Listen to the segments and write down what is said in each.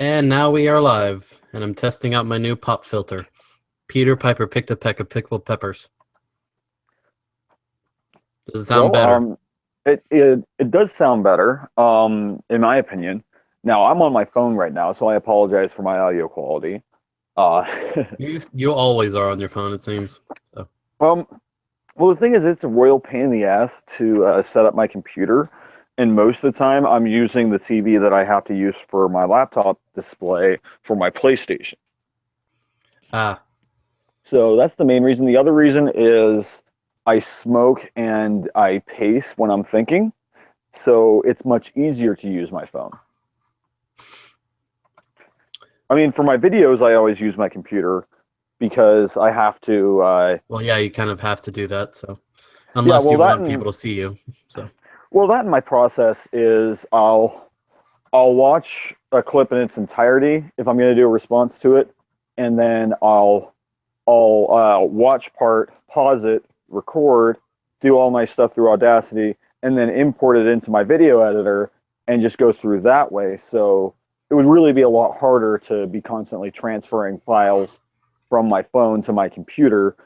And now we are live, and I'm testing out my new pop filter. Peter Piper picked a peck of pickled peppers. Does it sound better? It does sound better, in my opinion. Now I'm on my phone right now, so I apologize for my audio quality. Uh, You always are on your phone, it seems. So. um, well, the thing is, it's a royal pain in the ass to set up my computer, and most of the time I'm using the TV that I have to use for my laptop display for my PlayStation. Ah, So that's the main reason. The other reason is I smoke and I pace when I'm thinking, so it's much easier to use my phone. I mean, for my videos, I always use my computer because I have to. well, yeah, you kind of have to do that, so Yeah, unless well, you want people to see you. So, that and my process is I'll watch a clip in its entirety if I'm going to do a response to it, and then I'll watch part, pause it, record, do all my stuff through Audacity, and then import it into my video editor and just go through that way. So it would really be a lot harder to be constantly transferring files from my phone to my computer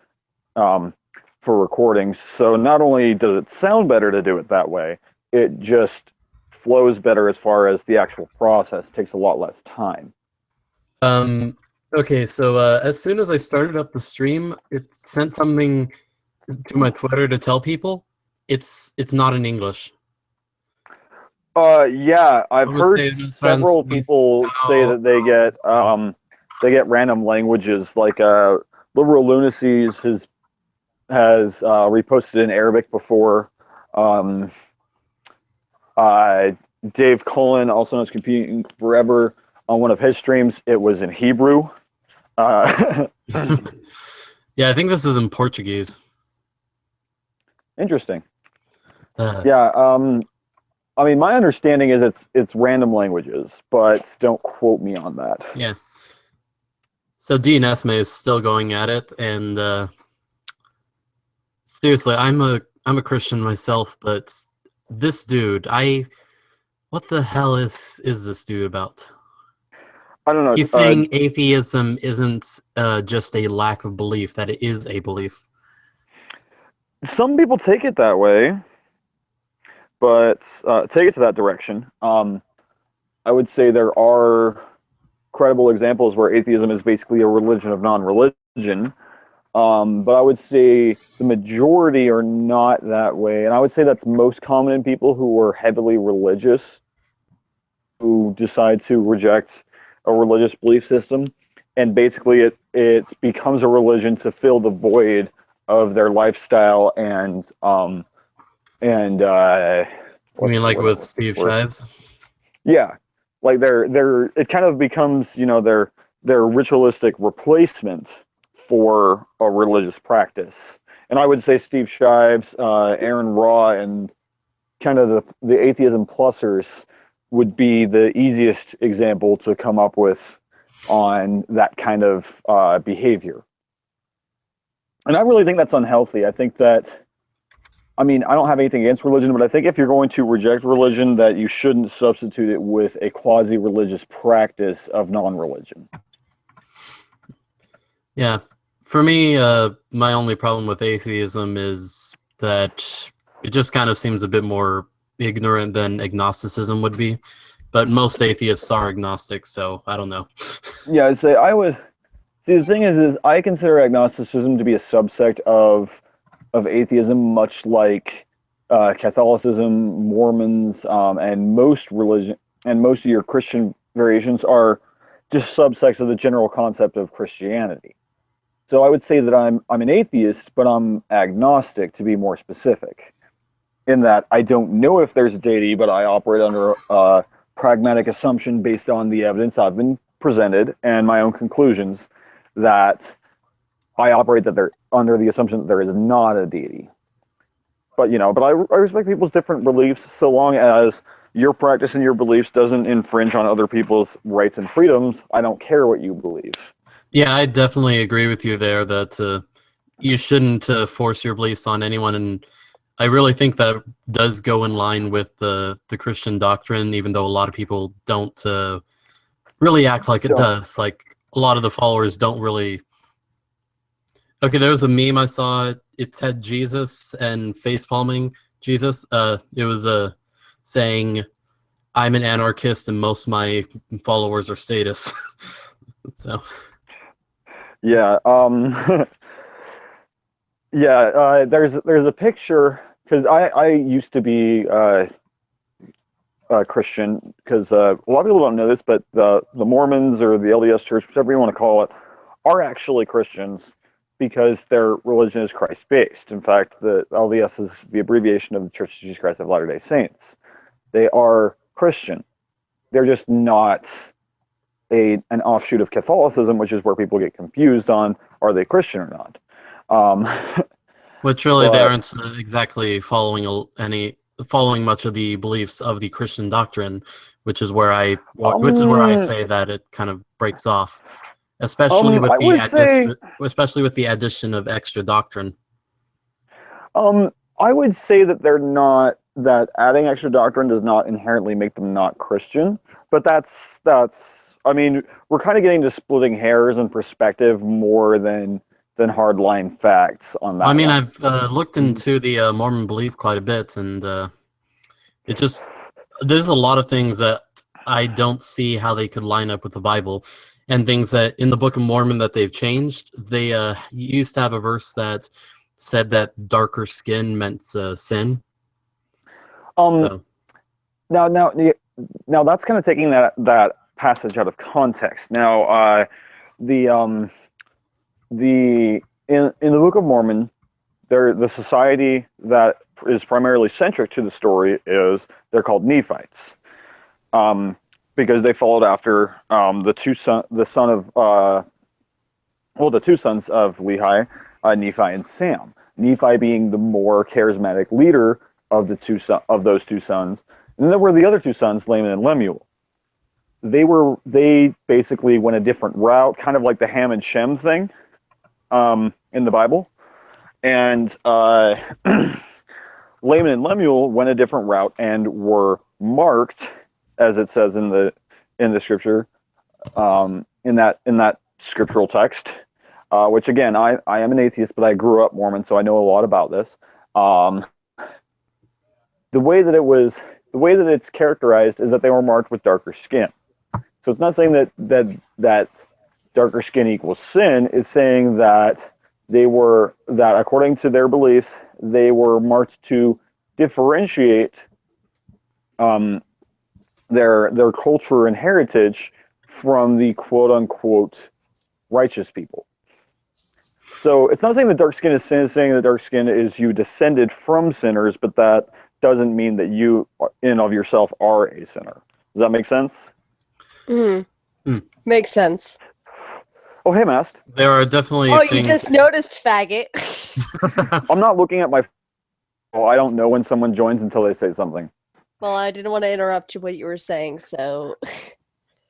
for recordings. So not only does it sound better to do it that way, it just flows better as far as the actual process. It takes a lot less time. okay, so as soon as I started up the stream, it sent something to my Twitter to tell people it's not in English. Yeah, I've heard Ustedes several people say that they get random languages. Like Liberal Lunacies has reposted in Arabic before. Um, Dave Cullen, also known as Computing Forever, on one of his streams, it was in Hebrew. Yeah, I think this is in Portuguese. Interesting. Yeah. I mean, my understanding is it's random languages, but don't quote me on that. Yeah. So Dean Esme is still going at it, and seriously, I'm a Christian myself, but this dude, what the hell is this dude about? I don't know. He's saying atheism isn't just a lack of belief; that it is a belief. Some people take it that way, but take it to that direction. I would say there are credible examples where atheism is basically a religion of non-religion. But I would say the majority are not that way. And I would say that's most common in people who are heavily religious, who decide to reject a religious belief system. And basically it becomes a religion to fill the void of their lifestyle You mean like with Steve Shives? Yeah. Like it kind of becomes, their ritualistic replacement for a religious practice. And I would say Steve Shives, Aaron Raw, and kind of the atheism plusers would be the easiest example to come up with on that kind of behavior. And I really think that's unhealthy. I think that, I mean, I don't have anything against religion, but I think if you're going to reject religion, that you shouldn't substitute it with a quasi-religious practice of non-religion. Yeah. For me, my only problem with atheism is that it just kind of seems a bit more ignorant than agnosticism would be. But most atheists are agnostic, so I don't know. Yeah, I'd say see, the thing is I consider agnosticism to be a subsect of atheism, much like Catholicism, Mormons, and most religion, and most of your Christian variations are just subsects of the general concept of Christianity. So I would say that I'm an atheist, but I'm agnostic, to be more specific, in that I don't know if there's a deity, but I operate under a pragmatic assumption based on the evidence I've been presented and my own conclusions, that I operate that they're under the assumption that there is not a deity. But I respect people's different beliefs, so long as your practice and your beliefs doesn't infringe on other people's rights and freedoms. I don't care what you believe. Yeah, I definitely agree with you there that you shouldn't force your beliefs on anyone, and I really think that does go in line with the Christian doctrine, even though a lot of people don't really act like it So- does. Like a lot of the followers don't really. Okay, there was a meme I saw. It said Jesus and face palming Jesus. It was saying, "I'm an anarchist and most of my followers are statists." So Yeah. Yeah. There's a picture because I used to be Christian because a lot of people don't know this, but the Mormons or the LDS Church, whatever you want to call it, are actually Christians because their religion is Christ based. In fact, the LDS is the abbreviation of the Church of Jesus Christ of Latter-day Saints. They are Christian. They're just not an offshoot of Catholicism, which is where people get confused on are they Christian or not. which really they But aren't exactly following much of the beliefs of the Christian doctrine, which is where I say that it kind of breaks off, especially with I the would say addition of extra doctrine. I would say that they're not that adding extra doctrine does not inherently make them not Christian, but that's I mean, we're kind of getting to splitting hairs and perspective more than hardline facts on that. I mean, one. I've looked into the Mormon belief quite a bit, and it just there's a lot of things that I don't see how they could line up with the Bible, and things that in the Book of Mormon that they've changed. They used to have a verse that said that darker skin meant sin. Um, So now that's kind of taking that passage out of context. Now, the in the Book of Mormon, the society that is primarily centric to the story is they're called Nephites, because they followed after the two sons of Lehi, Nephi and Sam. Nephi being the more charismatic leader of those two sons, and then there were the other two sons, Laman and Lemuel. They basically went a different route, kind of like the Ham and Shem thing in the Bible, and Laman and Lemuel went a different route and were marked, as it says in the scripture, in that scriptural text. Which again, I am an atheist, but I grew up Mormon, so I know a lot about this. The way that it's characterized is that they were marked with darker skin. So it's not saying that darker skin equals sin. It's saying that according to their beliefs, they were marked to differentiate their culture and heritage from the quote unquote righteous people. So it's not saying that dark skin is sin. It's saying that dark skin is you descended from sinners, but that doesn't mean that you in and of yourself are a sinner. Does that make sense? Makes sense. Oh, hey, Mast. there are definitely Oh, things. you just noticed, faggot. I'm not looking at my. Oh, I don't know when someone joins until they say something. Well, I didn't want to interrupt you what you were saying, so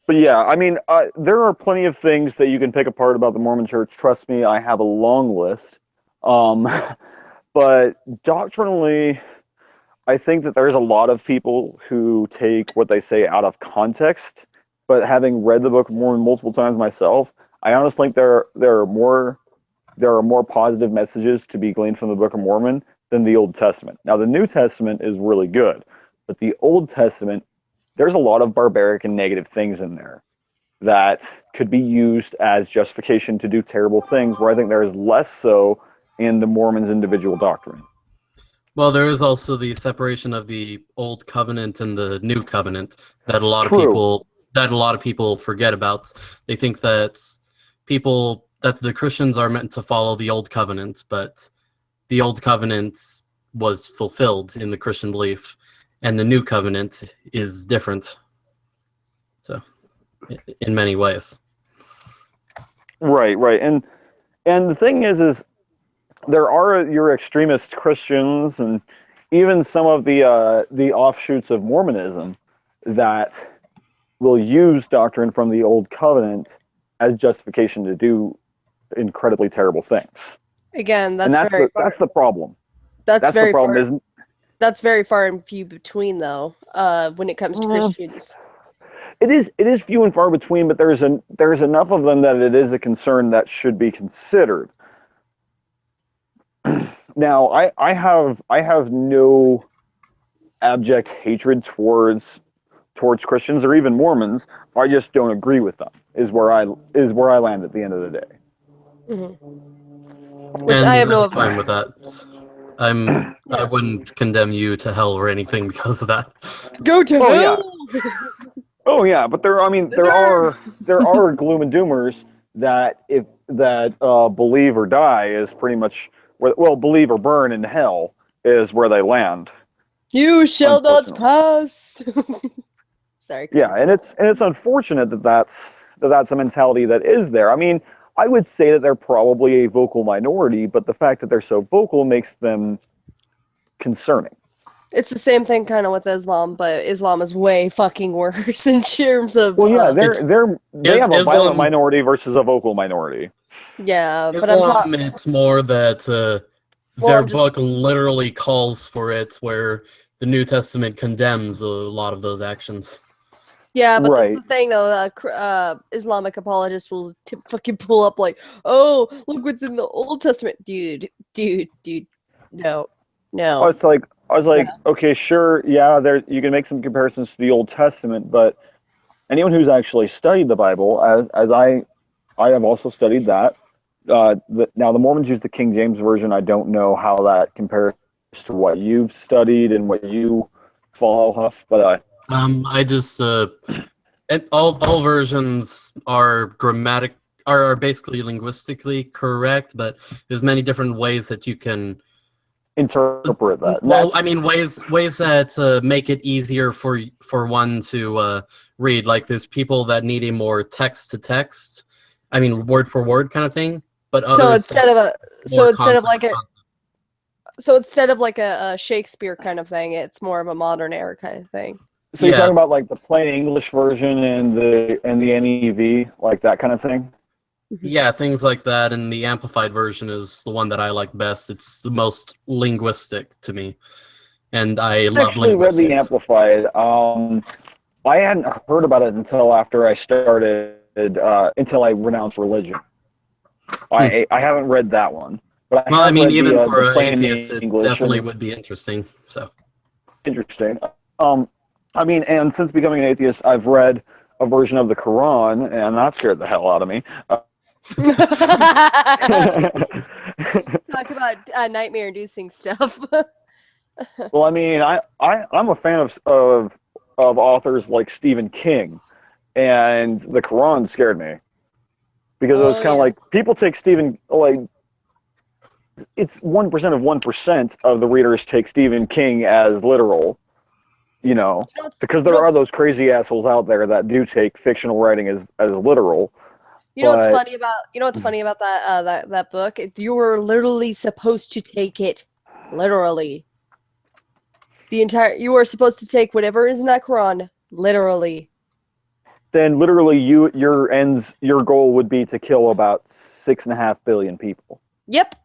But yeah, I mean, there are plenty of things that you can pick apart about the Mormon Church. Trust me, I have a long list. But doctrinally, I think that there's a lot of people who take what they say out of context. But having read the Book of Mormon multiple times myself, I honestly think there are more positive messages to be gleaned from the Book of Mormon than the Old Testament. Now, the New Testament is really good, but the Old Testament, there's a lot of barbaric and negative things in there that could be used as justification to do terrible things, where I think there is less so in the Mormons' individual doctrine. Well, there is also the separation of the old covenant and the new covenant that a lot True. of people forget about. They think that the Christians are meant to follow the old covenant, but the old covenant was fulfilled in the Christian belief, and the new covenant is different. So, in many ways. Right, and the thing is there are your extremist Christians and even some of the offshoots of Mormonism that will use doctrine from the old covenant as justification to do incredibly terrible things. again, that's And very far. that's the problem. That's very the problem, far. isn't That's very far and few between, though. When it comes to Christians. it is few and far between, but there's enough of them that it is a concern that should be considered. Now, I have no abject hatred towards Christians or even Mormons. I just don't agree with them. Is where I land at the end of the day. Mm-hmm. Which I have no fine with that. I wouldn't condemn you to hell or anything because of that. Go to hell. Yeah. Oh yeah, but there are gloom and doomers that believe or die is pretty much believe or burn in hell is where they land. You shall not pass. Sorry. Yeah, and it's unfortunate that that's a mentality that is there. I mean, I would say that they're probably a vocal minority, but the fact that they're so vocal makes them concerning. It's the same thing kind of with Islam, but Islam is way fucking worse in terms of. Well, yeah, they have a violent minority versus a vocal minority. Yeah, but Islam, it's more that their book literally calls for it, where the New Testament condemns a lot of those actions. Yeah, but that's the thing, though. Islamic apologists will fucking pull up like, "Oh, look what's in the Old Testament, dude. No." I was like, okay, sure, yeah, you can make some comparisons to the Old Testament, but anyone who's actually studied the Bible, as I have also studied that. Now the Mormons use the King James version. I don't know how that compares to what you've studied and what you follow, Huff, but I just all versions are are basically linguistically correct, but there's many different ways that you can interpret that. Well, I mean, ways that make it easier for one to read. Like there's people that need a more text to text, I mean word for word kind of thing. But so instead of like a Shakespeare kind of thing, it's more of a modern era kind of thing. So you're talking about like the plain English version and the NEV, like that kind of thing? Yeah, things like that, and the amplified version is the one that I like best. It's the most linguistic to me, and I love linguistics. Read the amplified. I hadn't heard about it until after I started, until I renounced religion. I haven't read that one. But I mean, even for an atheist, it definitely would be interesting. So interesting. I mean, and since becoming an atheist, I've read a version of the Quran, and that scared the hell out of me. Talk about nightmare-inducing stuff. Well, I mean, I'm a fan of authors like Stephen King, and the Quran scared me because it was kind of like people take Stephen it's 1% of 1% of the readers take Stephen King as literal. Because there are those crazy assholes out there that do take fictional writing as literal. What's funny about that book? You were literally supposed to take it literally. You were supposed to take whatever is in that Quran literally. Then literally your goal would be to kill about 6.5 billion people. Yep.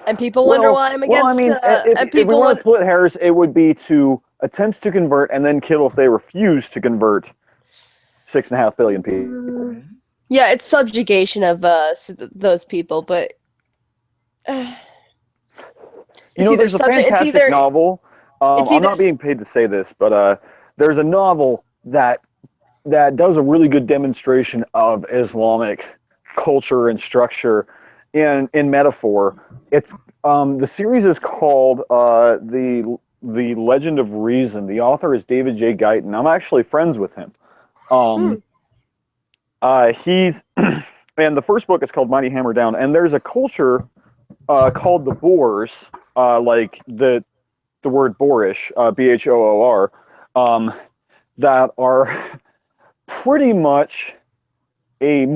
And people wonder why I'm against. Well, I mean, if we want to split hairs, it would be to attempt to convert and then kill if they refuse to convert 6.5 billion people. Yeah, it's subjugation of those people, but there's a fantastic novel. I'm not being paid to say this, but there's a novel that does a really good demonstration of Islamic culture and structure in metaphor. It's the series is called the Legend of Reason. The author is David J. Guyton. I'm actually friends with him. He's and the first book is called Mighty Hammer Down, and there's a culture called the Boers, like the word boorish, Bhoor, that are pretty much a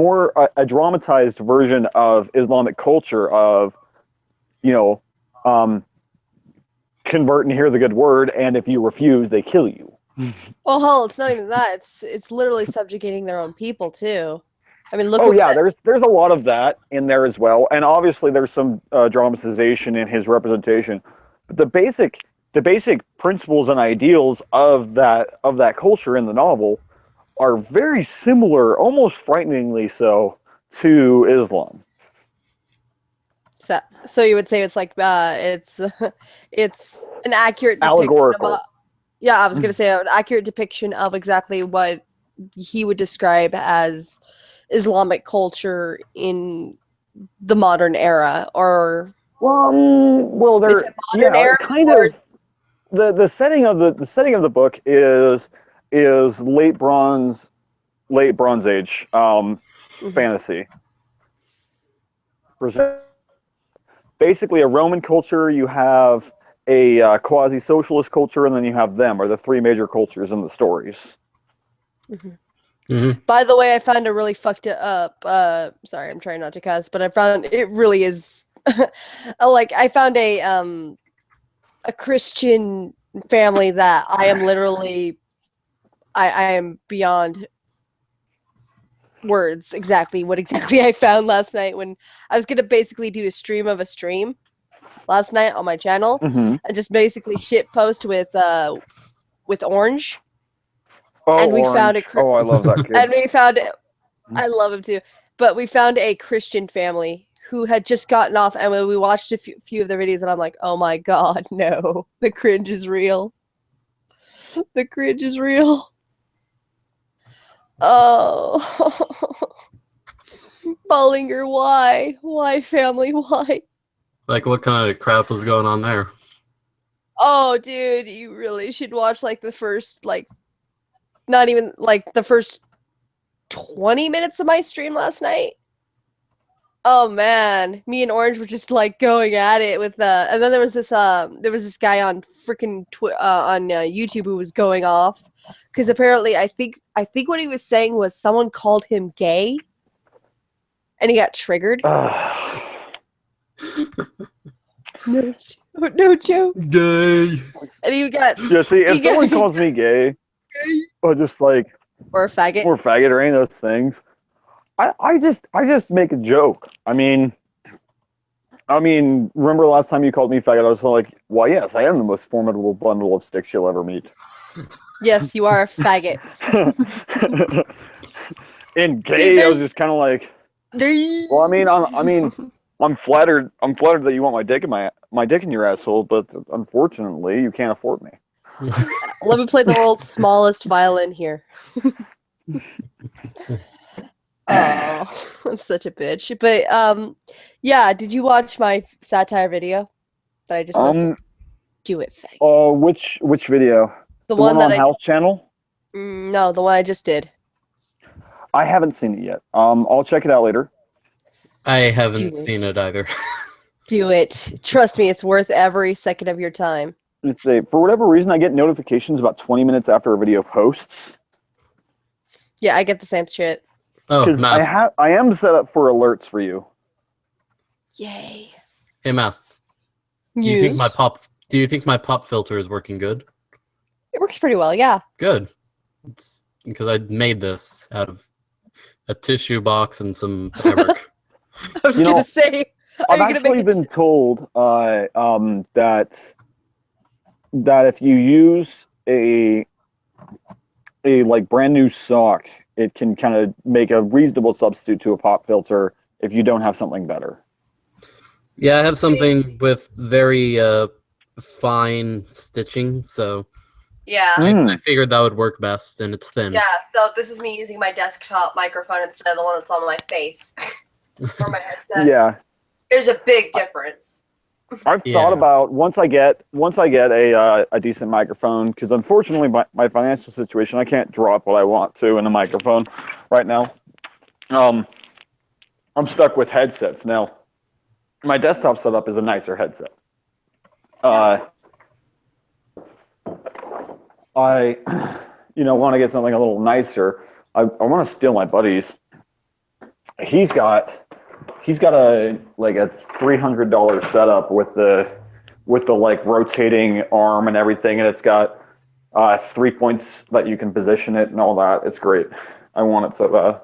dramatized version of Islamic culture of, convert and hear the good word, and if you refuse, they kill you. Well, hell, it's not even that. It's literally subjugating their own people too. I mean, look. There's a lot of that in there as well, and obviously there's some dramatization in his representation. But the basic the basic principles and ideals of that culture in the novel are very similar, almost frighteningly so, to Islam. So you would say it's like it's it's an accurate depiction Allegorical. of yeah, I was gonna say an accurate depiction of exactly what he would describe as Islamic culture in the modern era, or Well, is they're it modern era kind or of the setting of the book is late Bronze Age fantasy. Basically, a Roman culture. You have a quasi-socialist culture, and then you have them, are the three major cultures in the stories. By the way, I found a really fucked up. Sorry, I'm trying not to cuss, but I found it really is. Like I found a Christian family that I am literally, I am beyond words exactly what exactly I found last night when I was gonna basically do a stream of a stream last night on my channel and just basically shit post with Orange. Oh, And we Orange. found I love that kid. and we found I love him too. But we found a Christian family who had just gotten off, and when we watched a few of their videos, and I'm like, oh my god, no, the cringe is real. The cringe is real. Oh, Bollinger, why? Why, family? Why? Like, what kind of crap was going on there? Oh, dude, you really should watch like the first, like, not even like the first 20 minutes of my stream last night. Oh man, me and Orange were just like going at it with and then there was this guy on freaking on YouTube who was going off because apparently I think what he was saying was someone called him gay, and he got triggered. No joke. Gay. And he got see, if someone calls me gay, or just like or a faggot or any of those things, I just make a joke. I mean, remember last time you called me faggot? I was like, well, yes, I am the most formidable bundle of sticks you'll ever meet. Yes, you are a faggot. And gay, I was just kind of like, well, I'm flattered that you want my dick in your asshole, but unfortunately, you can't afford me. Let me play the world's smallest violin here. Oh, I'm such a bitch. But yeah, did you watch my satire video that I just posted? Do it, faggot. Which video? The one that on House Channel? No, the one I just did. I haven't seen it yet. I'll check it out later. I haven't seen it either. Do it. Trust me, it's worth every second of your time. Let's say, for whatever reason, I get notifications about 20 minutes after a video posts. Yeah, I get the same shit. Oh, because I am set up for alerts for you. Yay! Hey, Mast. Do you think my pop filter is working good? It works pretty well. Yeah. Good. It's because I made this out of a tissue box and some fabric. I was gonna say. I've actually been told that if you use a like brand new sock, it can kind of make a reasonable substitute to a pop filter if you don't have something better. Yeah, I have something with very fine stitching, so yeah, I figured that would work best, and it's thin. Yeah, so this is me using my desktop microphone instead of the one that's on my face or my headset. Yeah, there's a big difference. I've thought about once I get a decent microphone, because unfortunately my financial situation, I can't drop what I want to in a microphone right now. I'm stuck with headsets now. My desktop setup is a nicer headset. I want to get something a little nicer. I want to steal my buddy's. He's got a $300 setup with the like rotating arm and everything, and it's got 3 points that you can position it and all that. It's great. I want it so bad.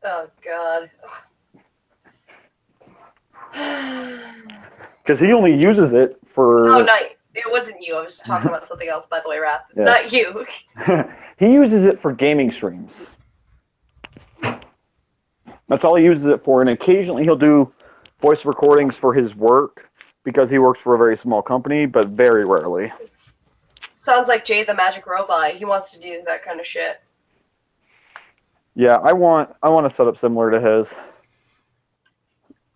Oh God. Because he only uses it for It wasn't you. I was just talking about something else, by the way, Raph. It's Yeah. not you. He uses it for gaming streams. That's all he uses it for, and occasionally he'll do voice recordings for his work because he works for a very small company, but very rarely. Sounds like Jay the Magic Robot. He wants to do that kind of shit. Yeah, I want a setup similar to his.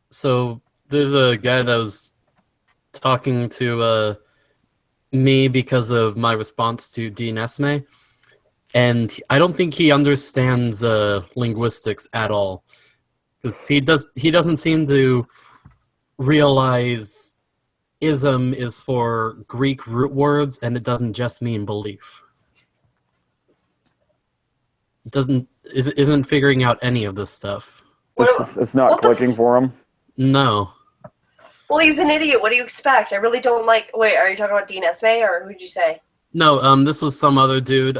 So there's a guy that was talking to me because of my response to Dean Esme, and I don't think he understands linguistics at all, because he doesn't seem to realize ism is for Greek root words, and it doesn't just mean belief. It isn't figuring out any of this stuff. It's not clicking for him. No. Well, he's an idiot. What do you expect? I really don't like... Wait, are you talking about Dean Esme, or who'd you say? No, this was some other dude.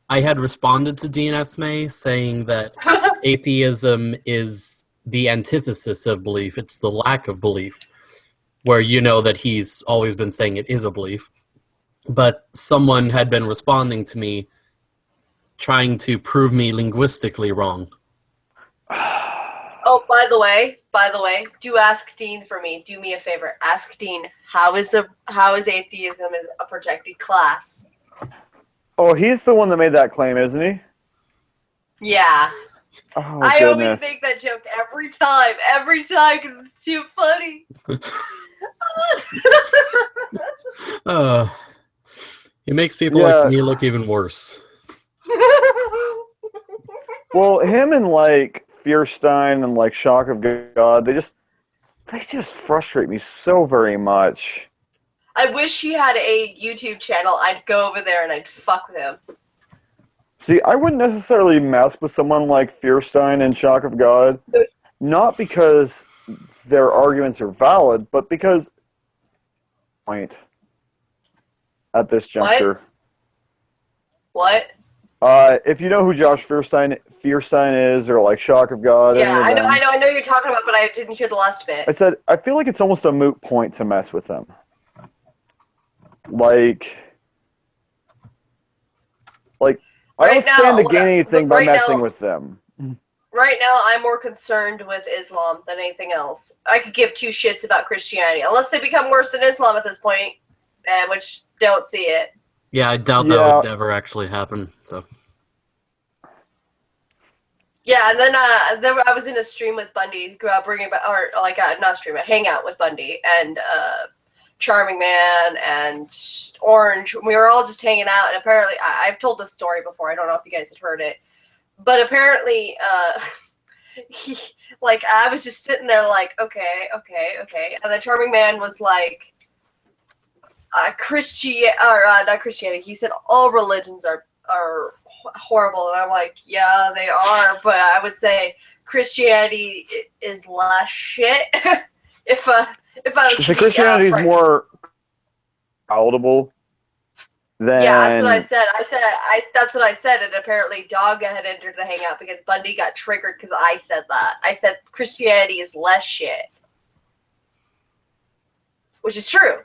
I had responded to Dean Esme saying that atheism is the antithesis of belief. It's the lack of belief, where you know that he's always been saying it is a belief. But someone had been responding to me trying to prove me linguistically wrong. Oh, by the way, do ask Dean for me. Do me a favor. Ask Dean, how is atheism is a protected class? Oh, he's the one that made that claim, isn't he? Yeah. Oh, I goodness. always make that joke every time, because it's too funny. It makes people Yeah. like me look even worse. Well, him and like Fierstein and like Shock of God, they just frustrate me so very much. I wish he had a YouTube channel. I'd go over there and I'd fuck with him. See, I wouldn't necessarily mess with someone like Fierstein and Shock of God, not because their arguments are valid, but because point at this juncture. What? If you know who Josh Fierstein is, or like Shock of God, Yeah, any of them, I know you're talking about, but I didn't hear the last bit. I said I feel like it's almost a moot point to mess with them. Like I don't stand to gain anything by messing with them. Right now, I'm more concerned with Islam than anything else. I could give two shits about Christianity, unless they become worse than Islam at this point, which don't see it. Yeah, I doubt that would ever actually happen. So. Yeah, and then I was in a stream with Bundy, bringing back, or like not a stream, a hangout with Bundy and Charming Man and Orange. We were all just hanging out, and apparently, I've told this story before. I don't know if you guys had heard it, but apparently, I was just sitting there, like, okay, and the Charming Man was like, not Christianity. He said all religions are horrible, and I'm like, yeah, they are, but I would say Christianity is less shit. if I was so Christianity is more palatable than. Yeah, that's what I said. That's what I said, and apparently Dogga had entered the hangout because Bundy got triggered because I said that. I said Christianity is less shit, which is true.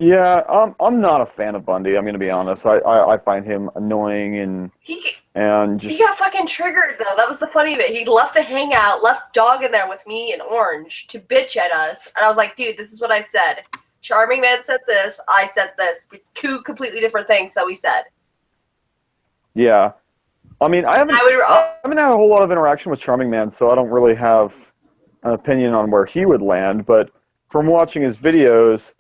Yeah, I'm not a fan of Bundy. I'm gonna be honest. I find him annoying and He just. got fucking triggered though. That was the funny bit. He left the hangout, left Dog in there with me and Orange to bitch at us, and I was like, dude, this is what I said. Charming Man said this. I said this. Two completely different things that we said. Yeah, I mean, I haven't had a whole lot of interaction with Charming Man, so I don't really have an opinion on where he would land. But from watching his videos,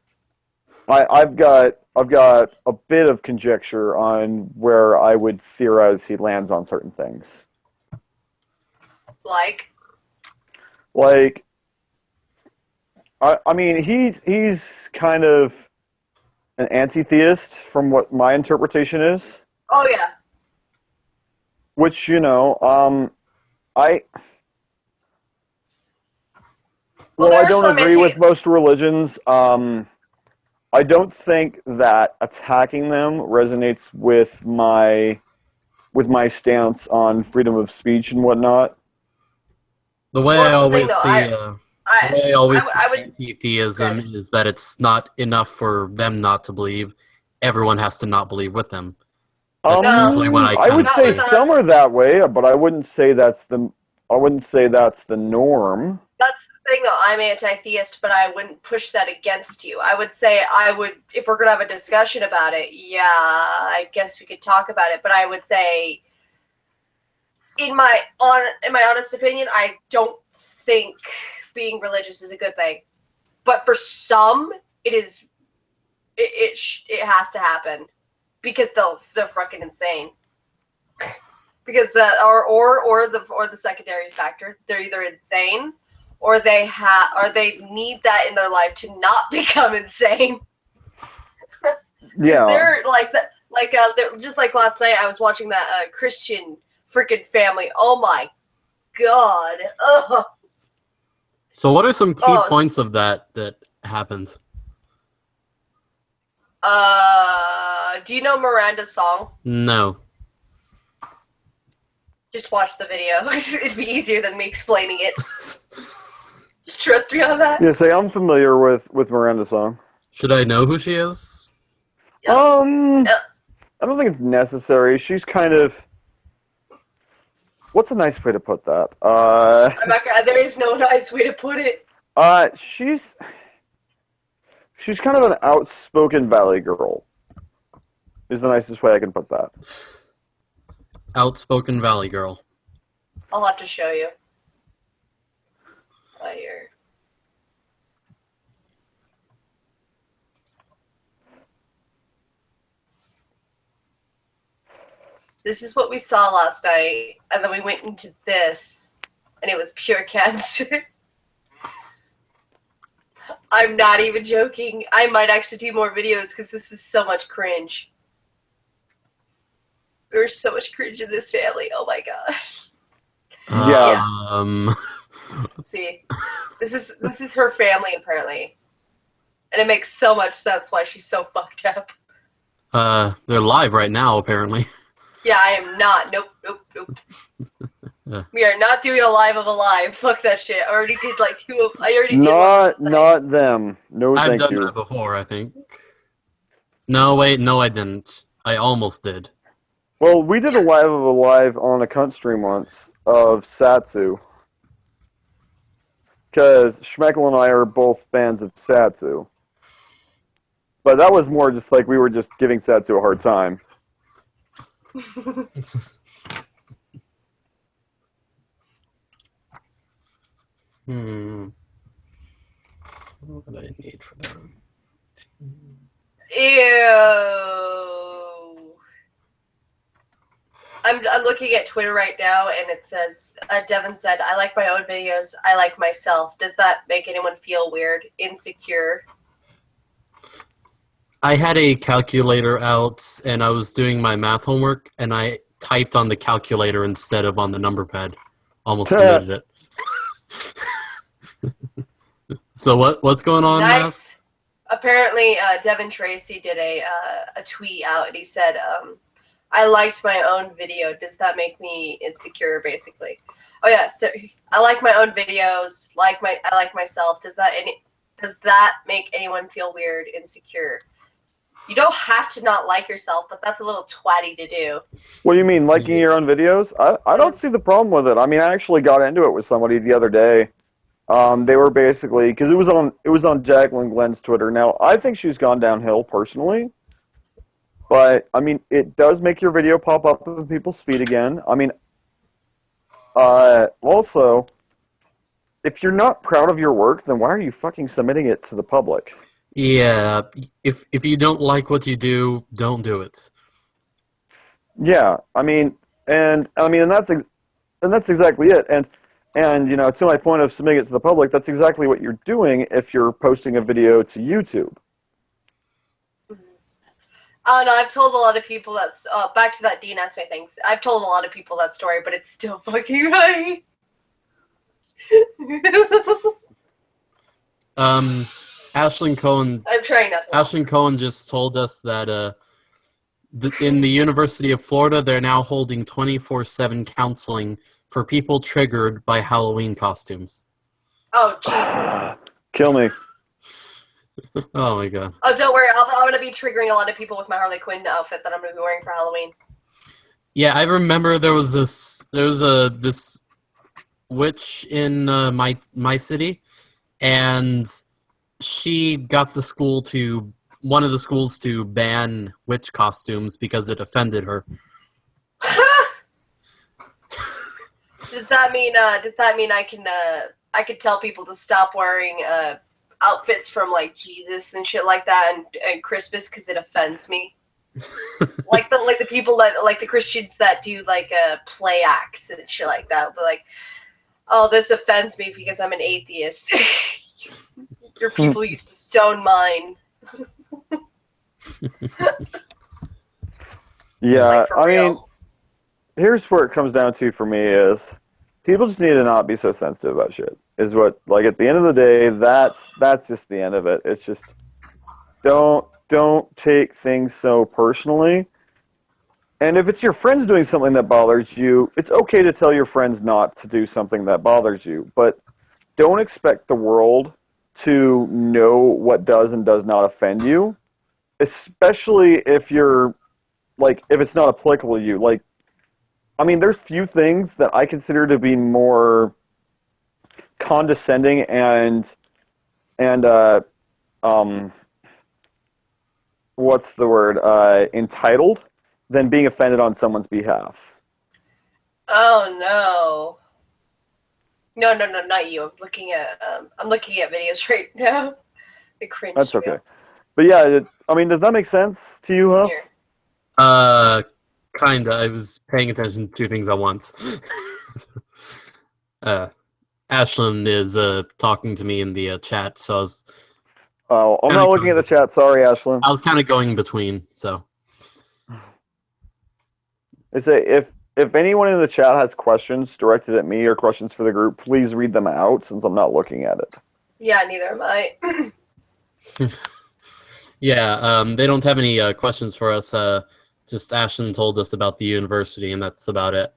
I've got a bit of conjecture on where I would theorize he lands on certain things. Like, I mean, he's kind of an anti-theist from what my interpretation is. oh yeah. Which, I don't agree with most religions. I don't think that attacking them resonates with my stance on freedom of speech and whatnot. The way Well, I that's the always thing, though. see, The way I always I would. anti-theism is that it's not enough for them not to believe. Everyone has to not believe with them. That's usually what I I would kinda say see. some are that way, but I wouldn't say that's the. I wouldn't say that's the norm. That's the thing, though. I'm anti-theist, but I wouldn't push that against you. I would say if we're gonna have a discussion about it, yeah, I guess we could talk about it. But I would say, in my honest opinion, I don't think being religious is a good thing. But for some, it is. It has to happen because they're fucking insane. Because or the secondary factor, they're either insane or they need that in their life to not become insane. Yeah. They're just like last night I was watching that Christian freaking family. Oh my god. Ugh. So what are some key points of that happened? Do you know Miranda's song? No. Just watch the video. It'd be easier than me explaining it. Just trust me on that. Yeah, say I'm familiar with Miranda's song. Should I know who she is? Yeah. I don't think it's necessary. She's kind of. What's a nice way to put that? There is no nice way to put it. She's kind of an outspoken valley girl. Is the nicest way I can put that. Outspoken valley girl. I'll have to show you. Here. This is what we saw last night, and then we went into this, and it was pure cancer. I'm not even joking. I might actually do more videos because this is so much cringe. There's so much cringe in this family. Oh my gosh. Yeah. See, this is her family apparently, and it makes so much sense why she's so fucked up. They're live right now apparently. Yeah, I am not. Nope. We are not doing a live of a live. Fuck that shit. I already did like two. I already did one. Not them. No, I've thank done you. that before, I think. No, wait, no, I didn't. I almost did. Well, we did a live of a live on a cunt stream once of Satsu. Because Schmeckel and I are both fans of Satsu. But that was more just like we were just giving Satsu a hard time. What would I need for that? Ew. I'm looking at Twitter right now, and it says, Devin said, I like my own videos. I like myself. Does that make anyone feel weird, insecure? I had a calculator out, and I was doing my math homework, and I typed on the calculator instead of on the number pad. Almost submitted it. So what's going on? Nice. Mass? Apparently, Devin Tracy did a tweet out, and he said, I liked my own video. Does that make me insecure, basically? Oh yeah, so I like my own videos. I like myself. Does that make anyone feel weird, insecure? You don't have to not like yourself, but that's a little twatty to do. What do you mean, liking your own videos? I don't see the problem with it. I mean, I actually got into it with somebody the other day. They were basically, because it was on Jacqueline Glenn's Twitter. Now, I think she's gone downhill personally, but I mean, it does make your video pop up in people's feed again. I mean, also, if you're not proud of your work, then why are you fucking submitting it to the public? Yeah, if you don't like what you do, don't do it. Yeah, and that's exactly it. And you know, to my point of submitting it to the public, that's exactly what you're doing if you're posting a video to YouTube. Oh no, I've told a lot of people that's back to that Dean Esme thing. I've told a lot of people that story, but it's still fucking funny. Ashlyn Cohen. I'm trying not to. Ashlyn Cohen just told us that in the University of Florida, they're now holding 24/7 counseling for people triggered by Halloween costumes. Oh Jesus! Kill me. Oh my god. Oh, don't worry. I'm gonna be triggering a lot of people with my Harley Quinn outfit that I'm gonna be wearing for Halloween. Yeah, I remember there was this witch in my city, and she got one of the schools to ban witch costumes because it offended her. Does that mean I can tell people to stop wearing outfits from like Jesus and shit like that and Christmas because it offends me? like the people that like the Christians that do like play acts and shit like that. But like, oh, this offends me because I'm an atheist. Your people used to stone mine. Yeah, Like, for I real. mean, here's where it comes down to for me is people just need to not be so sensitive about shit. Is what, like, at the end of the day, that's just the end of it. It's just don't take things so personally. And if it's your friends doing something that bothers you, it's okay to tell your friends not to do something that bothers you, but don't expect the world to know what does and does not offend you, especially if you're like if it's not applicable to you. Like, I mean, there's few things that I consider to be more condescending and what's the word, entitled than being offended on someone's behalf. Oh no. No, not you. I'm looking at videos right now. The cringe. That's okay. But yeah, I mean, does that make sense to you, Huff? Here. Kinda. I was paying attention to two things at once. Ashlyn is talking to me in the chat, so I was Oh, I'm not looking at the chat. Sorry, Ashlyn. I was kind of going in between. So I say if anyone in the chat has questions directed at me or questions for the group, please read them out since I'm not looking at it. Yeah, neither am I. yeah, they don't have any questions for us. Just Ashlyn told us about the university, and that's about it.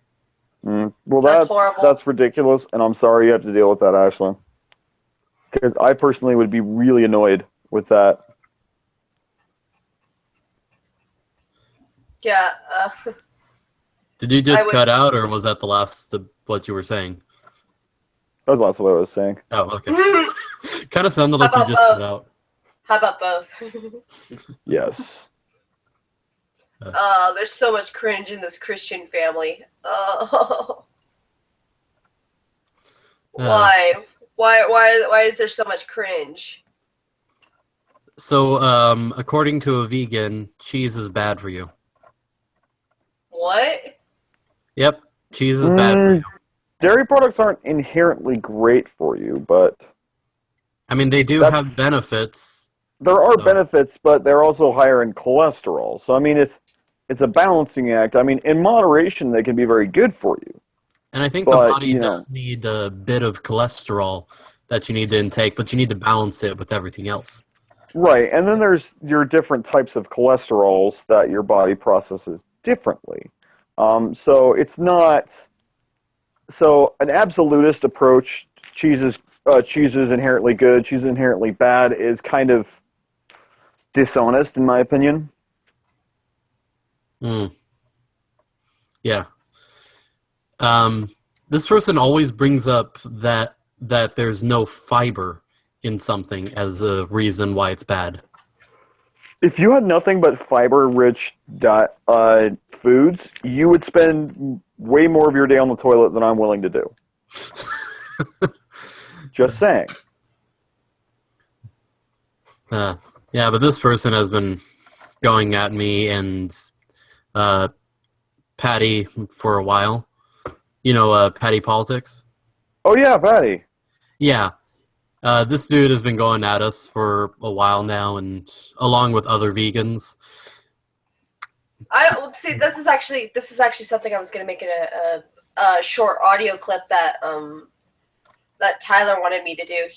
Well, That's horrible. That's ridiculous, and I'm sorry you have to deal with that, Ashlyn. Because I personally would be really annoyed with that. Yeah. Did you just cut out, or was that the last of what you were saying? That was the last of what I was saying. Oh, okay. Kind of sounded like you just cut out. How about both? Yes. There's so much cringe in this Christian family. Oh. Why? Why is there so much cringe? So, according to a vegan, cheese is bad for you. What? Yep, cheese is bad for you. Dairy products aren't inherently great for you, but I mean, they do have benefits. There are benefits, but they're also higher in cholesterol. So I mean, it's a balancing act. I mean, in moderation, they can be very good for you. And I think the body does need a bit of cholesterol that you need to intake, but you need to balance it with everything else. Right, and then there's your different types of cholesterols that your body processes differently. So it's not... So an absolutist approach, cheese is inherently good, cheese is inherently bad, is kind of dishonest, in my opinion. Yeah. This person always brings up that there's no fiber in something as a reason why it's bad. If you had nothing but fiber-rich foods, you would spend way more of your day on the toilet than I'm willing to do. Just saying. Yeah, but this person has been going at me and Patty for a while. You know, Patty Politics? Oh, yeah, Patty. Yeah. This dude has been going at us for a while now, and along with other vegans. See. This is actually something I was going to make it a short audio clip that that Tyler wanted me to do.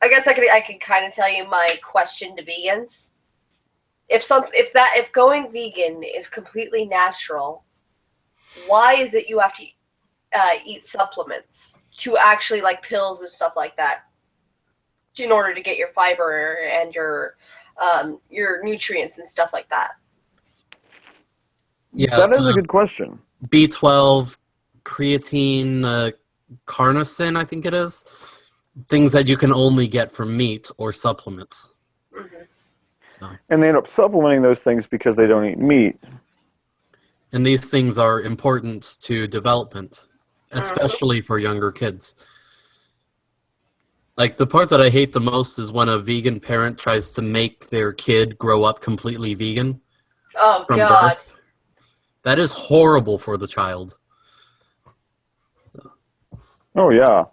I guess I could kind of tell you my question to vegans. If going vegan is completely natural, why is it you have to eat supplements? to actually like pills and stuff like that, in order to get your fiber and your nutrients and stuff like that. Yeah, That is a good question. B12, creatine, carnosine, I think it is. Things that you can only get from meat or supplements. Mm-hmm. So. And they end up supplementing those things because they don't eat meat. And these things are important to development, especially for younger kids. Like, the part that I hate the most is when a vegan parent tries to make their kid grow up completely vegan Oh, from God. birth. That is horrible for the child. Oh, yeah.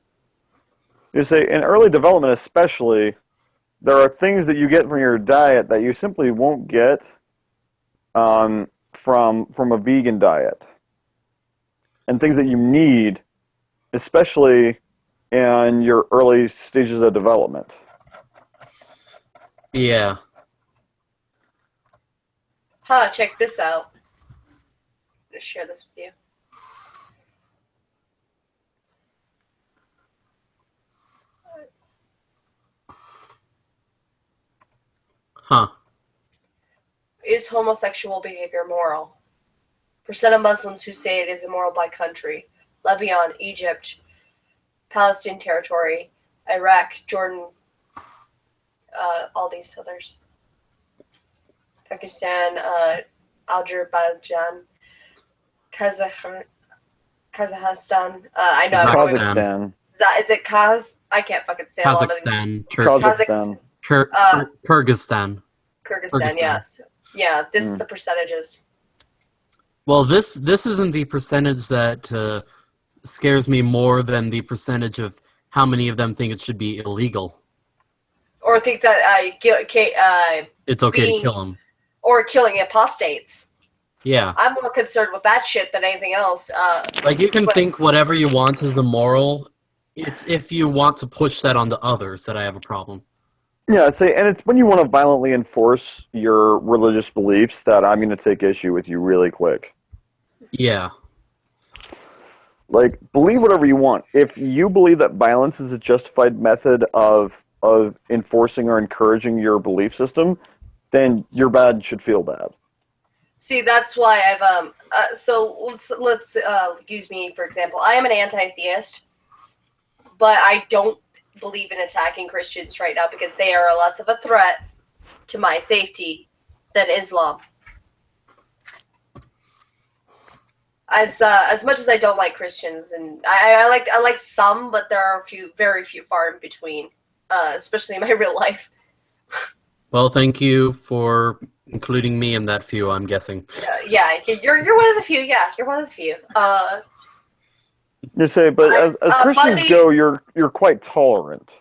You say, in early development especially, there are things that you get from your diet that you simply won't get from a vegan diet. And things that you need, especially in your early stages of development. Yeah. Check this out. I'm going to share this with you. Huh. Is homosexual behavior moral? Percent of Muslims who say it is immoral by country. Lebanon, Egypt, Palestine territory, Iraq, Jordan, all these others. Pakistan, Azerbaijan, Kazakhstan. I know. Kazakhstan. Is it Kaz? I can't fucking say a lot of these. Kazakhstan. Kyrgyzstan. Kyrgyzstan, yes. Yeah, this is the percentages. Well, this isn't the percentage that scares me more than the percentage of how many of them think it should be illegal. Or think that it's okay to kill them. Or killing apostates. Yeah. I'm more concerned with that shit than anything else. Like, you can think whatever you want is immoral. It's if you want to push that onto others that I have a problem. Yeah, and it's when you want to violently enforce your religious beliefs that I'm going to take issue with you really quick. Yeah. Like, believe whatever you want. If you believe that violence is a justified method of enforcing or encouraging your belief system, then your bad should feel bad. See, that's why I've so let's use me for example. I am an anti-theist, but I don't believe in attacking Christians right now because they are less of a threat to my safety than Islam. As much as I don't like Christians, and I like some, but there are very few, far in between, especially in my real life. Well, thank you for including me in that few, I'm guessing. Yeah, you're one of the few. Yeah, you're one of the few. You say, but as Christians Bundy, go, you're quite tolerant.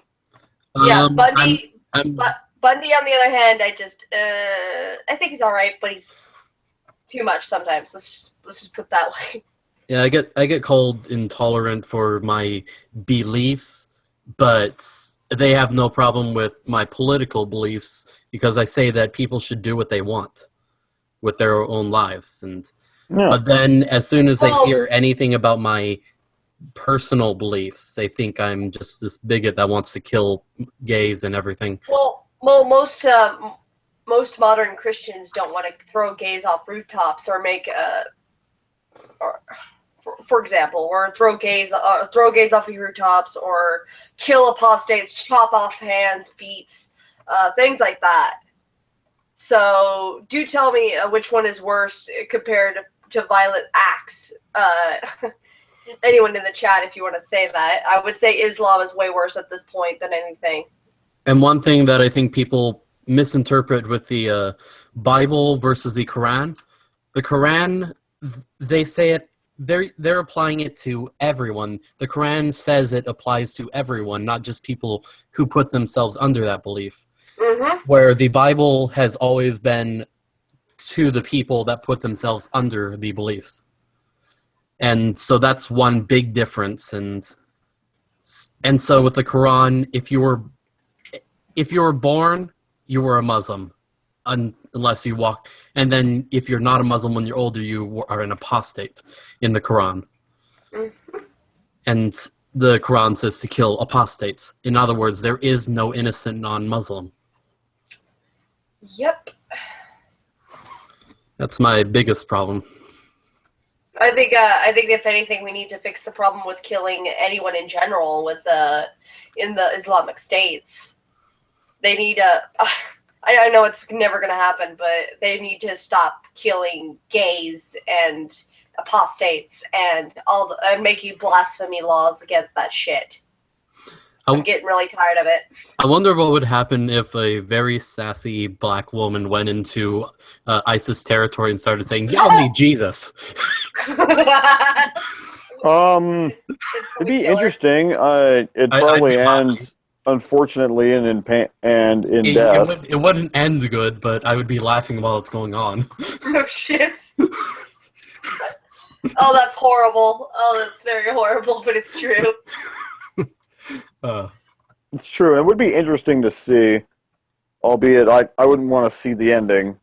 Yeah, Bundy. Bundy, on the other hand, I think he's all right, but he's too much sometimes. Let's just put it that way. Yeah, I get called intolerant for my beliefs, but they have no problem with my political beliefs because I say that people should do what they want with their own lives. But then as soon as they hear anything about my personal beliefs, they think I'm just this bigot that wants to kill gays and everything. Well, most modern Christians don't want to throw gays off rooftops or make for example, or throw gays off of rooftops, or kill apostates, chop off hands, feet, things like that. So, do tell me which one is worse compared to violent acts. Anyone in the chat, if you want to say that, I would say Islam is way worse at this point than anything. And one thing that I think people misinterpret with the Bible versus the Quran, they say it. They're applying it to everyone. The Quran says it applies to everyone, not just people who put themselves under that belief. Mm-hmm. Where the Bible has always been to the people that put themselves under the beliefs. And so that's one big difference. And so with the Quran, if you were born, you were a Muslim. Unless you walk, and then if you're not a Muslim when you're older, you are an apostate in the Quran. Mm-hmm. And the Quran says to kill apostates. In other words, there is no innocent non-Muslim. Yep. That's my biggest problem. I think if anything, we need to fix the problem with killing anyone in general with in the Islamic states. They need I know it's never going to happen, but they need to stop killing gays and apostates and making blasphemy laws against that shit. I'm getting really tired of it. I wonder what would happen if a very sassy black woman went into ISIS territory and started saying, "Y'all need Jesus." It'd be interesting. It'd probably end, unfortunately, in pain and in death. It wouldn't end good, but I would be laughing while it's going on. Oh shit! Oh, that's horrible. Oh, that's very horrible, but it's true. It's true. It would be interesting to see, albeit I wouldn't want to see the ending,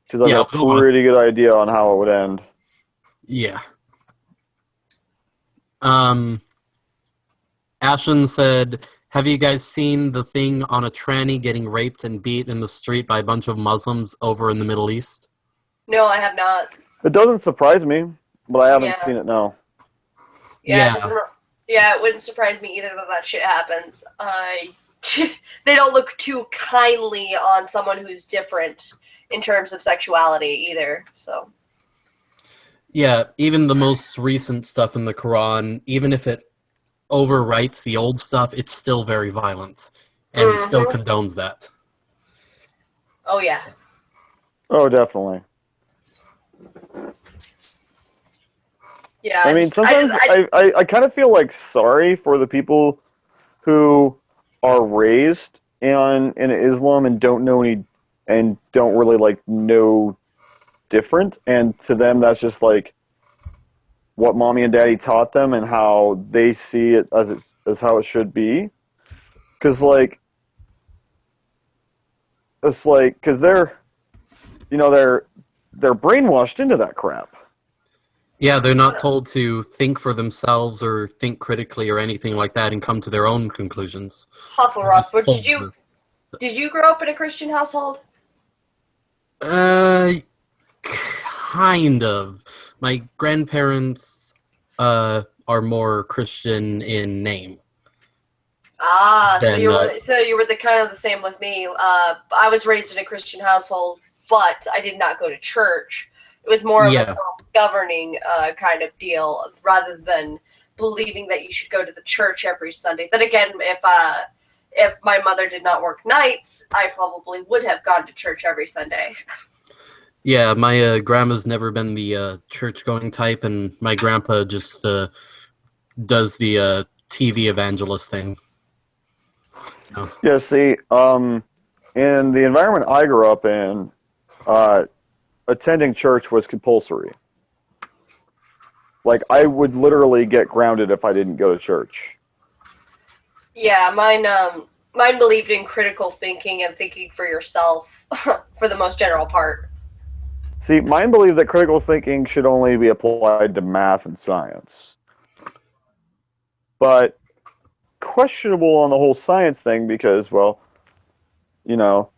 because I have a pretty good idea on how it would end. Yeah. Ashen said, "Have you guys seen the thing on a tranny getting raped and beat in the street by a bunch of Muslims over in the Middle East?" No, I have not. It doesn't surprise me, but I haven't seen it, no. Yeah. It wouldn't surprise me either that shit happens. They don't look too kindly on someone who's different in terms of sexuality either, so. Yeah, even the most recent stuff in the Quran, even if it overwrites the old stuff, it's still very violent and still condones that. Oh, yeah. Oh, definitely. Yeah, I mean, sometimes I kind of feel like sorry for the people who are raised in Islam and don't know and don't really like know different, and to them that's just like what mommy and daddy taught them and how they see it as how it should be. Because because they're brainwashed into that crap. Yeah, they're not told to think for themselves or think critically or anything like that and come to their own conclusions. Hufflepuff, but did you grow up in a Christian household? Kind of. My grandparents are more Christian in name. So you were the kind of the same with me. I was raised in a Christian household, but I did not go to church. It was more of a self-governing kind of deal, rather than believing that you should go to the church every Sunday. Then again, if my mother did not work nights, I probably would have gone to church every Sunday. Yeah, my grandma's never been the church-going type, and my grandpa just does the TV evangelist thing. So. Yeah, see, in the environment I grew up in, attending church was compulsory. Like, I would literally get grounded if I didn't go to church. Yeah, mine believed in critical thinking and thinking for yourself for the most general part. See, mine believed that critical thinking should only be applied to math and science. But questionable on the whole science thing because, well, you know,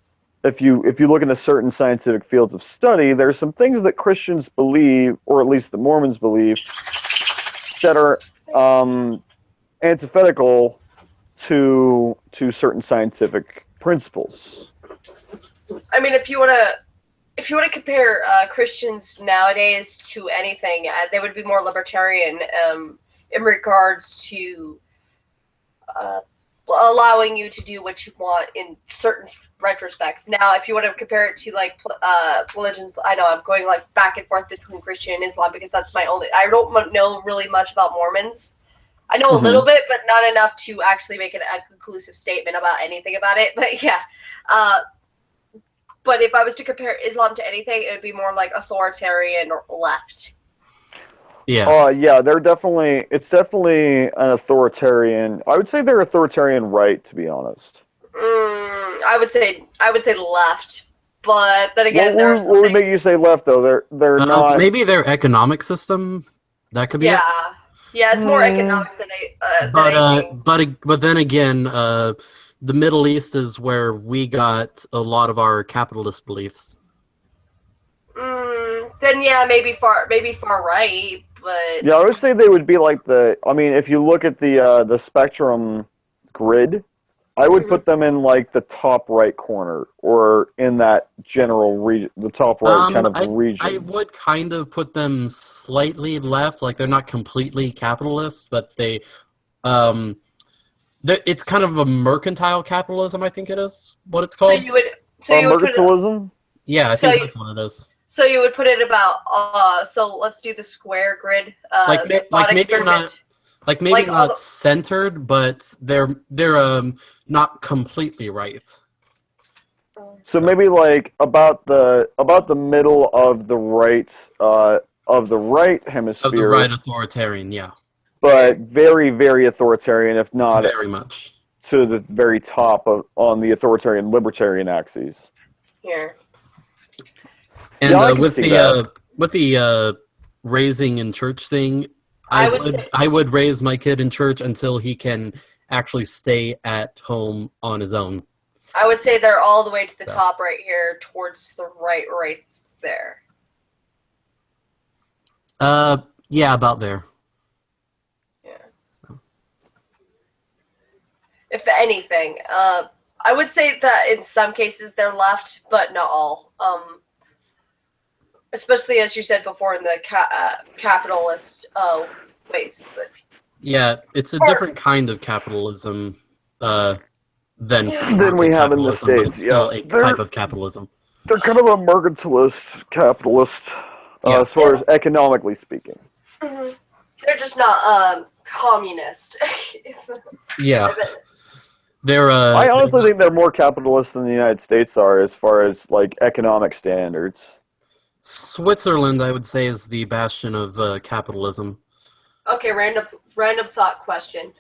if you look into certain scientific fields of study, there's some things that Christians believe, or at least the Mormons believe, that are antithetical to certain scientific principles. I mean, if you want to compare Christians nowadays to anything, they would be more libertarian in regards to allowing you to do what you want in certain retrospects. Now, if you want to compare it to like religions, I know I'm going like back and forth between Christian and Islam because that's my only. I don't know really much about Mormons. I know a little bit, but not enough to actually make a conclusive statement about anything about it. But yeah, but if I was to compare Islam to anything, it would be more like authoritarian or left. Yeah. Yeah, it's definitely an authoritarian. I would say they're authoritarian right, to be honest. I would say left, but then again, what would make you say left though? They're not. Maybe their economic system. That could be. Yeah, Yeah, it's more economics than anything. But then again, the Middle East is where we got a lot of our capitalist beliefs. Then yeah, maybe far right, but Yeah, I would say they would be like I mean, if you look at the spectrum grid, I would put them in like the top right corner or in that general region, the top right kind of region. I would kind of put them slightly left, like they're not completely capitalist, but it's kind of a mercantile capitalism, I think it is what it's called. So you would mercantilism? Yeah, I think that's what it is. So you would put it about so let's do the square grid maybe not centered, but they're not completely right. So maybe like about the middle of the right hemisphere. Of the right authoritarian, yeah. But very, very authoritarian, if not very much to the very top on the authoritarian libertarian axes. Here. And yeah, with the raising in church thing, I would raise my kid in church until he can actually stay at home on his own. I would say they're all the way to the top right here, towards the right there. Yeah, about there. Yeah. If anything, I would say that in some cases they're left, but not all. Especially as you said before in the capitalist ways. But yeah, it's a different kind of capitalism than we have in the States. It's still a type of capitalism. They're kind of a mercantilist capitalist, as far as economically speaking. Mm-hmm. They're just not communist. Yeah. They're, I honestly think they're more capitalist than the United States are as far as like economic standards. Switzerland, I would say, is the bastion of capitalism. Okay, random thought question.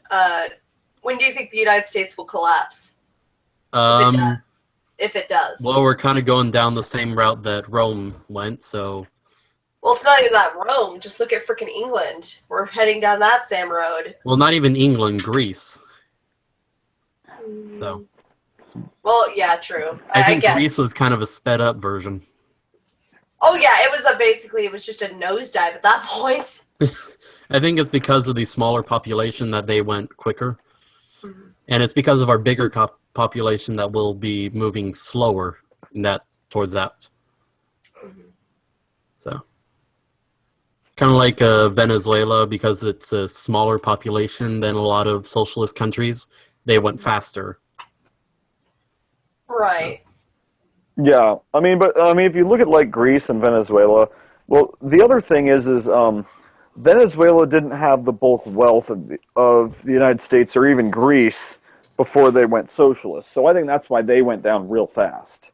When do you think the United States will collapse? If it does. Well, we're kind of going down the same route that Rome went, so... Well, it's not even that Rome. Just look at freaking England. We're heading down that same road. Well, not even England, Greece. So... Well, yeah, true. I think guess. Greece was kind of a sped-up version. Oh yeah, it was just a nosedive at that point. I think it's because of the smaller population that they went quicker. Mm-hmm. And it's because of our bigger population that will be moving slower towards that. Mm-hmm. So, kind of like Venezuela, because it's a smaller population than a lot of socialist countries, they went faster. Right. Yeah, I mean, if you look at like Greece and Venezuela, well, the other thing is Venezuela didn't have the bulk wealth of the United States or even Greece before they went socialist. So I think that's why they went down real fast.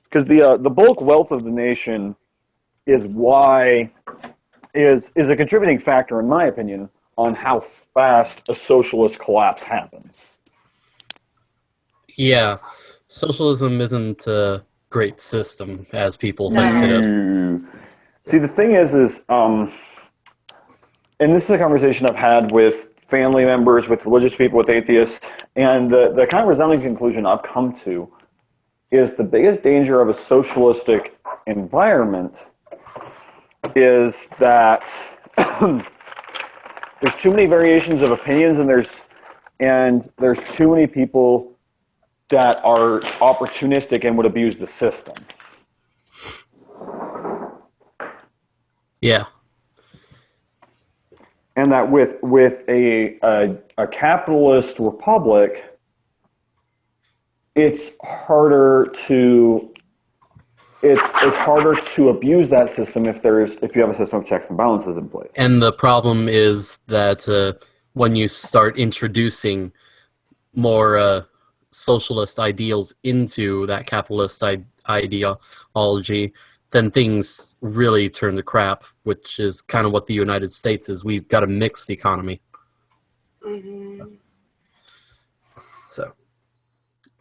Because the bulk wealth of the nation is a contributing factor, in my opinion, on how fast a socialist collapse happens. Yeah. Socialism isn't a great system, as people think it is. See, the thing is, and this is a conversation I've had with family members, with religious people, with atheists, and the kind of resounding conclusion I've come to is the biggest danger of a socialistic environment is that there's too many variations of opinions, and there's too many people that are opportunistic and would abuse the system. Yeah. And that with a capitalist republic, it's harder to abuse that system if you have a system of checks and balances in place. And the problem is that when you start introducing more socialist ideals into that capitalist ideology, then things really turn to crap, which is kind of what the United States is. We've got a mixed economy. Mm-hmm. So,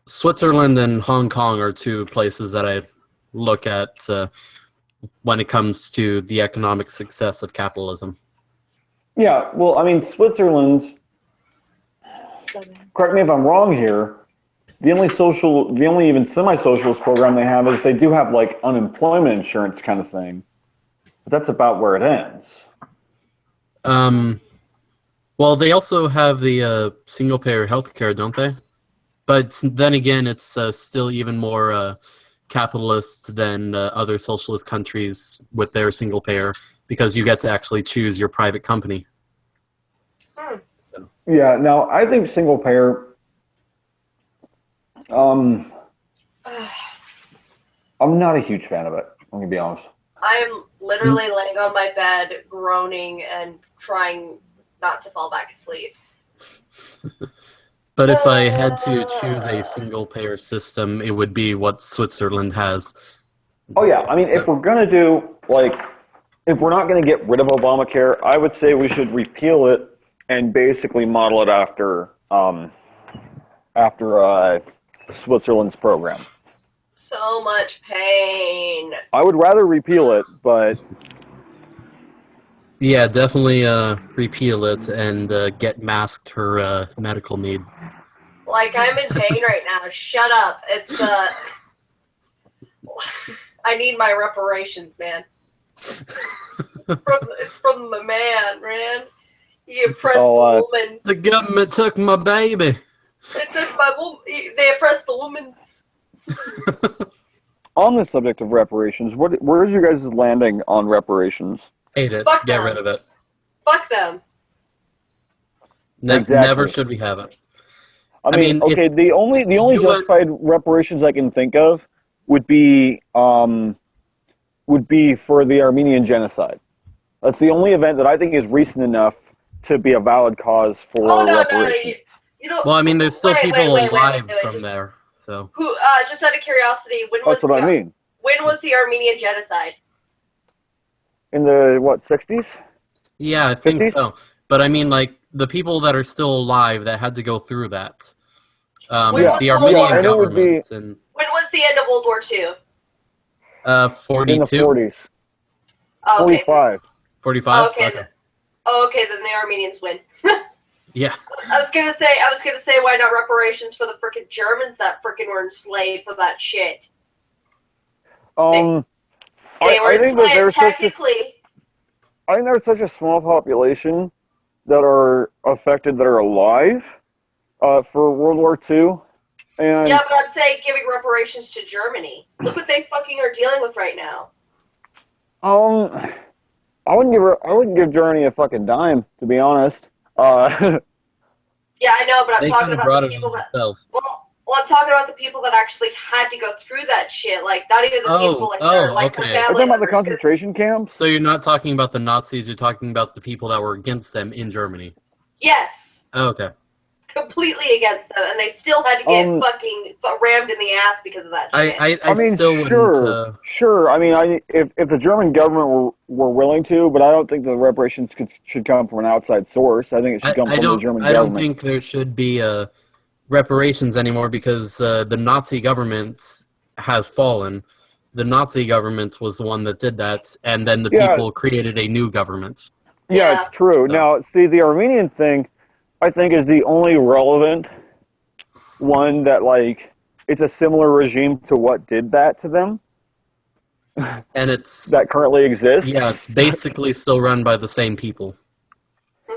Switzerland and Hong Kong are two places that I look at when it comes to the economic success of capitalism. Yeah, well, I mean, Switzerland, correct me if I'm wrong here, the only even semi-socialist program they have is they do have like unemployment insurance kind of thing, but that's about where it ends. Well, they also have the single-payer healthcare, don't they? But then again, it's still even more capitalist than other socialist countries with their single-payer because you get to actually choose your private company. So. Yeah, now I think single payer. I'm not a huge fan of it. I'm gonna be honest. I'm literally laying on my bed, groaning and trying not to fall back asleep. But if I had to choose a single-payer system, it would be what Switzerland has. Oh yeah, I mean, if we're gonna do if we're not gonna get rid of Obamacare, I would say we should repeal it and basically model it after Switzerland's program. So much pain. I would rather repeal it, but Yeah, definitely repeal it and get masked her medical needs. Like, I'm in pain right now. Shut up. It's, I need my reparations, man. It's from the man. He oppressed the woman. The government took my baby. They took my woman. They oppressed the woman's. On the subject of reparations, where is you guys landing on reparations? Hate it. Fuck Get them. rid of it. Fuck them. Exactly. Never should we have it. I mean, okay, the only justified reparations I can think of would be for the Armenian genocide. That's the only event that I think is recent enough to be a valid cause for reparations. You know, well, I mean, there's still people alive from there. So who? Just out of curiosity, That's what I mean. When was the Armenian genocide? In the, what, 60s? yeah, I think 50s? so. But I mean, like, the people that are still alive that had to go through that. The Armenian government. And, when was the end of World War II? 42? In the 40s. Oh, okay. 45. 45? Okay. Okay. Okay, then the Armenians win. Yeah. I was gonna say, why not reparations for the frickin' Germans that frickin' were enslaved for that shit? They were I think that there's technically. I think there's such a small population that are affected that are alive for World War II. And Yeah, but I'm saying giving reparations to Germany. Look what they fucking are dealing with right now. I wouldn't give Germany a fucking dime, to be honest. Yeah, I know, but I'm They talking could've about brought the it people on that. themselves. Well, I'm talking about the people that actually had to go through that shit. Like, not even the people like their, like okay. the You're family talking about the members, 'cause- concentration camps? So you're not talking about the Nazis, you're talking about the people that were against them in Germany. Yes, Oh, okay. completely against them, and they still had to get fucking rammed in the ass because of that shit. I mean, still wouldn't. sure. I mean, if the German government were willing to, but I don't think the reparations should come from an outside source. I think it should come from the German government. I don't think there should be reparations anymore because the Nazi government has fallen. The Nazi government was the one that did that, and then the people created a new government. Yeah, it's true. So. Now, see, the Armenian thing, I think, is the only relevant one that, like, it's a similar regime to what did that to them. And it's that currently exists. Yeah, it's basically still run by the same people.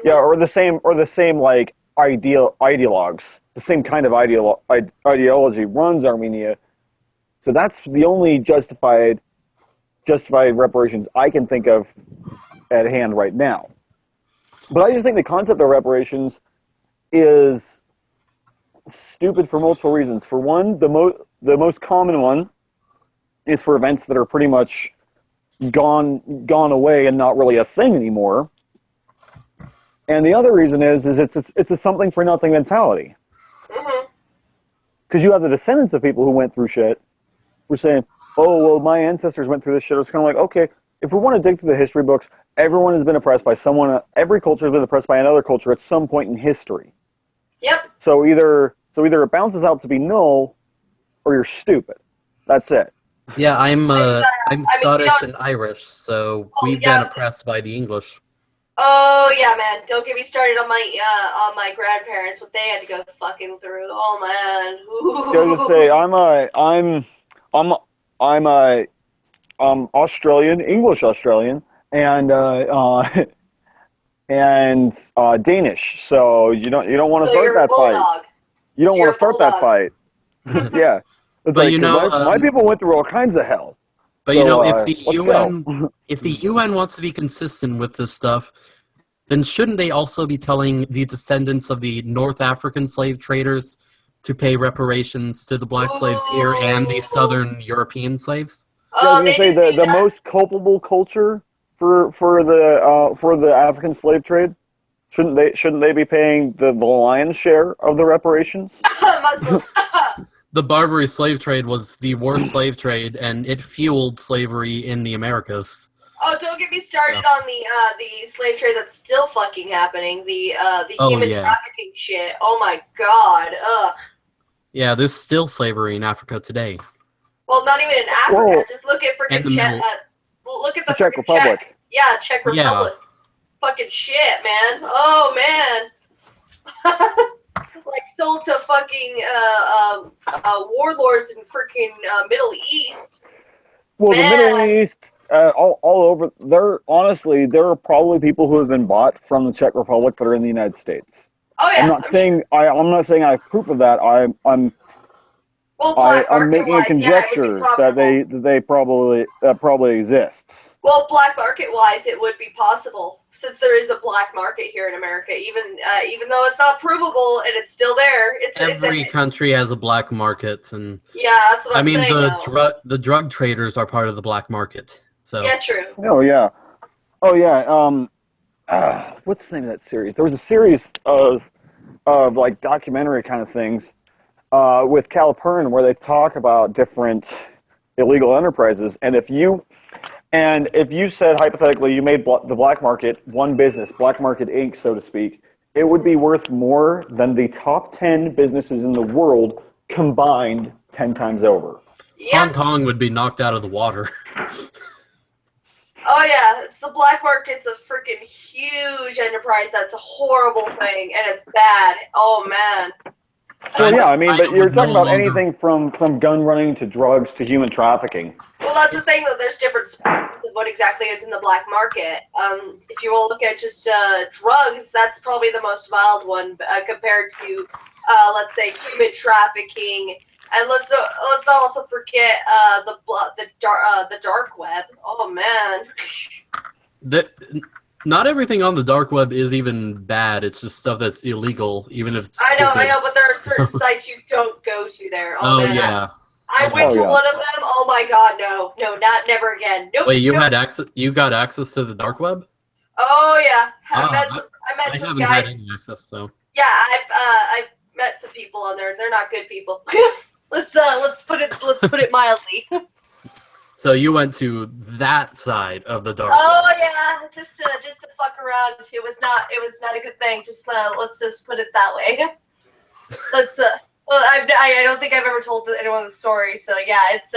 Yeah, or the same like ideologues. The same kind of ideology runs Armenia. So that's the only justified reparations I can think of at hand right now. But I just think the concept of reparations is stupid for multiple reasons. For one, the most common one is for events that are pretty much gone away and not really a thing anymore. And the other reason is it's a something for nothing mentality. Because you have the descendants of people who went through shit. We're saying, oh, well, my ancestors went through this shit. It's kind of like, okay, if we want to dig through the history books, everyone has been oppressed by someone. Every culture has been oppressed by another culture at some point in history. Yep. So either it bounces out to be null, or you're stupid. That's it. Yeah, I'm Scottish and Irish, so we've been oppressed by the English. Oh yeah, man! Don't get me started on my grandparents. What they had to go fucking through. Oh man. I was gonna say I'm Australian, English Australian, and Danish. So you don't want to So start you're a that fight. bulldog. You don't You're want to a start that bulldog. fight. Yeah, it's But like you know, 'cause my people went through all kinds of hell. But So, you know, if the let's UN go. if the UN wants to be consistent with this stuff, then shouldn't they also be telling the descendants of the North African slave traders to pay reparations to the black slaves here and the Southern European slaves? Yeah, I was Oh, gonna they say didn't do the that. most culpable culture for the African slave trade. Shouldn't they be paying the lion's share of the reparations? Muslims. The Barbary slave trade was the worst slave trade, and it fueled slavery in the Americas. Oh, don't get me started on the slave trade that's still fucking happening. The human trafficking shit. Oh my god. Ugh. Yeah, there's still slavery in Africa today. Well, not even in Africa. Whoa. Just look at And the freaking Czech. middle. The Look at the Czech freaking Republic. Czech. Yeah, Czech Yeah. Republic. Fucking shit, man. Oh man. Like sold to fucking warlords in freaking Middle East. Well, Man. the Middle East, all over. There are probably people who have been bought from the Czech Republic that are in the United States. Oh yeah. I'm not saying I have proof of that. Well, black I'm making a market-wise, yeah, it would conjecture be that profitable. they probably exists. Well, black market-wise, it would be possible since there is a black market here in America. Even though it's not provable and it's still there, Every country has a black market, and yeah, that's what I'm saying. the drug traders are part of the black market. So Yeah, true. Oh yeah, oh yeah. What's the name of that series? There was a series of like documentary kind of things with Calipern where they talk about different illegal enterprises, and if you said hypothetically you made the black market one business, Black Market Inc., so to speak, it would be worth more than the top 10 businesses in the world combined 10 times over. Yeah. Hong Kong would be knocked out of the water. Oh yeah, it's the black market's a freaking huge enterprise. That's a horrible thing, and it's bad. Oh man. Well, yeah, I mean, but you're would no talking about longer- anything from gun running to drugs to human trafficking. Well, that's the thing, though. There's different spectrums of what exactly is in the black market. If you will look at just drugs, that's probably the most mild one compared to, let's say, human trafficking. And let's not also forget the dark web. Oh man. Not everything on the dark web is even bad. It's just stuff that's illegal, even if it's I know, stupid. but there are certain sites you don't go to there. Oh man. yeah. I went to yeah. one of them. Oh my god, no, never again. Nope. Wait, you nope. had access? You got access to the dark web? Oh yeah, I Ah, met I some haven't guys. had any access, so. Yeah, I've met some people on there. They're not good people. let's put it mildly. So you went to that side of the dark Oh web. yeah, just to fuck around. It was not a good thing. Just let's just put it that way. Let's well, I don't think I've ever told anyone the story. So yeah, it's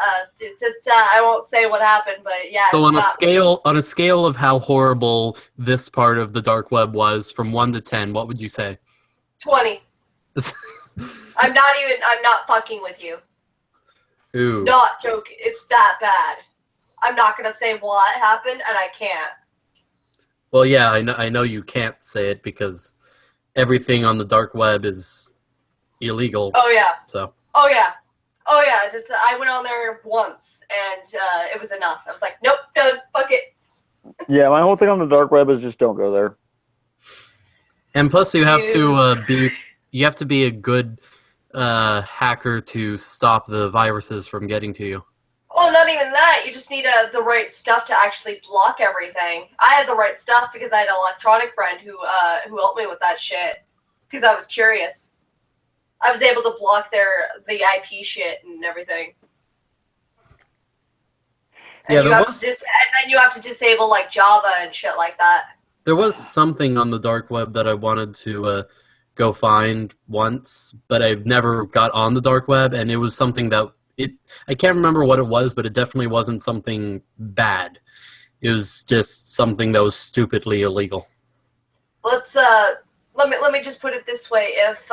I won't say what happened, but yeah. So it's on not- a scale of how horrible this part of the dark web was, from 1 to 10, what would you say? 20. I'm not fucking with you. Ooh. Not joking. It's that bad. I'm not gonna say what happened, and I can't. Well, yeah, I know you can't say it because everything on the dark web is illegal. Oh yeah. So. Oh yeah. Oh yeah. Just I went on there once, and it was enough. I was like, nope, done. Fuck it. Yeah, my whole thing on the dark web is just don't go there. And plus, you have to be a good hacker to stop the viruses from getting to you. Oh, not even that. You just need the right stuff to actually block everything. I had the right stuff because I had an electronic friend who helped me with that shit. Because I was curious. I was able to block the IP shit and everything. And Yeah, and then you have to disable like Java and shit like that. There was something on the dark web that I wanted to go find once, but I've never got on the dark web, and it was something that I can't remember what it was, but it definitely wasn't something bad. It was just something that was stupidly illegal. Let's let me just put it this way: if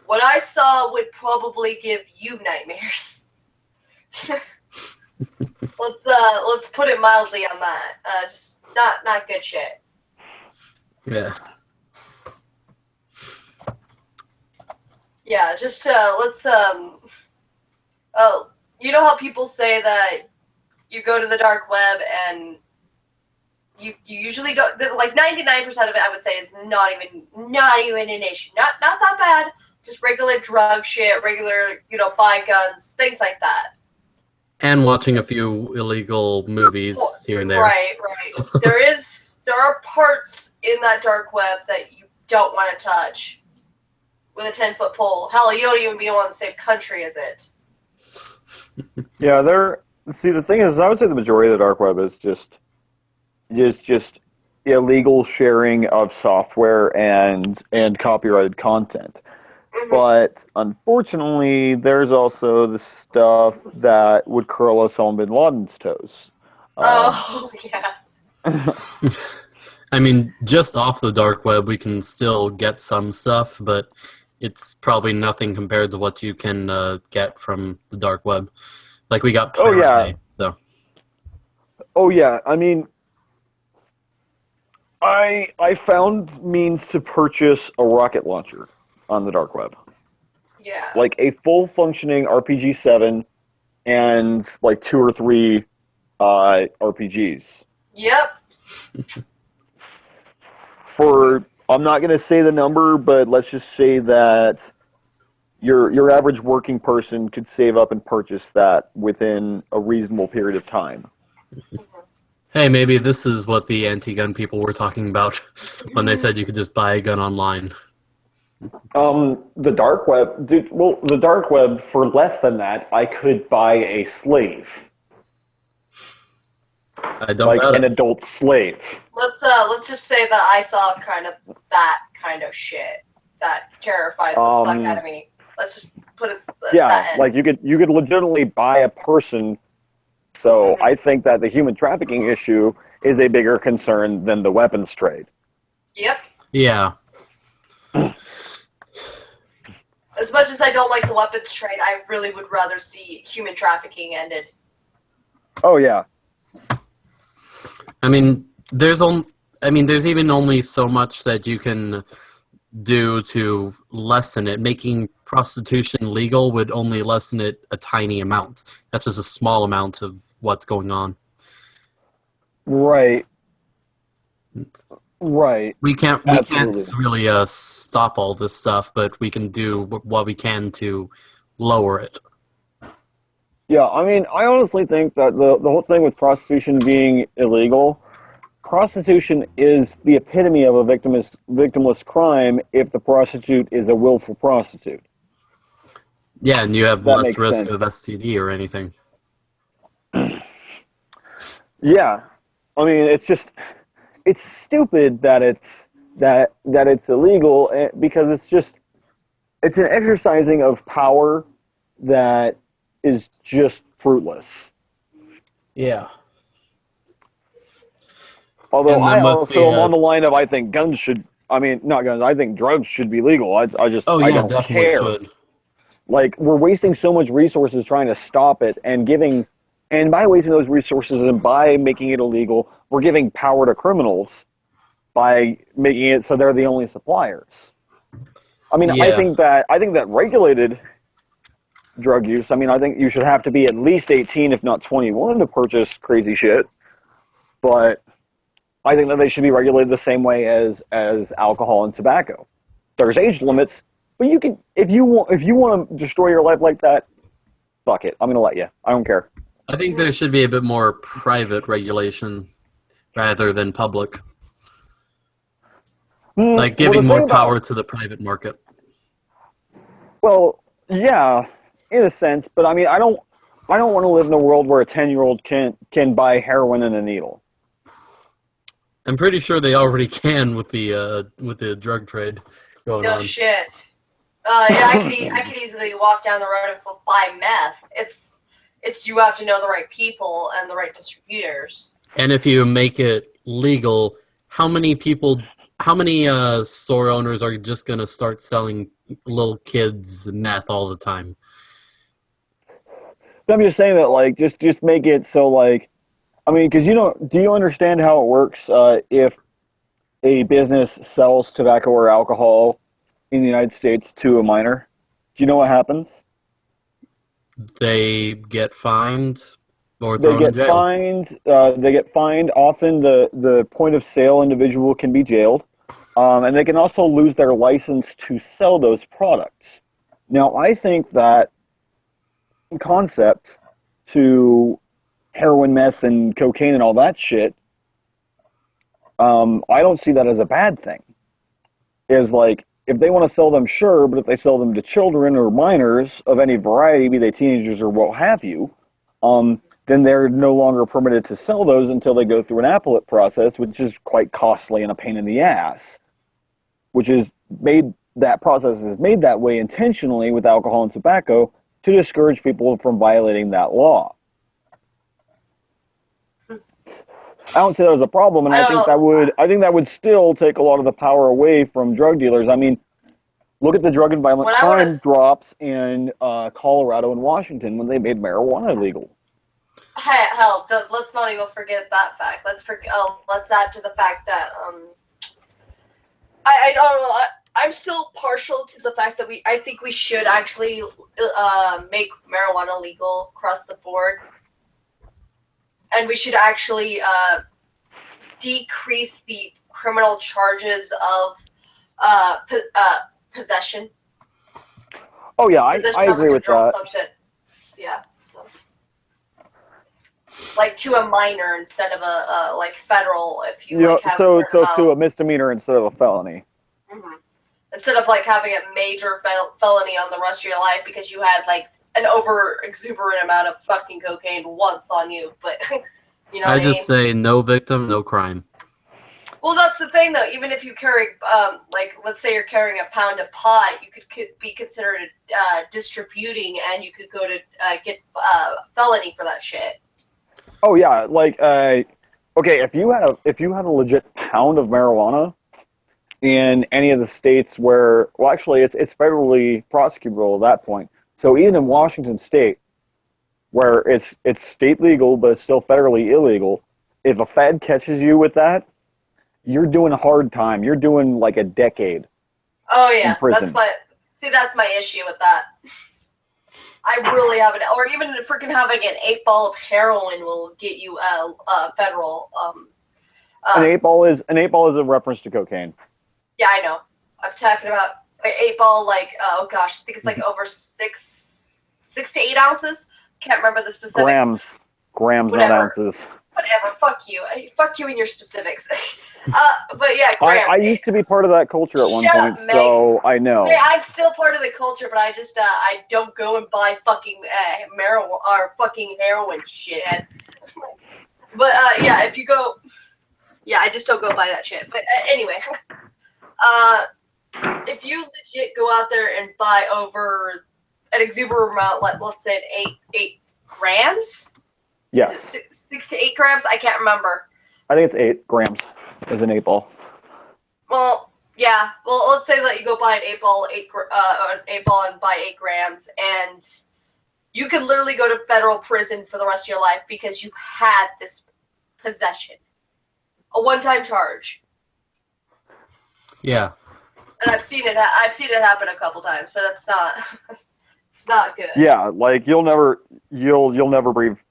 what I saw would probably give you nightmares. Let's put it mildly on that. Just not good shit. Yeah. Yeah, just let's oh, you know how people say that you go to the dark web and you usually don't, like 99% of it I would say is not even an issue. Not that bad. Just regular drug shit, regular, buy guns, things like that. And watching a few illegal movies here and there. Right. There are parts in that dark web that you don't want to touch with a 10-foot pole. Hell, you don't even be on the same country as it. Yeah, see, the thing is, I would say the majority of the dark web is just illegal sharing of software and copyrighted content. Mm-hmm. But unfortunately, there's also the stuff that would curl us on Bin Laden's toes. Oh, yeah. I mean, just off the dark web, we can still get some stuff, but it's probably nothing compared to what you can get from the dark web. Like, we got Pirate Bay, so. Oh, yeah. I mean, I found means to purchase a rocket launcher on the dark web. Yeah. Like a full functioning RPG-7 and like 2 or 3 RPGs. Yep. I'm not going to say the number, but let's just say that your average working person could save up and purchase that within a reasonable period of time. Hey, maybe this is what the anti-gun people were talking about when they said you could just buy a gun online. The dark web, dude. Well, the dark web, for less than that, I could buy a slave, I don't like doubt an it. adult slave. Let's just say that I saw kind of that kind of shit that terrified the fuck out of me. Let's just put it at that end. Like you could legitimately buy a person. So I think that the human trafficking issue is a bigger concern than the weapons trade. Yep. Yeah. As much as I don't like the weapons trade, I really would rather see human trafficking ended. Oh yeah. I mean, there's even only so much that you can do to lessen it. Making prostitution legal would only lessen it a tiny amount. That's just a small amount of what's going on. Right. We can't Absolutely. really stop all this stuff, but we can do what we can to lower it. Yeah, I mean, I honestly think that the whole thing with prostitution being illegal, prostitution is the epitome of a victimless crime if the prostitute is a willful prostitute. Yeah, and you have That less makes risk sense. of STD or anything. Yeah, I mean, it's stupid that it's illegal because it's an exercising of power that is just fruitless. Yeah. Although And then I with also am on the line of I think I think drugs should be legal. I don't definitely care. should. Like, we're wasting so much resources trying to stop it and by wasting those resources and by making it illegal, we're giving power to criminals by making it so they're the only suppliers. I mean, Yeah. I think that regulated drug use, I think you should have to be at least 18, if not 21, to purchase crazy shit. But I think that they should be regulated the same way as alcohol and tobacco. There's age limits, but you can, if you want to destroy your life like that, fuck it. I'm gonna let you. I don't care. I think there should be a bit more private regulation rather than public. Like giving more power to the private market. Well, yeah, in a sense, but I mean, I don't want to live in a world where a 10-year-old can buy heroin and a needle. I'm pretty sure they already can with the drug trade going on. No shit. Yeah, I could easily walk down the road and buy meth. It's you have to know the right people and the right distributors. And if you make it legal, how many store owners are just going to start selling little kids meth all the time? So I'm just saying that, like, just make it so, like, I mean, because do you understand how it works if a business sells tobacco or alcohol in the United States to a minor? Do you know what happens? They get fined or They thrown in get jail. fined. They get fined. Often the point of sale individual can be jailed, and they can also lose their license to sell those products. Now, I think that concept to heroin, meth, and cocaine and all that shit, I don't see that as a bad thing. Is like, if they want to sell them, sure, but if they sell them to children or minors of any variety, be they teenagers or what have you, then they're no longer permitted to sell those until they go through an appellate process, which is quite costly and a pain in the ass. That process is made that way intentionally with alcohol and tobacco to discourage people from violating that law. I don't see that as a problem, and I think that would still take a lot of the power away from drug dealers. I mean, look at the drug and violent crime drops in Colorado and Washington when they made marijuana illegal. Hell, let's not even forget that fact. Let's add to the fact that I don't know. I'm still partial to the fact that I think we should actually make marijuana legal across the board. And we should actually decrease the criminal charges of possession. Oh yeah, I agree with that. Yeah, so like to a minor instead of a like federal. If you like have to a misdemeanor instead of a felony. Mm-hmm. Instead of like having a major felony on the rest of your life because you had like an over exuberant amount of fucking cocaine once on you, but you know I what just say no victim, no crime. Well, that's the thing, though. Even if you carry, like, let's say you're carrying a pound of pot, you could be considered distributing, and you could go to get felony for that shit. Oh yeah, like okay, if you had a legit pound of marijuana in any of the states where, well, actually, it's federally prosecutable at that point. So even in Washington State, where it's state legal but it's still federally illegal, if a Fed catches you with that, you're doing a hard time. You're doing like a decade. Oh yeah, in prison. That's my issue with that. I really haven't, or even freaking having an 8-ball of heroin will get you federal. An 8-ball is a reference to cocaine. Yeah, I know. I'm talking about 8-ball, like oh gosh, I think it's like over 6 to 8 ounces. Can't remember the specifics. Grams, whatever. Not ounces. Whatever. Fuck you. Fuck you and your specifics. But yeah, grams. I used to be part of that culture at one point, so I know. Hey, I'm still part of the culture, but I just I don't go and buy fucking marijuana or fucking heroin shit. But yeah, if you go, yeah, I just don't go buy that shit. But anyway, if you legit go out there and buy over an exuberant amount, let's say 8 grams. Yes. 6 to 8 grams? I can't remember. I think it's 8 grams as an 8-ball. Well, yeah. Well, let's say that you go buy an 8-ball, and buy 8 grams, and you could literally go to federal prison for the rest of your life because you had this possession. A one-time charge. Yeah. And I've seen it happen a couple times, but it's not good. Yeah, like you'll never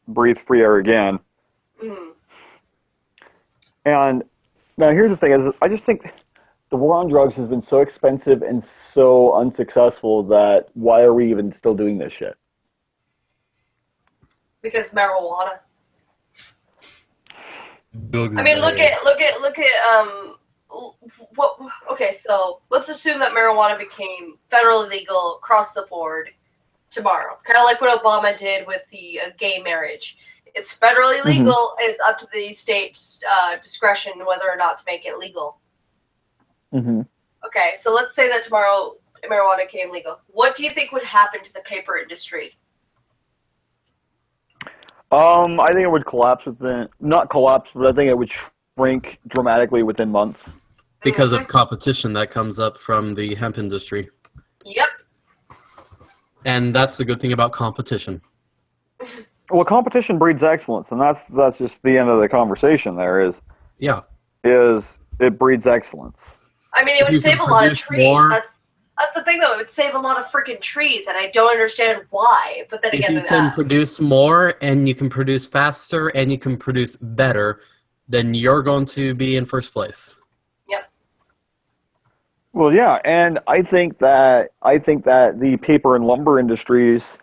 breathe free air again. Mm. And now here's the thing: is I just think the war on drugs has been so expensive and so unsuccessful that why are we even still doing this shit? Because marijuana. I mean, look at what? Okay, so let's assume that marijuana became federally legal across the board tomorrow, kind of like what Obama did with the gay marriage. It's federally legal, and it's up to the state's discretion whether or not to make it legal. Mm-hmm. Okay, so let's say that tomorrow marijuana became legal. What do you think would happen to the paper industry? I think it would collapse not collapse, but I think it would shrink dramatically within months. Because of competition that comes up from the hemp industry. Yep. And that's the good thing about competition. Well, competition breeds excellence, and that's just the end of the conversation. Is it breeds excellence. I mean, it would save a lot of trees. That's the thing, though. It would save a lot of freaking trees, and I don't understand why. But then again, if you can produce more, and you can produce faster, and you can produce better, then you're going to be in first place. Yep. Well, yeah, and I think that the paper and lumber industries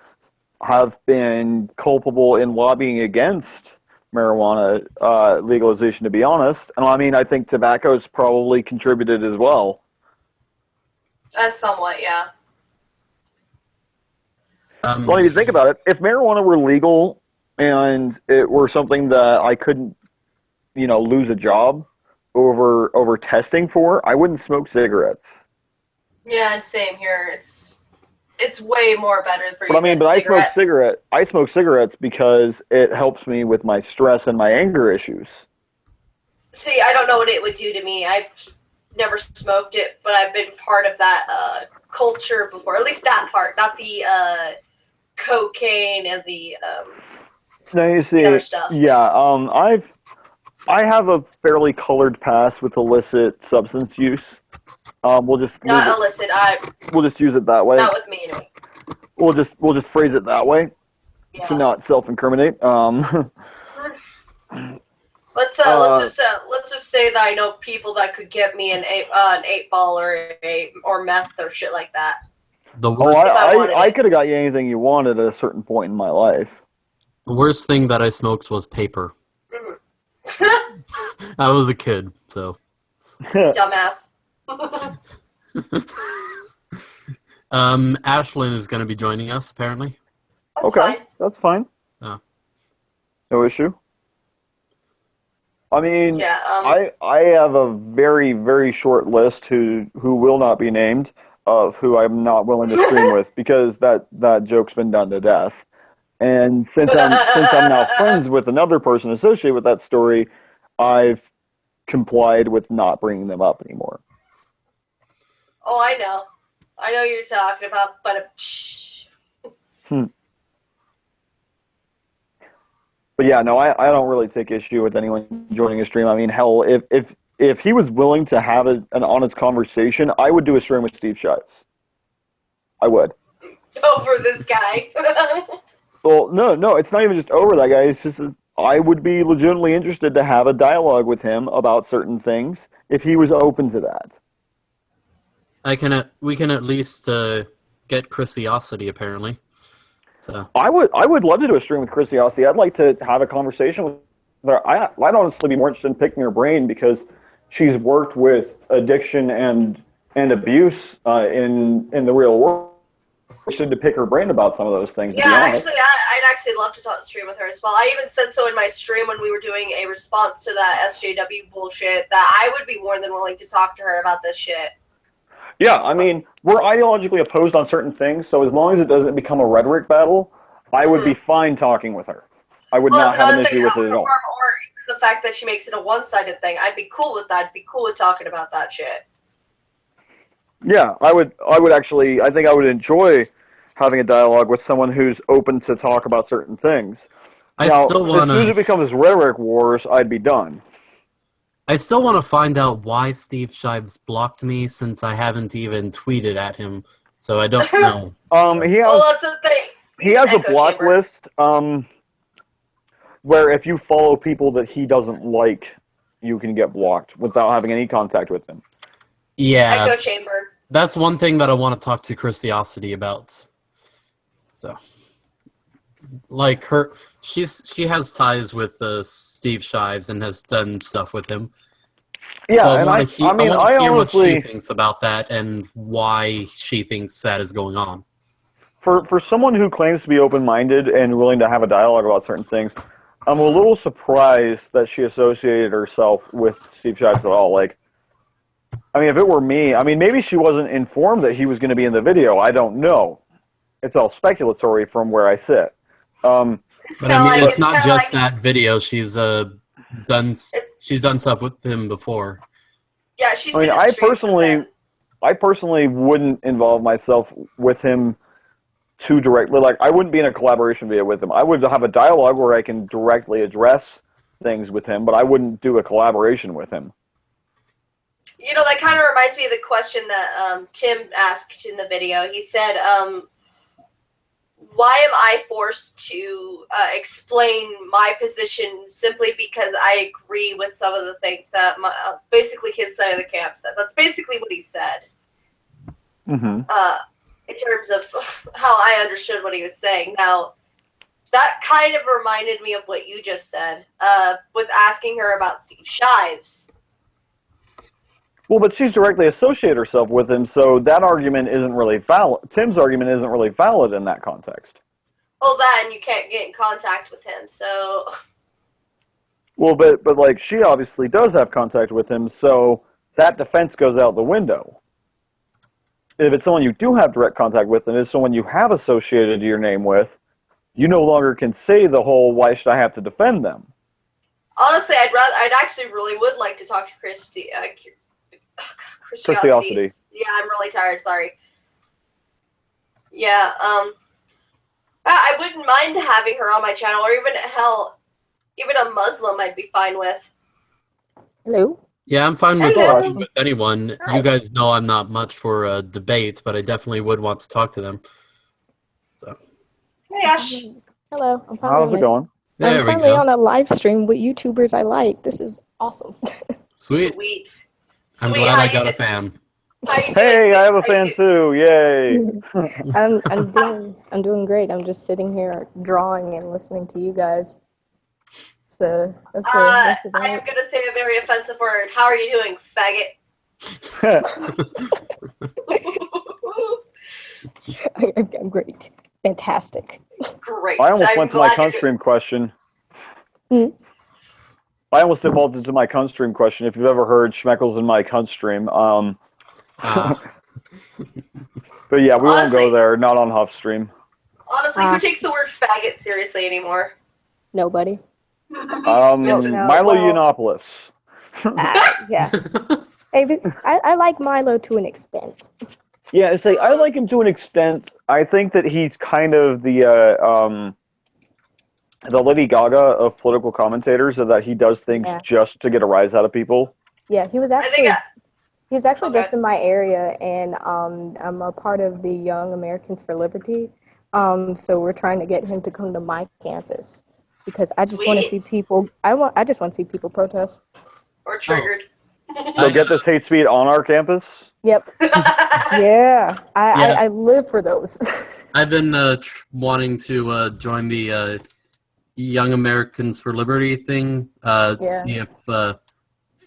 have been culpable in lobbying against marijuana legalization, to be honest. And I mean, I think tobacco's probably contributed as well. Somewhat, yeah. Well, you think about it, if marijuana were legal and it were something that I couldn't, lose a job over testing for, I wouldn't smoke cigarettes. Yeah, same here. It's way more better for you. But I mean, I smoke cigarettes because it helps me with my stress and my anger issues. See, I don't know what it would do to me. I've never smoked it, but I've been part of that culture before. At least that part, not the cocaine and the other stuff. Yeah, I have a fairly colored past with illicit substance use. We'll just illicit. We'll just use it that way. Not with me anyway. We'll just phrase it that way to not self-incriminate. Let's just say that I know people that could get me an 8-ball or meth or shit like that. I could have got you anything you wanted at a certain point in my life. The worst thing that I smoked was paper. I was a kid, so. Dumbass. Ashlyn is going to be joining us, apparently. That's fine. That's fine. Oh. No issue. I mean, yeah, I have a very, very short list who will not be named of who I'm not willing to stream with because that joke's been done to death. And since I'm now friends with another person associated with that story, I've complied with not bringing them up anymore. Oh, I know who you're talking about, but But yeah, no, I don't really take issue with anyone joining a stream. I mean, hell, if he was willing to have an honest conversation, I would do a stream with Steve Shives. I would. Over this guy. Well, no, it's not even just over that guy. It's just I would be legitimately interested to have a dialogue with him about certain things if he was open to that. We can at least get Chrisiosity, apparently. So I would love to do a stream with Chrisiosity. I'd like to have a conversation with her. I'd honestly be more interested in picking her brain because she's worked with addiction and abuse in the real world. Interested to pick her brain about some of those things. Yeah, actually, I'd actually love to stream with her as well. I even said so in my stream when we were doing a response to that SJW bullshit that I would be more than willing to talk to her about this shit. Yeah, I mean, we're ideologically opposed on certain things, so as long as it doesn't become a rhetoric battle, I would be fine talking with her. I would not have an issue with it at all. Or the fact that she makes it a one-sided thing, I'd be cool with that. I'd be cool with talking about that shit. Yeah, I would actually, I think I would enjoy having a dialogue with someone who's open to talk about certain things. Now, as soon as it becomes rhetoric wars, I'd be done. I still want to find out why Steve Shives blocked me since I haven't even tweeted at him, so I don't know. That's the thing. He has a block list where if you follow people that he doesn't like, you can get blocked without having any contact with them. Yeah. Echo chamber. That's one thing that I want to talk to Chrisiosity about. So, like she has ties with Steve Shives and has done stuff with him. Yeah, so and I hear honestly, what she thinks about that and why she thinks that is going on. For someone who claims to be open-minded and willing to have a dialogue about certain things, I'm a little surprised that she associated herself with Steve Shives at all. Like, I mean, if it were me, I mean, maybe she wasn't informed that he was going to be in the video. I don't know. It's all speculatory from where I sit. It's But kinda I mean, like, it's not kinda just like, that video. She's done stuff with him before. yeah, she's I mean, been in streams with him. I personally wouldn't involve myself with him too directly. Like, I wouldn't be in a collaboration video with him. I would have a dialogue where I can directly address things with him, but I wouldn't do a collaboration with him. You know, that kind of reminds me of the question that Tim asked in the video. He said, why am I forced to explain my position simply because I agree with some of the things that basically his side of the camp said? That's basically what he said. Mm-hmm. In terms of how I understood what he was saying. Now, that kind of reminded me of what you just said with asking her about Steve Shives. Well, but she's directly associated herself with him, so that argument isn't really valid. Tim's argument isn't really valid in that context. Well, then you can't get in contact with him, so... Well, but like, she obviously does have contact with him, so that defense goes out the window. If it's someone you do have direct contact with, and it's someone you have associated your name with, you no longer can say the whole, why should I have to defend them? Honestly, I'd actually really would like to talk to Christiosity. Yeah, I'm really tired, sorry. Yeah, I wouldn't mind having her on my channel, or even, hell, even a Muslim I'd be fine with. Hello? Yeah, I'm fine with Hello. talking with anyone. Hi. You guys know I'm not much for debate, but I definitely would want to talk to them. So Hey, Ash. Hello. I'm How's it going? there I'm we finally go. on a live stream with YouTubers I like. This is awesome. Sweet. Sweet. I'm Sweet. glad How I you got a do- fan. how you Hey, doing? I have a How you fan too! Yay! I'm doing great. I'm just sitting here drawing and listening to you guys. So that's I about am it. going to say a very offensive word. How are you doing, faggot? I'm great. Fantastic. Great. I almost I'm went to my glad you're Kunstream question. Hmm? I almost defaulted to my Kunstream question. If you've ever heard Schmeckles in my Kunstream, but yeah, we won't go Honestly- there. Not on HuffStream. Honestly, who takes the word faggot seriously anymore? Nobody. Milo well- Yiannopoulos. Yeah. Hey, but I like Milo to an extent. Yeah, it's like, I like him to an extent. I think that he's kind of the Lady Gaga of political commentators, and that he does things Yeah. just to get a rise out of people. Yeah, he was I think actually he's actually Okay. just in my area, and I'm a part of the Young Americans for Liberty. So we're trying to get him to come to my campus because I just want to see Sweet. people. I just want to see people protest. or triggered. So get this hate speech on our campus. Yep. Yeah. I live for those. I've been wanting to join the Young Americans for Liberty thing. See if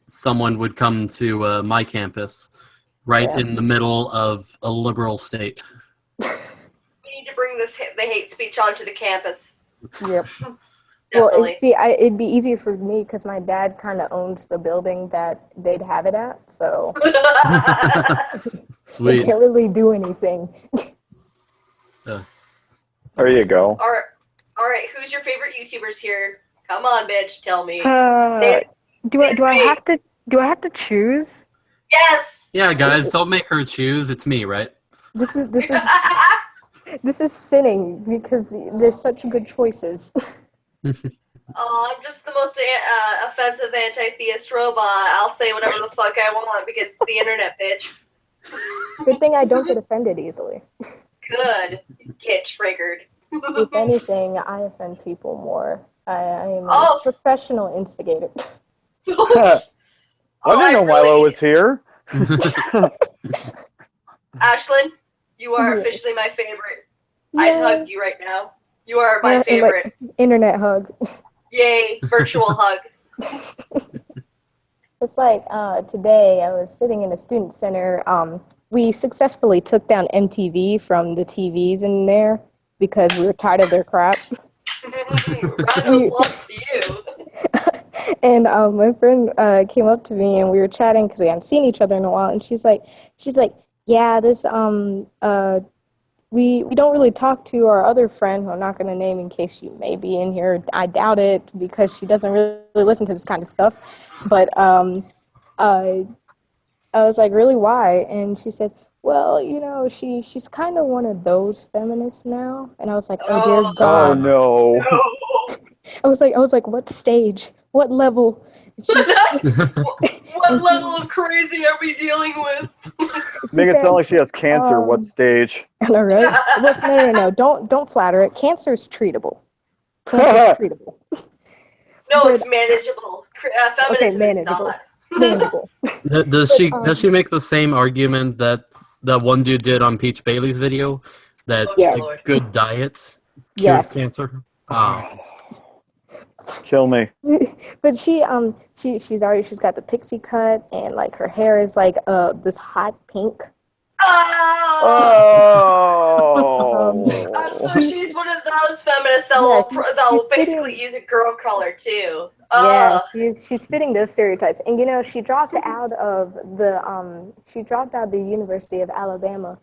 someone would come to my campus, right in the middle of a liberal state. We need to bring the hate speech onto the campus. Yep. Definitely. Well, see, it'd be easier for me because my dad kind of owns the building that they'd have it at, so I Sweet. can't really do anything. There you go. All right. Who's your favorite YouTubers here? Come on, bitch. Tell me. Do I have to choose? Yes. Yeah, guys, don't make her choose. It's me, right? This is sinning because there's such good choices. Oh, I'm just the most offensive anti-theist robot. I'll say whatever the fuck I want because it's the internet, bitch. Good thing I don't get offended easily. Good. Get triggered. If anything, I offend people more. I am a Oh. professional instigator. I didn't know Milo was here. Ashlyn, you are Yeah. officially my favorite. I'd Yay. hug you right now. You are my Yeah, and, favorite. Internet hug. Yay, virtual hug. It's like today I was sitting in a student center. We successfully took down MTV from the TVs in there because we were tired of their crap. Round of applause to you. And my friend came up to me and we were chatting because we hadn't seen each other in a while. And she's like, yeah, this we don't really talk to our other friend, who I'm not going to name in case she may be in here. I doubt it because she doesn't really listen to this kind of stuff. But I was like, really, why? And she said, well, she's kind of one of those feminists now. And I was like, oh dear Oh God. no. No. I was like, what stage? What level? And What level of crazy are we dealing with? Make it sound like she has cancer. What stage? I know, right? Look, no. Don't flatter it. Cancer is treatable. Cancer is treatable. No, But- it's manageable. Feminism is not. Manageable. Does she make the same argument that one dude did on Peach Bailey's video, that Yeah. a good diet cures Yes. cancer? Oh. Kill me. But she's got the pixie cut, and like her hair is like this hot pink. Oh. So she's one of those feminists that will basically use a girl color too. Yeah, she's fitting those stereotypes. And she dropped out of the University of Alabama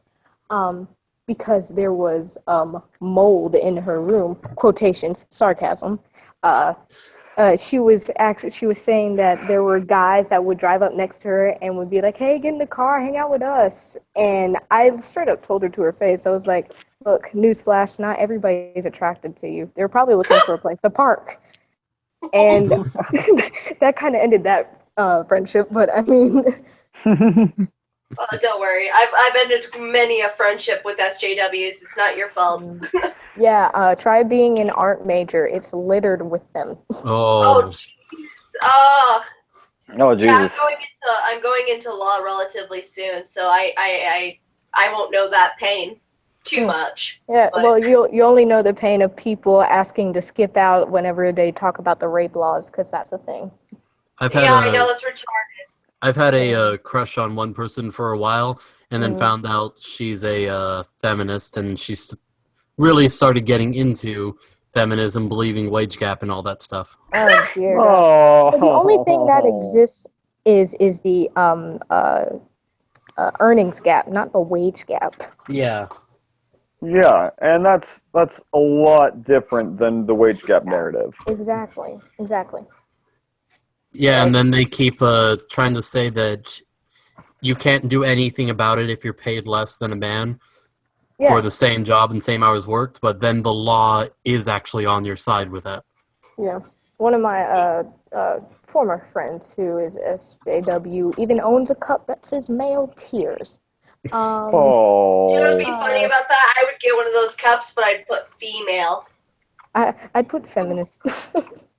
because there was mold in her room. Quotations, sarcasm. She was saying that there were guys that would drive up next to her and would be like, hey, get in the car, hang out with us. And I straight up told her to her face. I was like, look, newsflash, not everybody is attracted to you. They're probably looking for a place to park. And that kind of ended that friendship. But I mean... Don't worry. I've ended many a friendship with SJWs. It's not your fault. Yeah, try being an art major. It's littered with them. Oh, jeez. Oh, Jesus. Yeah, I'm going into law relatively soon, so I won't know that pain too much. Yeah, but... well, you only know the pain of people asking to skip out whenever they talk about the rape laws, because that's a thing. I know, that's retarded. I've had a crush on one person for a while, and then found out she's a feminist, and she's really started getting into feminism, believing wage gap and all that stuff. Oh dear. Oh. The only thing that exists is the earnings gap, not the wage gap. Yeah. Yeah, and that's a lot different than the wage gap narrative. Exactly. Yeah, and then they keep trying to say that you can't do anything about it if you're paid less than a man for the same job and same hours worked, but then the law is actually on your side with that. Yeah. One of my former friends who is SJW even owns a cup that says male tears. Oh. You know what'd be funny about that? I would get one of those cups, but I'd put female. I'd put feminist.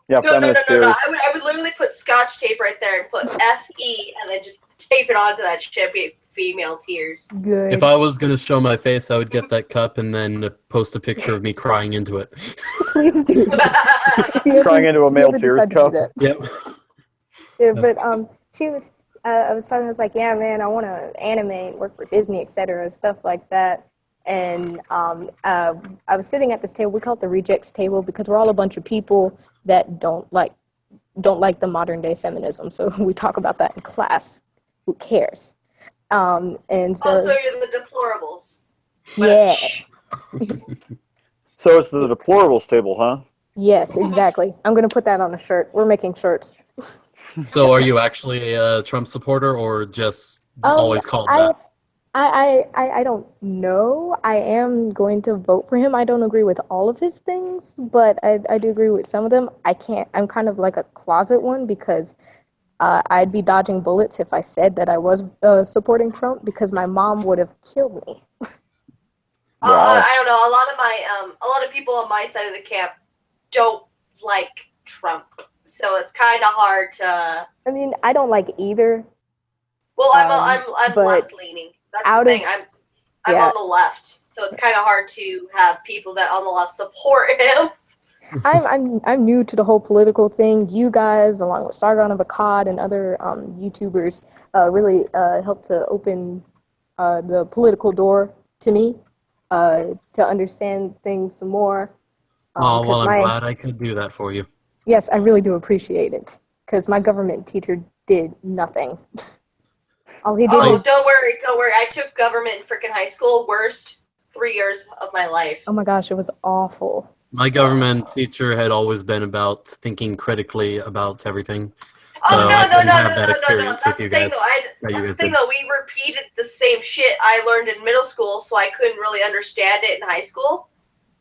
Yeah, No. tears. I would literally put Scotch tape right there and put FE and then just tape it onto that shit. Female tears. Good. If I was going to show my face, I would get that cup and then post a picture of me crying into it. Please do that. Crying into a male tears cup. Yep. Yeah, but she was. I was talking. I was like, yeah, man, I want to animate, work for Disney, etc., stuff like that. And I was sitting at this table. We call it the rejects table because we're all a bunch of people that don't like the modern day feminism. So we talk about that in class. Who cares? And so Also, you're the deplorables. yeah. So it's the deplorables table, huh? Yes, exactly. I'm gonna put that on a shirt. We're making shirts. So are you actually a Trump supporter or just always called that? I don't know. I am going to vote for him. I don't agree with all of his things, but I do agree with some of them. I'm kind of like a closet one because I'd be dodging bullets if I said that I was supporting Trump because my mom would have killed me. Wow. I don't know. A lot of people on my side of the camp don't like Trump, so it's kind of hard to. I mean, I don't like either. Well, I'm but left leaning. That's the thing. I'm on the left, so it's kind of hard to have people that on the left support him. I'm new to the whole political thing. You guys, along with Sargon of Akkad and other YouTubers, really helped to open the political door to me to understand things some more. Oh, well, I'm glad I could do that for you. Yes, I really do appreciate it because my government teacher did nothing. All he did was, don't worry. I took government in freaking high school. Worst 3 years of my life. Oh my gosh, it was awful. My government teacher had always been about thinking critically about everything. Oh, So no, I no, didn't no, have no, that no, no, no. experience That's with you the thing, guys. though. that you That's the guys thing, did. though. We repeated the same shit I learned in middle school, so I couldn't really understand it in high school.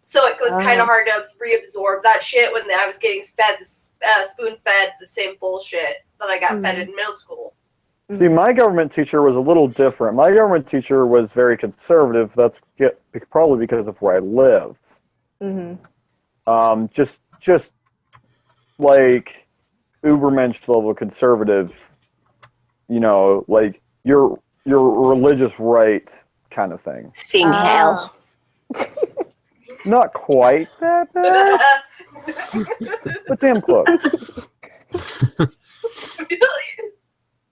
So it was kind of hard to reabsorb that shit when I was getting fed, spoon-fed the same bullshit that I got fed in middle school. See, my government teacher was a little different. My government teacher was very conservative. That's probably because of where I live. Just like Ubermensch level conservative, you know, like your religious right kind of thing. Sing hell. Not quite that bad, but damn close.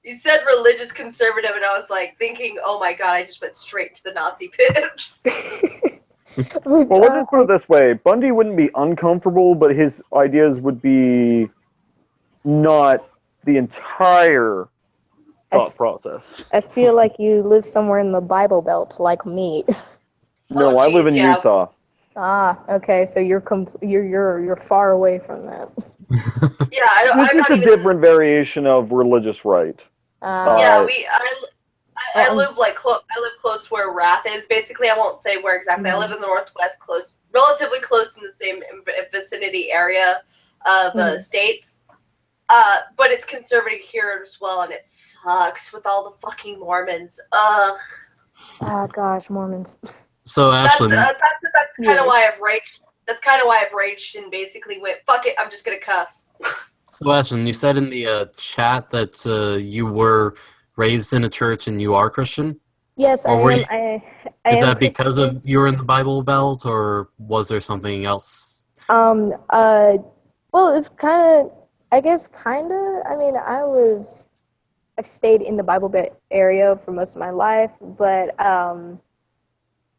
You said religious conservative, and I was like thinking, oh my god, I just went straight to the Nazi pit. Well, let's just put it this way. Bundy wouldn't be uncomfortable, but his ideas would be not the entire thought process. I feel like you live somewhere in the Bible Belt, like me. No, Oh, I live in geez, yeah. Utah. Okay, so you're far away from that. Yeah, I'm It's not just a even. different variation of religious right. Yeah, I live like I live close to where Wrath is. Basically, I won't say where exactly. I live in the northwest, relatively close in the same vicinity area of states. But it's conservative here as well, and it sucks with all the fucking Mormons. Oh gosh, Mormons. So Ashley, That's kind of why I've raged. That's kind of why I've raged and basically went, fuck it, I'm just gonna cuss. So Ashton, you said in the chat that you were raised in a church and you are Christian? Yes, Or I were am. you- I Is am that because Christian. of you were in the Bible Belt, or was there something else? Well, it was kind of, I guess, kind of. I mean, I've stayed in the Bible Belt area for most of my life, but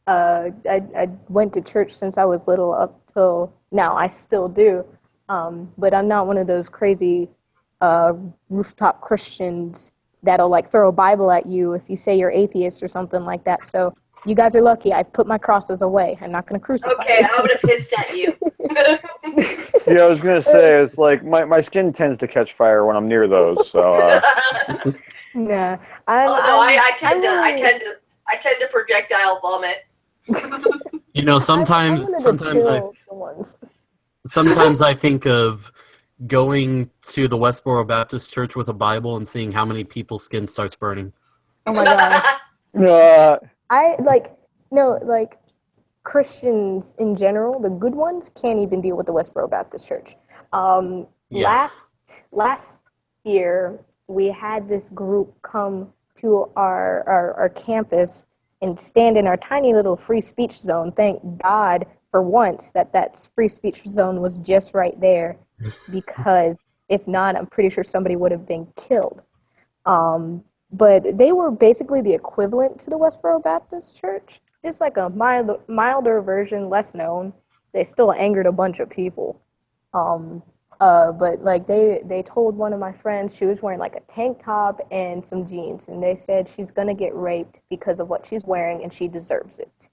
I went to church since I was little up till now. I still do, but I'm not one of those crazy rooftop Christians that'll like throw a Bible at you if you say you're atheist or something like that. So you guys are lucky. I've put my crosses away. I'm not going to crucify Okay, you. I would have pissed at you. Yeah, I was gonna say it's like my skin tends to catch fire when I'm near those. So Nah, I tend to projectile vomit. You know, I'm sometimes one of the sometimes I chill ones. sometimes I think of going to the Westboro Baptist Church with a Bible and seeing how many people's skin starts burning. Oh my god. I like Christians in general, the good ones can't even deal with the Westboro Baptist Church. Yeah. Last year we had this group come to our campus and stand in our tiny little free speech zone. Thank God for once that free speech zone was just right there, because if not, I'm pretty sure somebody would have been killed. But they were basically the equivalent to the Westboro Baptist Church, just like a milder version, less known. They still angered a bunch of people. But like they told one of my friends she was wearing like a tank top and some jeans, and they said she's gonna get raped because of what she's wearing and she deserves it.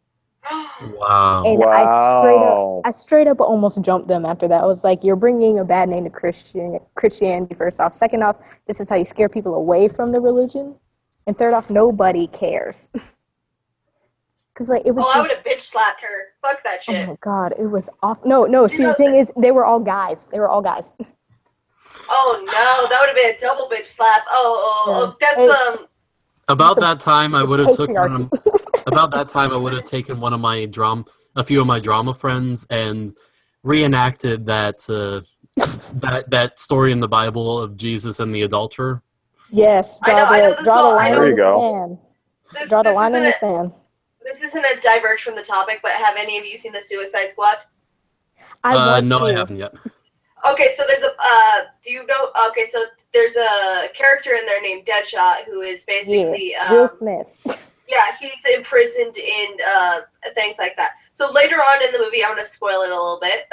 Wow. And Wow. I straight up almost jumped them after that. I was like, you're bringing a bad name to Christianity, first off. Second off, this is how you scare people away from the religion. And third off, nobody cares. Because like it was. I would have bitch slapped her. Fuck that shit. Oh my god, it was awful. No. See, the thing is, they were all guys. Oh no, that would have been a double bitch slap. That's About that time, I would have patriarchy. taken a few of my drama friends and reenacted that story in the Bible of Jesus and the adulterer. Yes, draw the line There in you the go. sand. Draw the line in the sand. This isn't a diverge from the topic, but have any of you seen the Suicide Squad? No, I haven't yet. Okay, so there's so there's a character in there named Deadshot who is basically Will Smith. Yeah, he's imprisoned in things like that. So later on in the movie, I'm gonna spoil it a little bit.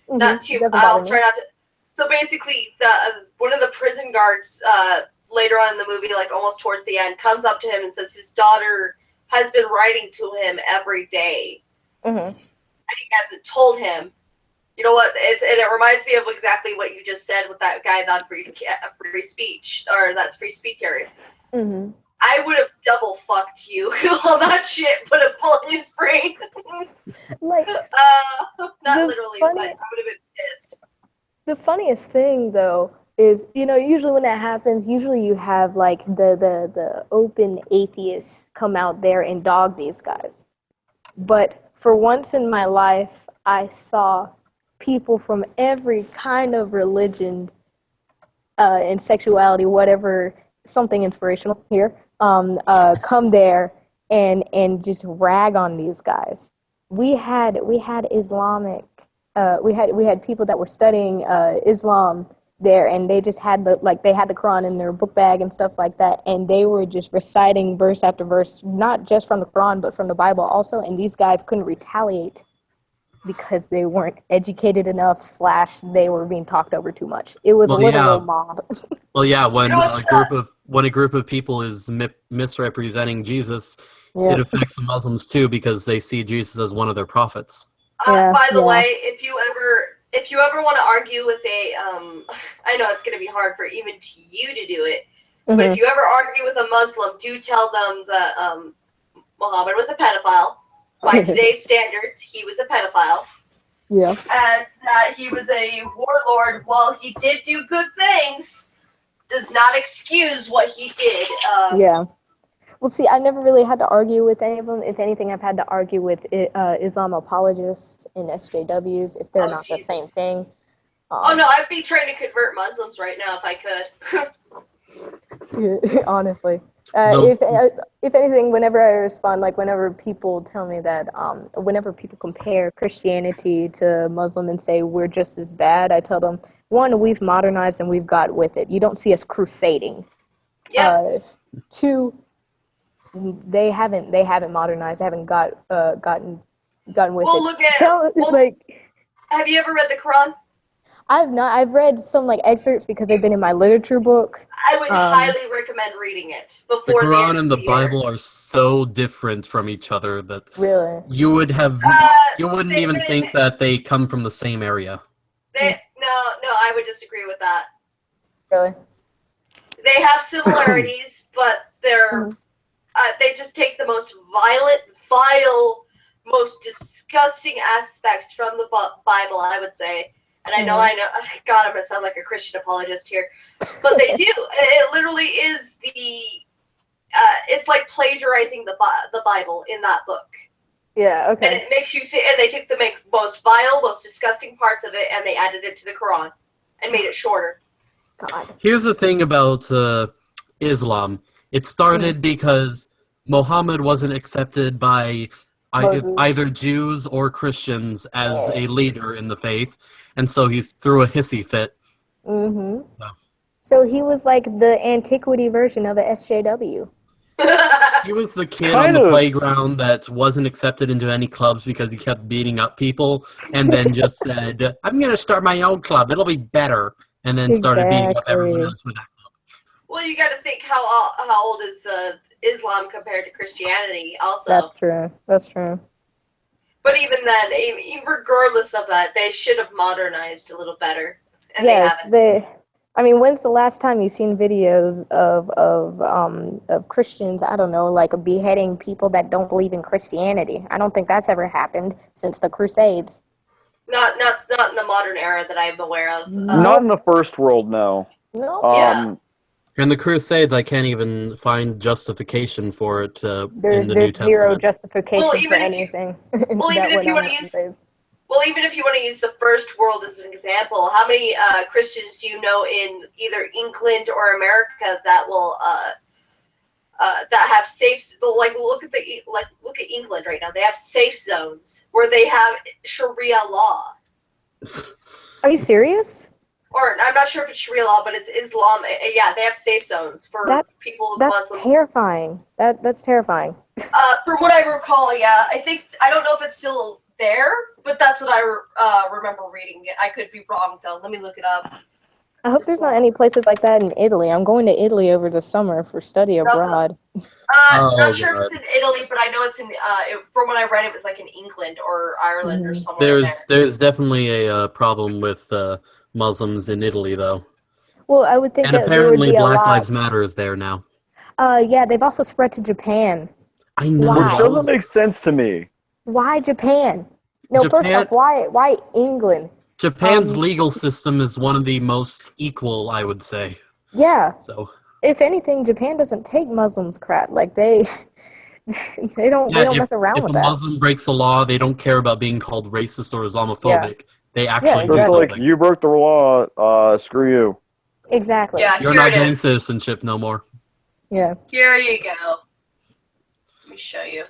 Not too. I'll try not to. So basically, one of the prison guards later on in the movie, like almost towards the end, comes up to him and says his daughter has been writing to him every day Mhm. He hasn't told him. You know what? It reminds me of exactly what you just said with that guy on free speech, or that's free speech area. Mhm. I would have double fucked you on that shit, put a bullet in his brain. Like, Not the literally, funny- but I would have been pissed. the funniest thing though is, usually when that happens, usually you have like the open atheists come out there and dog these guys. But for once in my life, I saw people from every kind of religion and sexuality, whatever, something inspirational here, come there and just rag on these guys. We had Islamic, we had people that were studying Islam there, and they just had they had the Quran in their book bag and stuff like that, and they were just reciting verse after verse, not just from the Quran but from the Bible also. And these guys couldn't retaliate because they weren't educated enough / they were being talked over too much. It was a literal mob. Well, yeah, when You know a group of people is misrepresenting Jesus, Yeah. it affects the Muslims too because they see Jesus as one of their prophets. By the Yeah. way, if you ever want to argue with I know it's going to be hard for even you to do it, but if you ever argue with a Muslim, do tell them that Muhammad was a pedophile. By today's standards, he was a pedophile. Yeah. And that he was a warlord. While he did do good things, does not excuse what he did. Yeah. Well, see, I never really had to argue with any of them. If anything, I've had to argue with Islam apologists and SJWs if they're not Jesus. the same thing. Oh no, I'd be trying to convert Muslims right now if I could. Honestly. No. If anything, whenever I respond, like whenever people tell me that, whenever people compare Christianity to Muslim and say we're just as bad, I tell them, one, we've modernized and we've got with it. You don't see us crusading. Yep. Two, they haven't modernized. They haven't gotten with Well, it. look at have you ever read the Quran? I've not. I've read some excerpts because they've been in my literature book. I would highly recommend reading it The before Quran and the year. Bible are so different from each other that Really? you wouldn't even think that they come from the same area. No, I would disagree with that. Really? They have similarities, but they're they just take the most violent, vile, most disgusting aspects from the Bible, I would say. And I know, God, I'm gonna sound like a Christian apologist here, but they do. It literally is it's like plagiarizing the Bible in that book. Yeah. Okay. And it makes you think. And they took the most vile, most disgusting parts of it, and they added it to the Quran, and made it shorter. God. Here's the thing about Islam. It started because Muhammad wasn't accepted by either Jews or Christians as a leader in the faith, and so he threw a hissy fit. So he was like the antiquity version of a SJW. He was the kid on the playground that wasn't accepted into any clubs because he kept beating up people, and then just said, "I'm going to start my own club. It'll be better," and then started beating up everyone else with that club. Well, you got to think how old is Islam compared to Christianity? Also, That's true. But even then, regardless of that, they should have modernized a little better, and they haven't. I mean, when's the last time you've seen videos of Christians, I don't know, like beheading people that don't believe in Christianity? I don't think that's ever happened since the Crusades. Not in the modern era that I'm aware of. Not in the first world, no. No. Yeah. In the Crusades, I can't even find justification for it in the New There's Testament. zero justification for anything. Even if you want to use the first world as an example, how many Christians do you know in either England or America that will that have safe? Look at England right now. They have safe zones where they have Sharia law. Are you serious? Or I'm not sure if it's Sharia law, but it's Islam. Yeah, they have safe zones for people of Muslim. That's terrifying. That's terrifying. From what I recall, yeah, I don't know if it's still there, but that's what I remember reading. I could be wrong though. Let me look it up. I hope there's not any places like that in Italy. I'm going to Italy over the summer for study abroad. Not sure God. if it's in Italy, but I know it's in. From when I read, it was like in England or Ireland or somewhere in there. There's definitely a problem with Muslims in Italy, though. Well, I would think And that there would apparently be a Black lot. Lives Matter is there now. Yeah, they've also spread to Japan. I know. Why? Which doesn't make sense to me. Why Japan? No, first Japan- off, why England? Japan's legal system is one of the most equal, I would say. Yeah. So If anything, Japan doesn't take Muslims crap. Like they don't mess around if with a that. Muslim breaks a law, they don't care about being called racist or Islamophobic. They actually do It's something. like, you broke the law, screw you. Exactly. Yeah, You're here not it getting is. citizenship no more. Yeah. Here you go. Let me show you.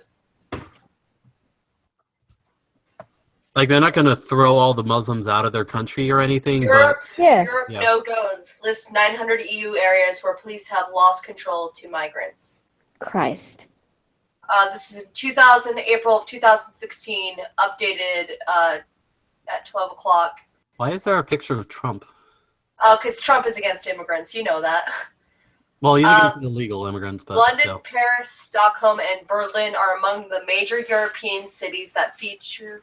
Like, they're not going to throw all the Muslims out of their country or anything, Europe, but Yeah. Europe Yeah. no goes. Lists 900 EU areas where police have lost control to migrants. Christ. This is in April of 2016, updated at 12 o'clock. why is there a picture of Trump? Because Trump is against immigrants. You know that. Well, he's against illegal immigrants, but London, still. Paris, Stockholm, and Berlin are among the major European cities that feature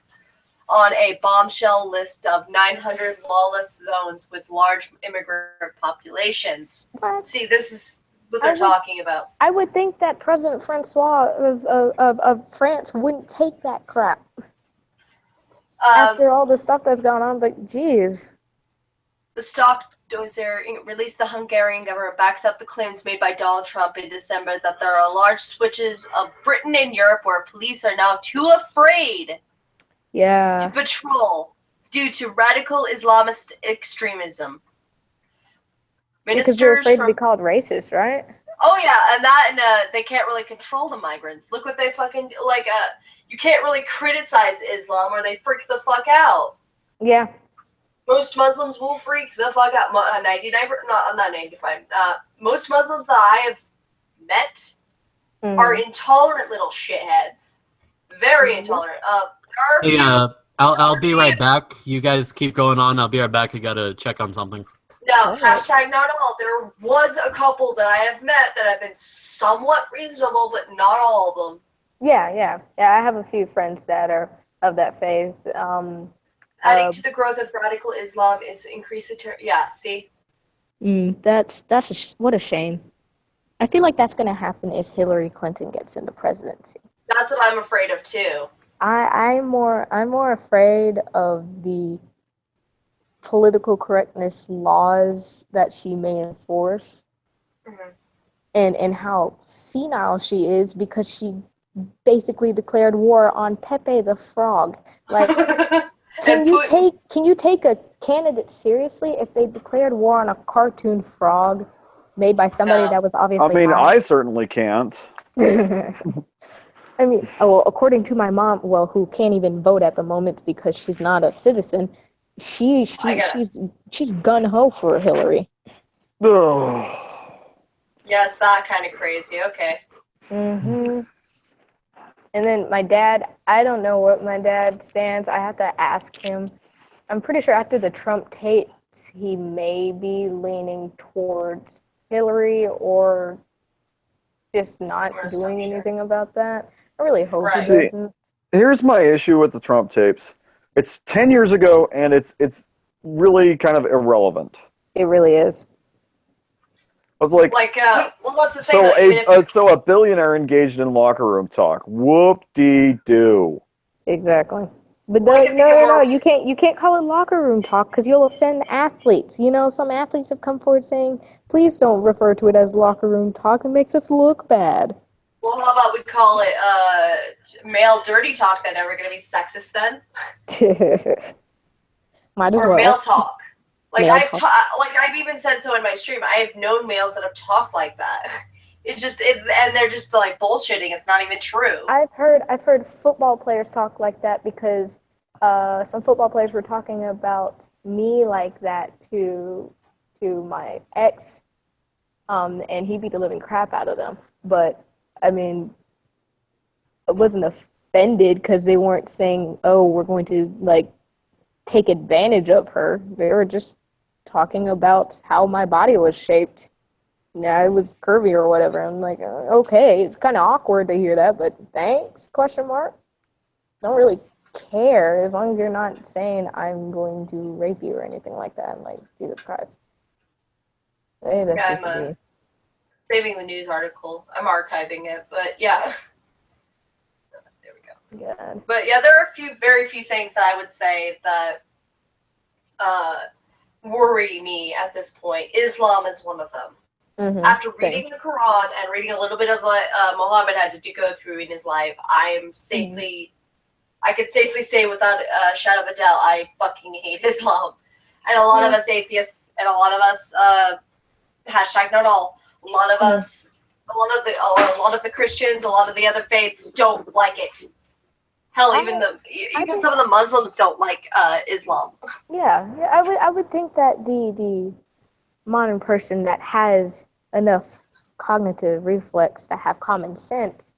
on a bombshell list of 900 lawless zones with large immigrant populations. What? See, this is what they're talking about. I would think that President Francois of France wouldn't take that crap. After all the stuff that's gone on, like, geez. The Stockdozer released the Hungarian government backs up the claims made by Donald Trump in December that there are large switches of Britain and Europe where police are now too afraid Yeah. to patrol due to radical Islamist extremism. Because they're Ministers afraid to from be called racist, right? oh yeah, and they can't really control the migrants. Look what they fucking like. You can't really criticize Islam or they freak the fuck out. Yeah. Most Muslims will freak the fuck out. 99, not 95. Most Muslims that I have met are intolerant little shitheads. Very intolerant. There are a Hey, few- I'll be right back. You guys keep going on. I'll be right back. I gotta check on something. No, hashtag not all. There was a couple that I have met that have been somewhat reasonable, but not all of them. Yeah. I have a few friends that are of that faith. Adding to the growth of radical Islam is increase the yeah. See, What a shame. I feel like that's going to happen if Hillary Clinton gets into presidency. that's what I'm afraid of too. I'm more afraid of the political correctness laws that she may enforce, and how senile she is because she basically declared war on Pepe the Frog. Like, can you take a candidate seriously if they declared war on a cartoon frog made by somebody that was obviously I mean, high? I certainly can't. I mean, well, according to my mom, who can't even vote at the moment because she's not a citizen, she's gun ho for Hillary. Ugh. Yes, that kind of crazy. Okay. And then my dad, I don't know what my dad stands. I have to ask him. I'm pretty sure after the Trump tapes, he may be leaning towards Hillary or just not doing anything about that. I really hope he doesn't. Here's my issue with the Trump tapes. It's 10 years ago, and it's really kind of irrelevant. It really is. I was like, well, that's the thing. So a billionaire engaged in locker room talk. Whoop-de-doo. Exactly. But no, you can't call it locker room talk because you'll offend athletes. You know, some athletes have come forward saying, please don't refer to it as locker room talk. It makes us look bad. Well, how about we call it male dirty talk then? Are we going to be sexist then? Might as or well. male talk. Like Male I've even said so in my stream. I have known males that have talked like that. And they're just like bullshitting. It's not even true. I've heard football players talk like that because some football players were talking about me like that to my ex, and he beat the living crap out of them. But I mean, I wasn't offended because they weren't saying, "Oh, we're going to like take advantage of her." They were just talking about how my body was shaped. Yeah, it was curvy or whatever. I'm like, okay, it's kind of awkward to hear that, but thanks? Question mark. Don't really care as long as you're not saying I'm going to rape you or anything like that. I'm like, Jesus Christ. Hey, that's Yeah, just me. Saving the news article. I'm archiving it, but yeah. There we go. God. But yeah, there are very few things that I would say that worry me at this point. Islam is one of them. Mm-hmm. After reading the Quran and reading a little bit of what Muhammad had to go through in his life, I could safely say without a shadow of a doubt, I fucking hate Islam. And a lot of us atheists, and a lot of us, hashtag not all, a lot of us, a lot of the Christians, a lot of the other faiths don't like it. Hell, even some of the Muslims don't like Islam. Yeah, I would think that the modern person that has enough cognitive reflex to have common sense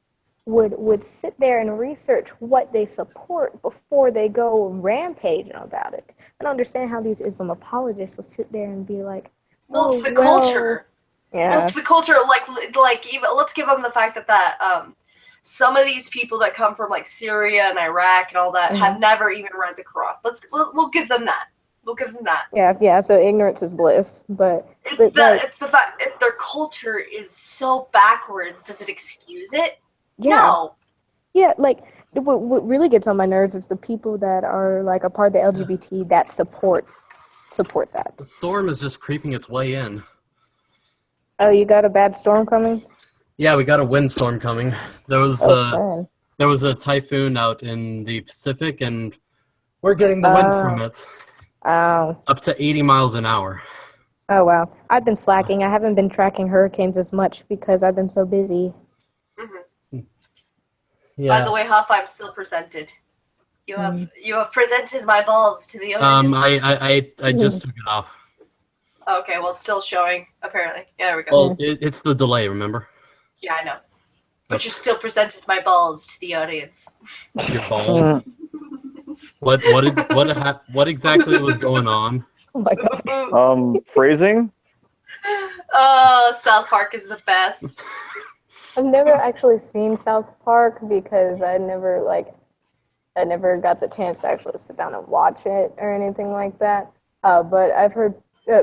would sit there and research what they support before they go rampaging about it. I don't understand how these Islam apologists will sit there and be like, well, it's the culture. Yeah. Well, it's the culture. Like even let's give them the fact that some of these people that come from like Syria and Iraq and all that have never even read the Quran. We'll give them that. We'll give them that. Yeah. So ignorance is bliss, but it's the fact their culture is so backwards. Does it excuse it? Yeah. No. Yeah, like what really gets on my nerves is the people that are like a part of the LGBT that support that. The storm is just creeping its way in. Oh, you got a bad storm coming? Yeah, we got a windstorm coming. There was a typhoon out in the Pacific, and we're getting the wind from it. Oh. Up to 80 miles an hour. Oh, wow. I've been slacking. I haven't been tracking hurricanes as much because I've been so busy. Mm-hmm. Yeah. By the way, Huff, I'm still presented. You have presented my balls to the audience. I just took it off. Okay, well, it's still showing, apparently. Yeah, there we go. Well, it's the delay, remember? Yeah, I know. But you still presented my balls to the audience. Your balls? What exactly was going on? Oh my god. Phrasing? Oh, South Park is the best. I've never actually seen South Park because I never got the chance to actually sit down and watch it or anything like that. But I've heard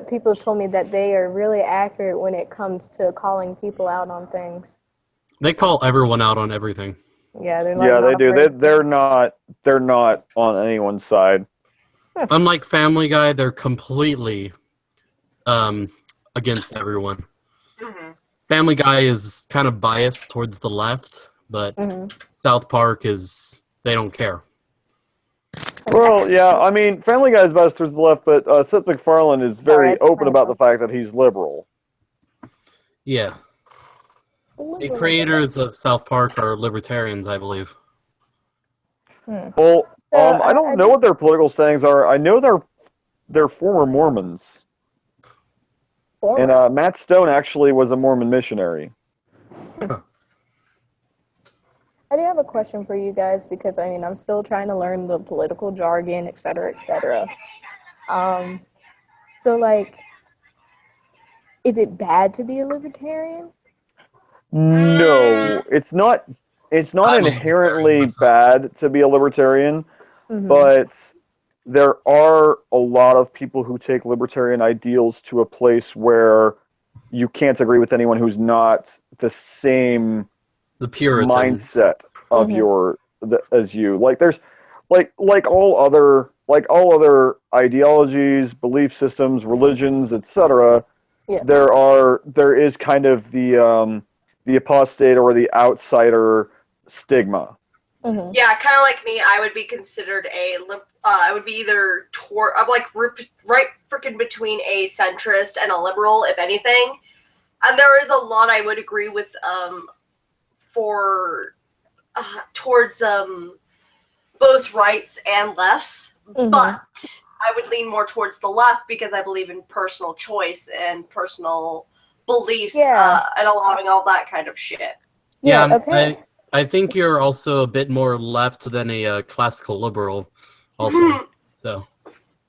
people have told me that they are really accurate when it comes to calling people out on things. They call everyone out on everything. Yeah, they're they do. They're not on anyone's side. Unlike Family Guy, they're completely against everyone. Mm-hmm. Family Guy is kind of biased towards the left, but South Park they don't care. Well, yeah, I mean, Family Guy is biased towards the left, but Seth MacFarlane is very open about the fact that he's liberal. Yeah. The creators of South Park are libertarians, I believe. Well, I don't know what their political standings are. I know they're former Mormons. And Matt Stone actually was a Mormon missionary. I do have a question for you guys because, I mean, I'm still trying to learn the political jargon, et cetera, et cetera. So, like, is it bad to be a libertarian? No, it's not. It's not inherently bad to be a libertarian, but there are a lot of people who take libertarian ideals to a place where you can't agree with anyone who's not the same Puritan mindset of as you. Like there's like all other ideologies, belief systems, religions, etc. Yeah. There is kind of the apostate or the outsider stigma. Yeah, kind of like me. I would be considered I would be either I'm like right freaking between a centrist and a liberal, if anything. And there is a lot I would agree with towards both rights and lefts, but I would lean more towards the left because I believe in personal choice and personal beliefs and allowing all that kind of shit. Yeah, okay. I think you're also a bit more left than a classical liberal, also. So.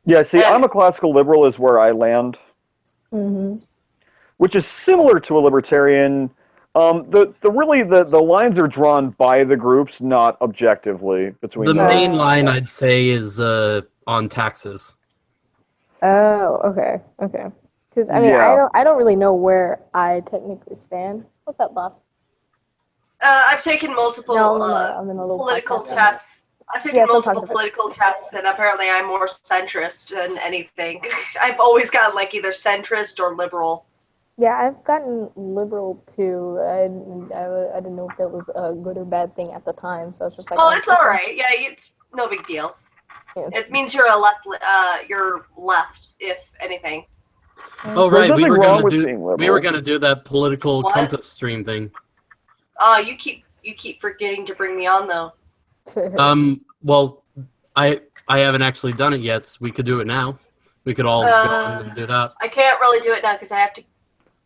Yeah, see, I'm a classical liberal is where I land, which is similar to a libertarian. The lines are drawn by the groups, not objectively between The those. main line I'd say is on taxes. Oh, okay. Because I mean, Yeah. I don't really know where I technically stand. What's up, boss? I've taken multiple I'm in a little political podcast. tests. I've taken Yeah, multiple sometimes. political tests, and apparently I'm more centrist than anything. I've always gotten like either centrist or liberal. Yeah, I've gotten liberal too. I didn't know if that was a good or bad thing at the time, so it's just like. Oh, it's all right. Yeah, no big deal. Yeah. It means you're a left. You're left, if anything. Oh There's right, we nothing were wrong gonna with do being liberal. we were gonna do that political What? compass stream thing. You keep forgetting to bring me on though. Well, I haven't actually done it yet. So we could do it now. We could all go on and do that. I can't really do it now because I have to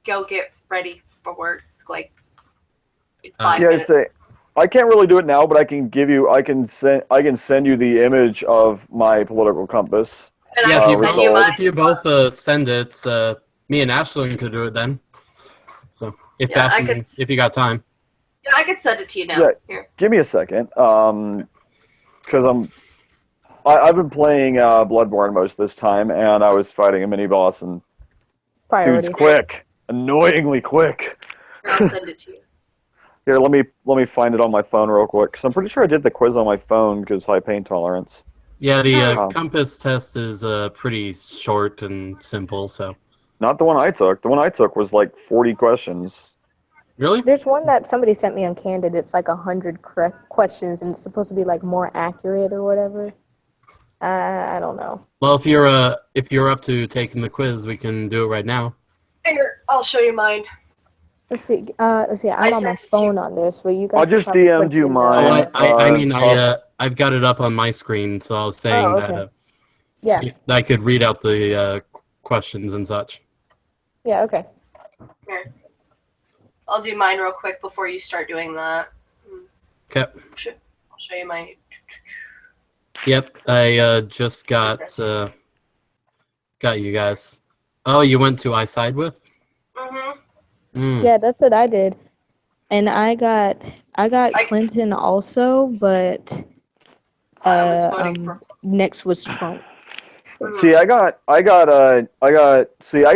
go get ready for work. Like in 5 Yeah, I minutes. say I can't really do it now, but I can send you the image of my political compass. And Yeah, I if can send you mine. you both send it, me and Ashlyn could do it then. So if Yeah, I Ashlyn, could- if you got time. Yeah, I could send it to you now. Yeah. Here. Give me a second, because I've been playing Bloodborne most of this time, and I was fighting a mini boss, and Priority. dude's quick, annoyingly quick. Here, I'll send it to you. Here, let me find it on my phone real quick, because I'm pretty sure I did the quiz on my phone because high pain tolerance. Yeah, the Oh. compass test is pretty short and simple. So Not the one I took. The one I took was like 40 questions. really, There's one that somebody sent me on Candid. It's like 100 correct questions, and it's supposed to be like more accurate or whatever. I don't know. well, if you're up to taking the quiz, we can do it right now. Here, I'll show you mine. Let's see. I'm on my sent it to phone on this, but you guys. I can just probably DM'd put it you in mine. the- I've got it up on my screen, so I was saying Oh, okay. that Yeah. I could read out the questions and such. Yeah. Okay. Here. I'll do mine real quick before you start doing that. Okay. I'll show you mine. Yep, I just got you guys. Oh, you went to I side with? Mm-hmm. Mm. Yeah, that's what I did, and I got I- Clinton also, but I was voting for. next was Trump. See, I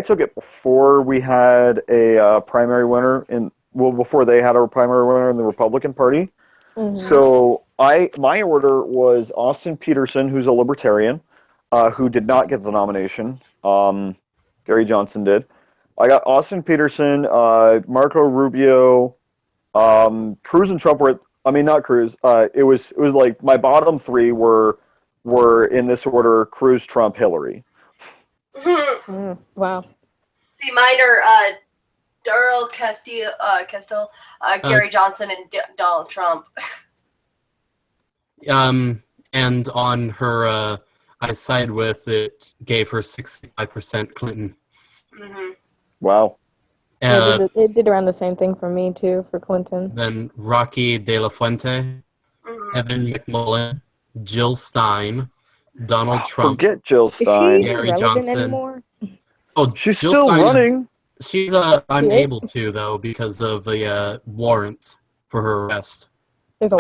took it before we had a primary winner before they had a primary winner in the Republican Party. Mhm. So my order was Austin Peterson, who's a libertarian, who did not get the nomination. Gary Johnson did. I got Austin Peterson, Marco Rubio, Cruz and Trump were. I mean, not Cruz. It was like my bottom three were in this order: Cruz, Trump, Hillary. Wow. See, mine are Darrell Castillo, Gary Johnson, and Donald Trump. And on her I side with, it gave her 65% Clinton. Mm-hmm. Wow. It did around the same thing for me too, for Clinton. Then Rocky De La Fuente, Mm-hmm. Evan McMullen, Jill Stein, Donald Trump. Forget Jill Is she Stein. Gary relevant Johnson. anymore? Oh, She's Jill still Stein running. She's unable to though because of the warrant for her arrest. There's a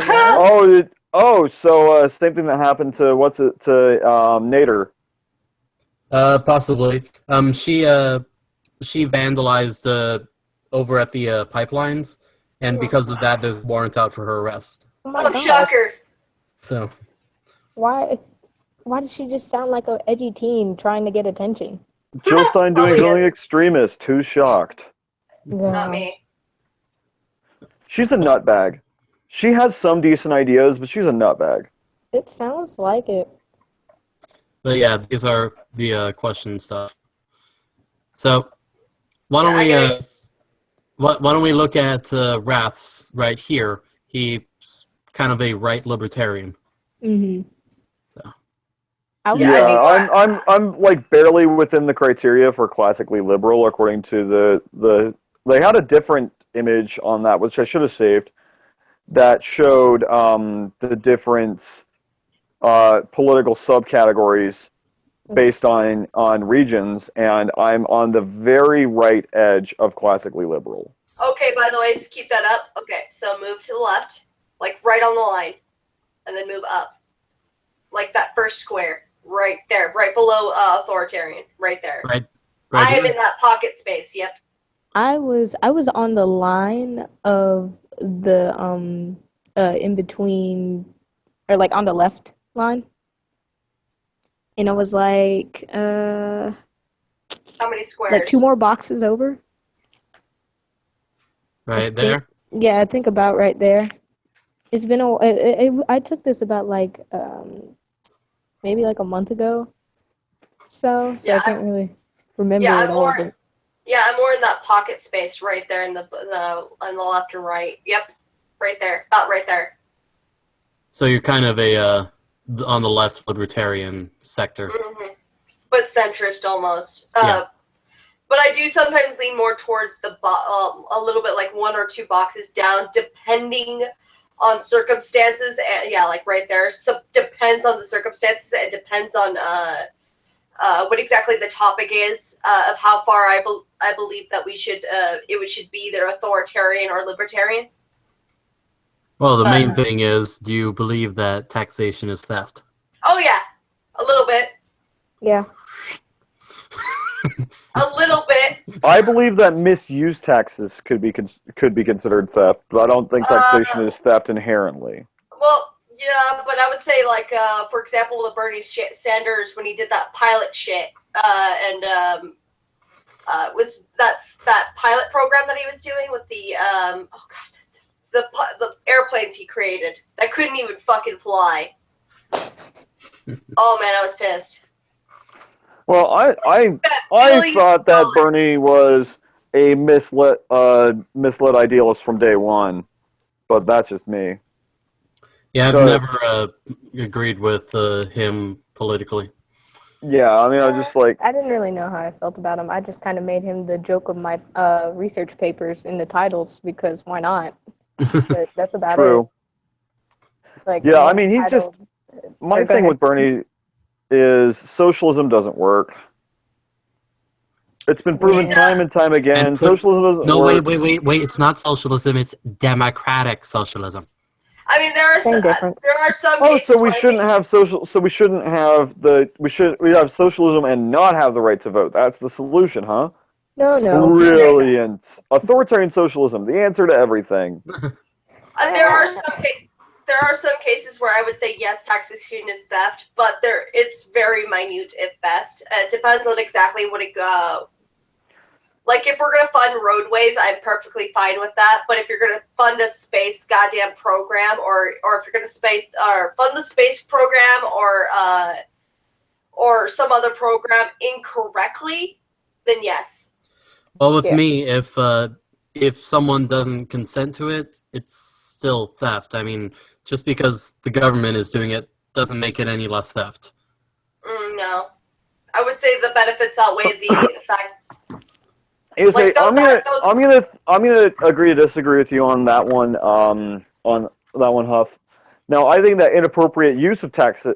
war. So same thing that happened to Nader. Possibly. She vandalized over at the pipelines, and because of that, there's a warrant out for her arrest. Oh my Oh, God. shocker. So Why does she just sound like an edgy teen trying to get attention? Jill Stein doing Probably something is. extremist. Who's shocked? Not me. She's a nutbag. She has some decent ideas, but she's a nutbag. It sounds like it. But yeah, these are the question stuff. So why don't Yeah, why don't we look at Rath's right here? He's kind of a right libertarian. Mm-hmm. So. I'm like barely within the criteria for classically liberal according to the they had a different image on that, which I should have saved, that showed the different political subcategories based on regions, and I'm on the very right edge of classically liberal. Okay, by the way, just keep that up. Okay, so move to the left, like right on the line, and then move up. Like that first square, right there, right below authoritarian, right there. Right I am here. in that pocket space, yep. I was on the line of the in between, or like on the left line, and I was like How many squares? like 2 more boxes over. Right there. Yeah, I think about right there. It's been I took this about like maybe like a month ago. So Yeah, I can't really remember Yeah, it I'm all. more. But Yeah, I'm more in that pocket space right there in the on the left and right. Yep, right there, about right there. So you're kind of a on the left libertarian sector. Mm-hmm. But centrist almost. Yeah. But I do sometimes lean more towards the a little bit like 1 or 2 boxes down, depending on circumstances. And yeah, like right there. So depends on the circumstances. It depends on what exactly the topic is of how far I believe that we should should be either authoritarian or libertarian. Well, the main thing is, do you believe that taxation is theft? Oh yeah, a little bit. yeah, A little bit. I believe that misuse taxes could be considered theft, but I don't think taxation is theft inherently. Well, yeah, but I would say, like, for example, the Bernie Sanders, when he did that pilot shit, was that pilot program that he was doing with the the airplanes he created that couldn't even fucking fly. Oh man, I was pissed. Well, I Really? thought that Bernie was a misled idealist from day one, but that's just me. Yeah, I've So- never agreed with him politically. Yeah, I mean, I was just like, I didn't really know how I felt about him. I just kind of made him the joke of my research papers in the titles because why not? But that's about true. it. Like, Yeah, I mean, he's just my Sorry, go thing ahead. with Bernie is socialism doesn't work. It's been proven Yeah. time and time again. And put- Socialism doesn't No, work. wait. It's not socialism. It's democratic socialism. I mean, there are Same some, difference. there are some Oh, cases so we where I shouldn't think- have social. So we shouldn't have we have socialism and not have the right to vote. That's the solution, huh? No. Brilliant. Authoritarian socialism, the answer to everything. there are some cases where I would say yes, taxation is theft, but it's very minute at best. It depends on exactly what it like if we're gonna fund roadways, I'm perfectly fine with that. But if you're gonna fund a space goddamn program, or if you're gonna fund the space program, or some other program incorrectly, then yes. Well, with Yeah. me, if someone doesn't consent to it, it's still theft. I mean, just because the government is doing it doesn't make it any less theft. No, I would say the benefits outweigh the fact. Say, Like, I'm gonna agree to disagree with you on that one. On that one, Huff. Now, I think that inappropriate use of taxes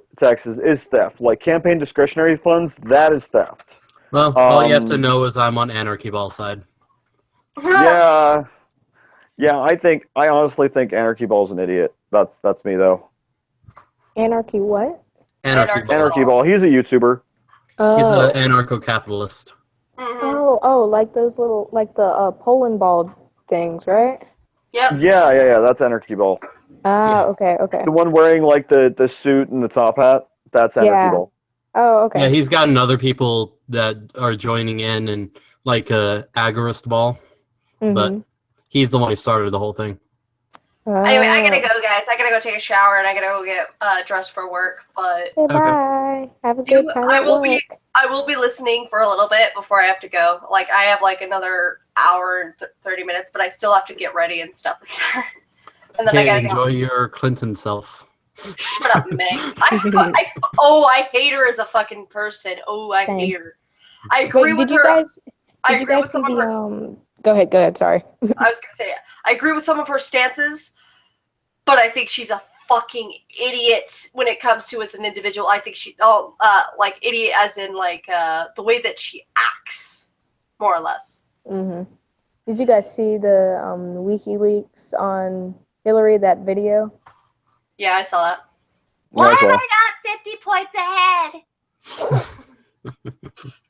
is theft. Like campaign discretionary funds, that is theft. Well, all you have to know is I'm on Anarchy Ball side. Yeah. I honestly think Anarchy Ball's an idiot. That's me though. Anarchy what? Anarchy Ball. Anarchy Ball. He's a YouTuber. He's Oh. an anarcho-capitalist. Mhm. Oh, like those little, like the Poland ball things, right? Yep. Yeah. That's Anarchy Ball. Ah, Yeah. okay. The one wearing like the suit and the top hat. That's Anarchy Yeah. Ball. Oh, okay. Yeah, he's gotten other people that are joining in, and like Agorist Ball, but Mhm. he's the one who started the whole thing. Anyway, I gotta Oh. go, guys. I gotta go take a shower and I gotta go get dressed for work. But Okay, bye. Have a You- good time I at will work. I will be listening for a little bit before I have to go. Like I have like another hour and 30 minutes, but I still have to get ready and stuff like that. And then I Okay, gotta enjoy your Clinton self. go. Shut up, Meg. I hate her as a fucking person. Oh, I Same. hate her. I agree Wait, with did you her. guys? I Did you agree with guys see some of her. the Go ahead. Sorry. I was gonna say I agree with some of her stances, but I think she's a fucking idiot when it comes to as an individual. I think like idiot as in like the way that she acts, more or less. Mm-hmm. Did you guys see the WikiLeaks on Hillary, that video? Yeah, I saw that. Yeah, I saw. not 50 points ahead?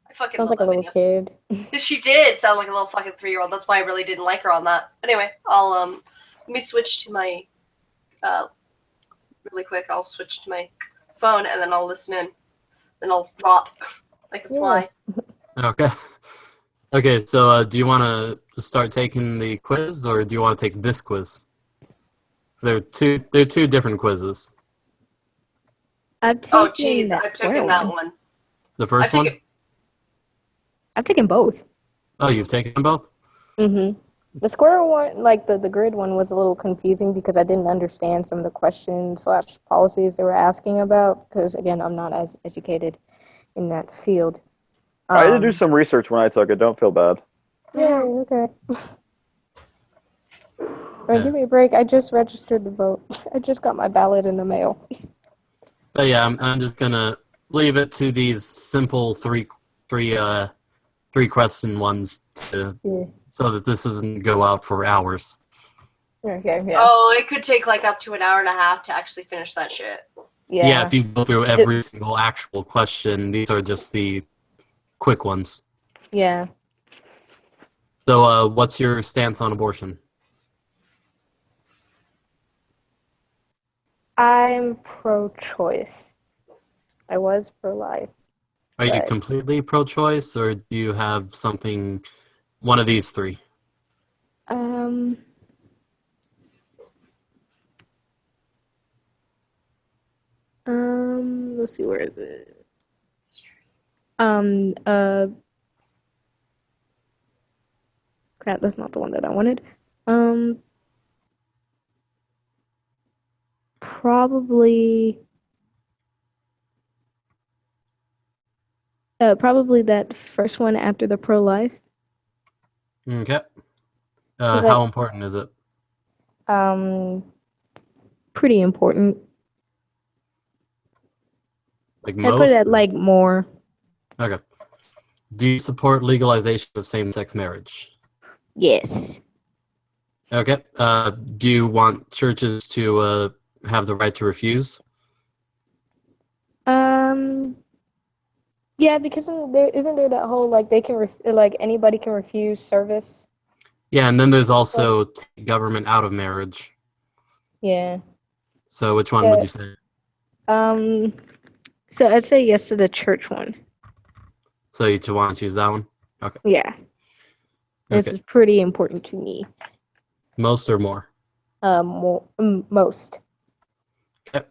I fucking Sounds love like a that little video. kid. She did sound like a little fucking 3-year-old. That's why I really didn't like her on that. Anyway, I'll let me switch to my really quick. I'll switch to my phone and then I'll listen in. Then I'll drop like a fly. Okay. Okay, so do you want to start taking the quiz, or do you want to take this quiz? They're two different quizzes. I've Oh, taken jeez, that I've square taken that one. one. The first I've one? taken- I've taken both. Oh, you've taken them both? Mm-hmm. The square one, like the grid one, was a little confusing because I didn't understand some of the questions / policies they were asking about. Because again, I'm not as educated in that field. I had to do some research when I took it. Don't feel bad. Yeah, okay. Yeah. Give me a break. I just registered to vote. I just got my ballot in the mail. But yeah, I'm just gonna leave it to these simple three question ones Yeah. so that this doesn't go out for hours. Okay, yeah. Oh, it could take like up to an hour and a half to actually finish that shit. Yeah, if you go through every single actual question, these are just the quick ones. Yeah. So, what's your stance on abortion? I'm pro-choice. I was pro-life. Are you Right. completely pro-choice, or do you have something, one of these three? Let's see, where is it? Crap, that's not the one that I wanted. Probably that first one after the pro-life. Okay. that- How important is it? Pretty important. Like I put most? it at like more. Okay. Do you support legalization of same-sex marriage? Yes. Okay. Do you want churches to have the right to refuse? Yeah, because isn't there that whole like they can like anybody can refuse service? Yeah, and then there's also take government out of marriage. Yeah. So which one would you say? So I'd say yes to the church one. So you want to choose that one? Okay. Yeah. This is pretty important to me. Most or more? Most. Okay.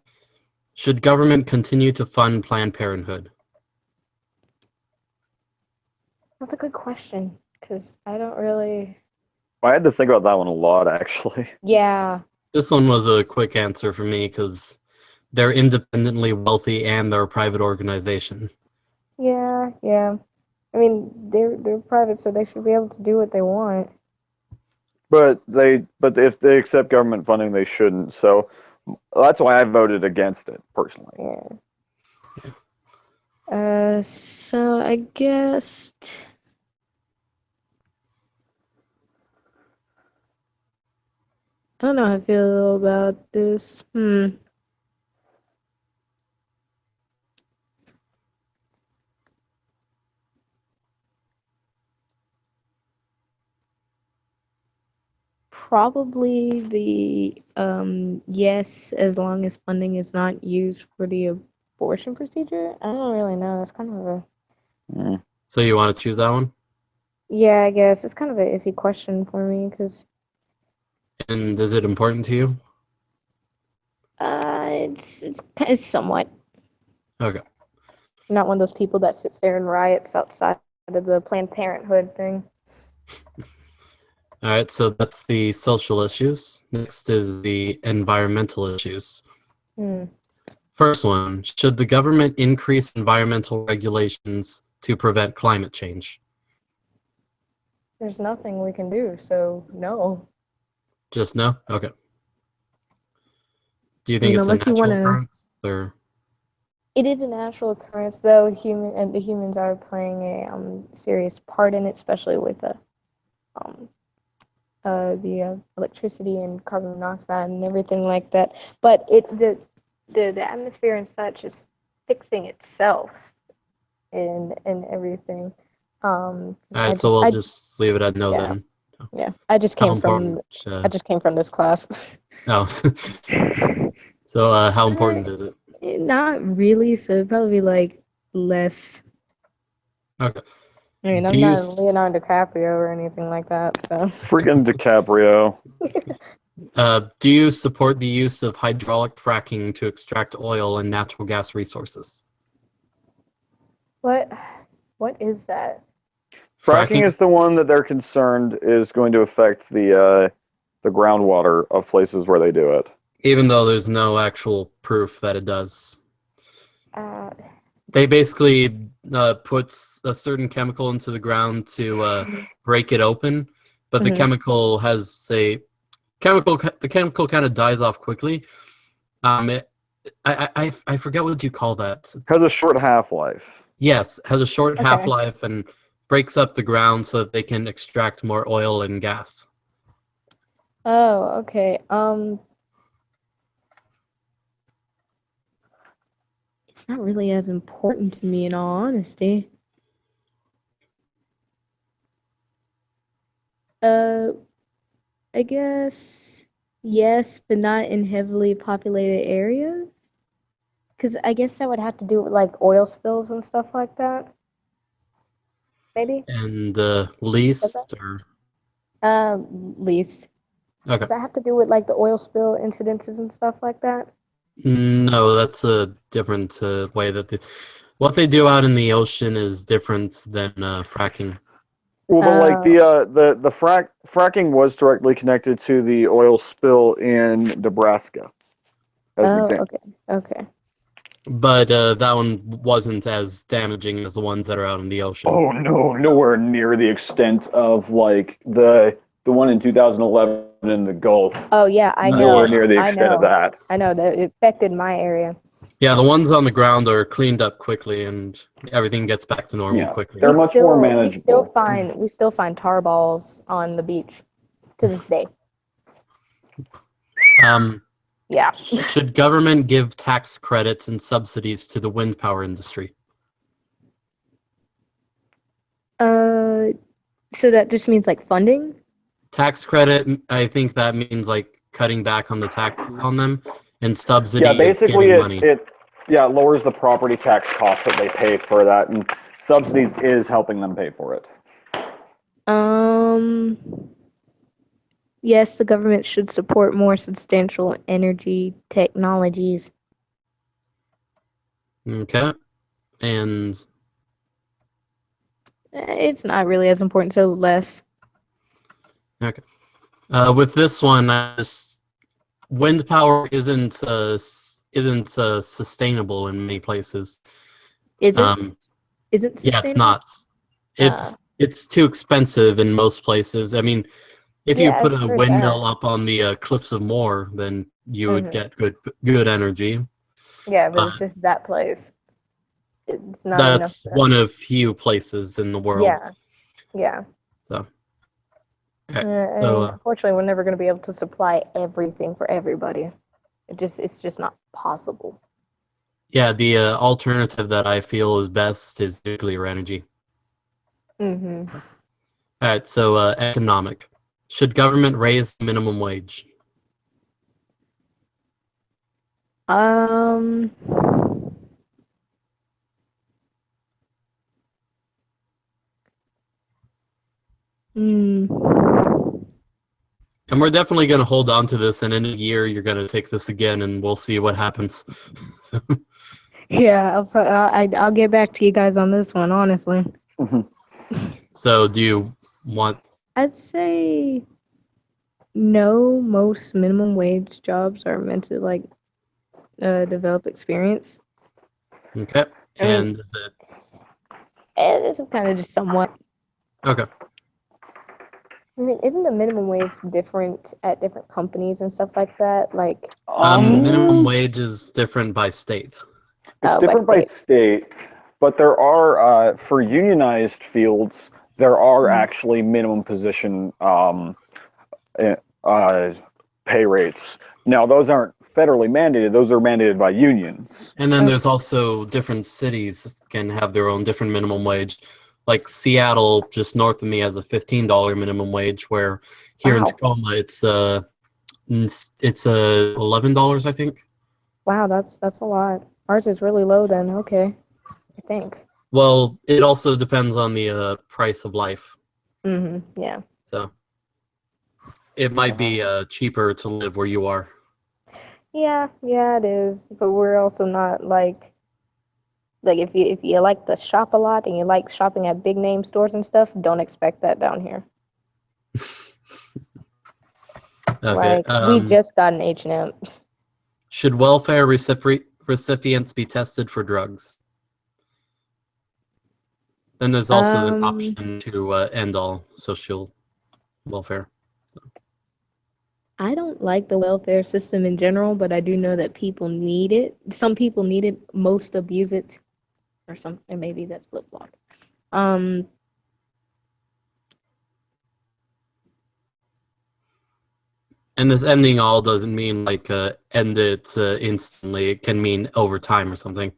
Should government continue to fund Planned Parenthood? That's a good question because I don't really. I had to think about that one a lot, actually. Yeah. This one was a quick answer for me because they're independently wealthy and they're a private organization. Yeah. Yeah. I mean, they're private, so they should be able to do what they want. But if they accept government funding, they shouldn't. So that's why I voted against it personally. Yeah. So I guess. I don't know how I feel about this. Probably the yes, as long as funding is not used for the abortion procedure. I don't really know. It's kind of a So you want to choose that one? yeah, I guess it's kind of an iffy question for me because And is it important to you? it's somewhat. Okay. I'm not one of those people that sits there and riots outside of the Planned Parenthood thing. All right, so that's the social issues. Next is the environmental issues. First one, should the government increase environmental regulations to prevent climate change? There's nothing we can do, so no. Just no? Okay. Do you think it's a Unless you natural wanna. occurrence? Or It is a natural occurrence, though. The humans are playing a serious part in it, especially with um, the electricity and carbon monoxide and everything like that. But the atmosphere and such is fixing itself and everything. all right, so we'll just leave it at no Yeah. then. Yeah, I just How came from important? this class. Oh, so how important is it? Not really, so it'd probably be like less. Okay. I mean, Do I'm you not Leonardo DiCaprio or anything like that, so. Freaking DiCaprio. do you support the use of hydraulic fracking to extract oil and natural gas resources? What is that? Fracking is the one that they're concerned is going to affect the groundwater of places where they do it. Even though there's no actual proof that it does. Uh, They basically put a certain chemical into the ground to break it open, but the Mhm. chemical has a chemical. The chemical kind of dies off quickly. I forget what you call that. Has a short half-life. Yes, has a short Okay. half-life and breaks up the ground so that they can extract more oil and gas. oh, okay. It's not really as important to me in all honesty. I guess yes, but not in heavily populated areas. Because I guess that would have to do with like oil spills and stuff like that. Maybe. And least or Least. okay. Does that have to do with like the oil spill incidences and stuff like that? No, that's a different way that what they do out in the ocean is different than fracking. Well, but like the fracking was directly connected to the oil spill in Nebraska. As an example. Okay. But that one wasn't as damaging as the ones that are out in the ocean. Oh no, nowhere near the extent of like the one in 2011 in the Gulf. Oh yeah, I know. Nowhere near the extent of that. I know that it affected my area. Yeah, the ones on the ground are cleaned up quickly, and everything gets back to normal quickly. They're much more manageable. We still find tar balls on the beach to this day. Yeah. Should government give tax credits and subsidies to the wind power industry? So that just means like funding? Tax credit, I think that means like cutting back on the taxes on them, and subsidy Yeah, is basically giving money. it lowers the property tax costs that they pay for that, and subsidies is helping them pay for it. Yes, the government should support more substantial energy technologies. Okay. And it's not really as important, so less. Okay. With this one, wind power isn't sustainable in many places. Isn't sustainable? Yeah, it's not. It's too expensive in most places. I mean, if you put a windmill up on the cliffs of Moher, then you would get good energy. Yeah, but it's just that place. It's not that's enough one of few places in the world. Yeah. So, unfortunately, we're never going to be able to supply everything for everybody. It's just not possible. Yeah, the alternative that I feel is best is nuclear energy. All right, so economic. Should government raise the minimum wage? And we're definitely going to hold on to this, and in a year you're going to take this again, and we'll see what happens. Yeah, I'll get back to you guys on this one, honestly. So, do you want? I'd say no. Most minimum wage jobs are meant to like develop experience. Okay, and is it? This is kind of just somewhat. Okay. I mean, isn't the minimum wage different at different companies and stuff like that? Like, Minimum wage is different by state. It's by different by state. state, but there are for unionized fields there are actually minimum position pay rates. Now those aren't federally mandated; those are mandated by unions. And then there's also different cities can have their own different minimum wage. Like Seattle, just north of me, has a $15 minimum wage, where here in Wow. Tacoma it's $11, I think. Wow, that's a lot. Ours is really low then. Okay, I think. Well, it also depends on the price of life. Yeah. So it might be cheaper to live where you are. Yeah, it is. But we're also not like if you like to shop a lot and you like shopping at big name stores and stuff, don't expect that down here. Okay. Like we just got an H&M. Should welfare recipients be tested for drugs? Then there's also an option to end all social welfare. I don't like the welfare system in general, but I do know that people need it. Some people need it, most abuse it, or something. Maybe that's flip flop. And this ending all doesn't mean like end it instantly. It can mean over time or something.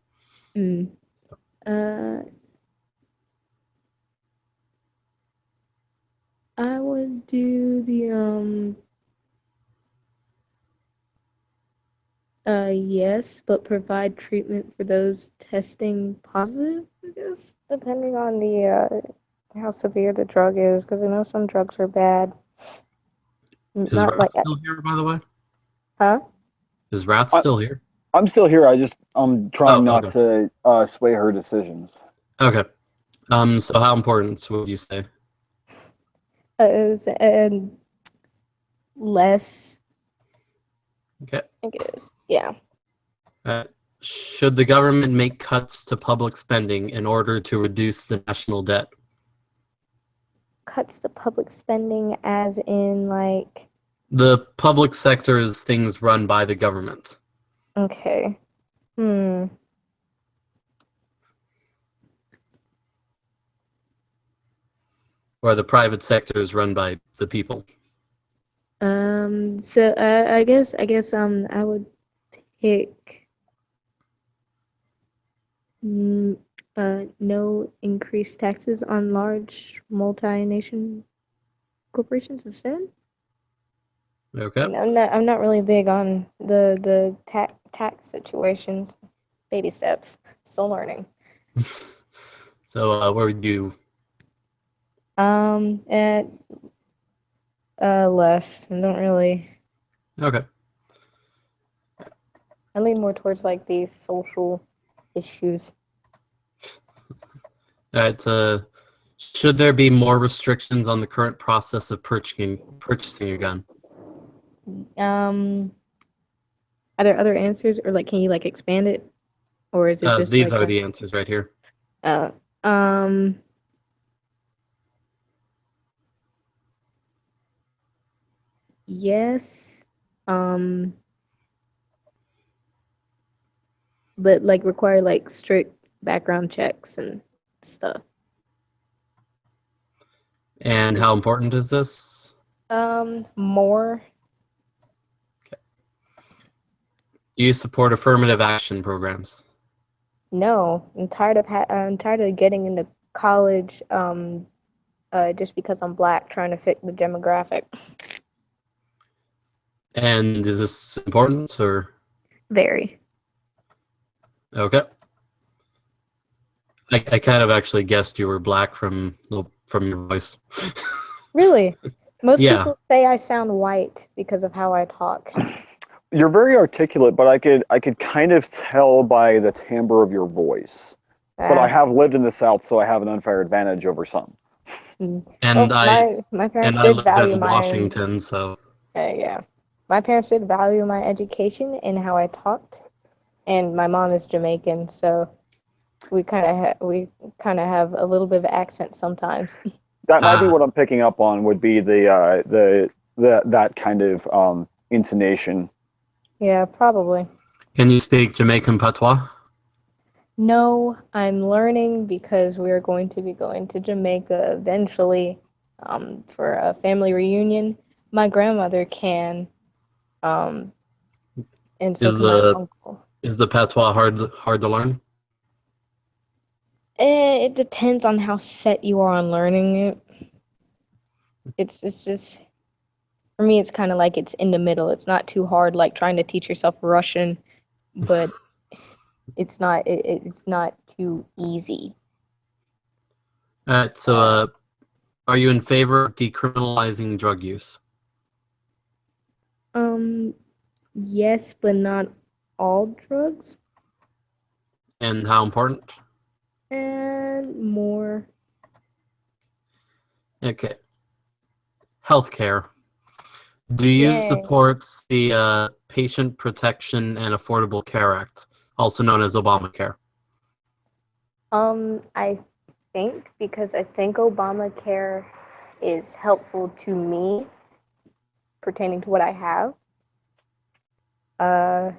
I would do the yes, but provide treatment for those testing positive, I guess, depending on the how severe the drug is, because I know some drugs are bad. Is Not Wrath like, still here, by the way? huh? Is Wrath still here? I'm still here. I'm trying not okay. to sway her decisions. Okay. So how important would you say? And less, Okay. I guess. Yeah. Should the government make cuts to public spending in order to reduce the national debt? Cuts to public spending, as in like. The public sector is things run by the government. Okay. Or the private sector is run by the people. So I guess I would pick no increased taxes on large multinational corporations instead. Okay. I'm not really big on the tax situations. Baby steps. Still learning. So where would you? At less. I don't really. Okay. I lean more towards like these social issues. All right. Should there be more restrictions on the current process of purchasing a gun? Are there other answers, or like can you like expand it, or is it just these like are the answers right here. Yes. But like require like strict background checks and stuff. And how important is this? More. Do you support affirmative action programs? No, I'm tired of getting into college just because I'm Black, trying to fit the demographic. And is this important or? Very. Okay. I kind of actually guessed you were Black from your voice. Really? Most Yeah. people say I sound white because of how I talk. You're very articulate, but I could kind of tell by the timbre of your voice. But I have lived in the South, so I have an unfair advantage over some. And my parents I did lived value in my Washington, so. yeah. My parents did value my education and how I talked, and my mom is Jamaican, so we kind of have a little bit of accent sometimes. That might be Ah. what I'm picking up on. Would be that kind of intonation. Yeah, probably. Can you speak Jamaican patois? No, I'm learning because we're going to be going to Jamaica eventually for a family reunion. My grandmother can, um, and so Is can my the uncle. is the patois hard to learn? It depends on how set you are on learning it. It's just for me. It's kind of like it's in the middle. It's not too hard, like trying to teach yourself Russian, but it's not too easy. All right. So, are you in favor of decriminalizing drug use? Yes, but not all drugs, And how important? and more. Okay. Healthcare. Do you Yay. support the Patient Protection and Affordable Care Act, also known as Obamacare? I think because I think Obamacare is helpful to me pertaining to what I have. I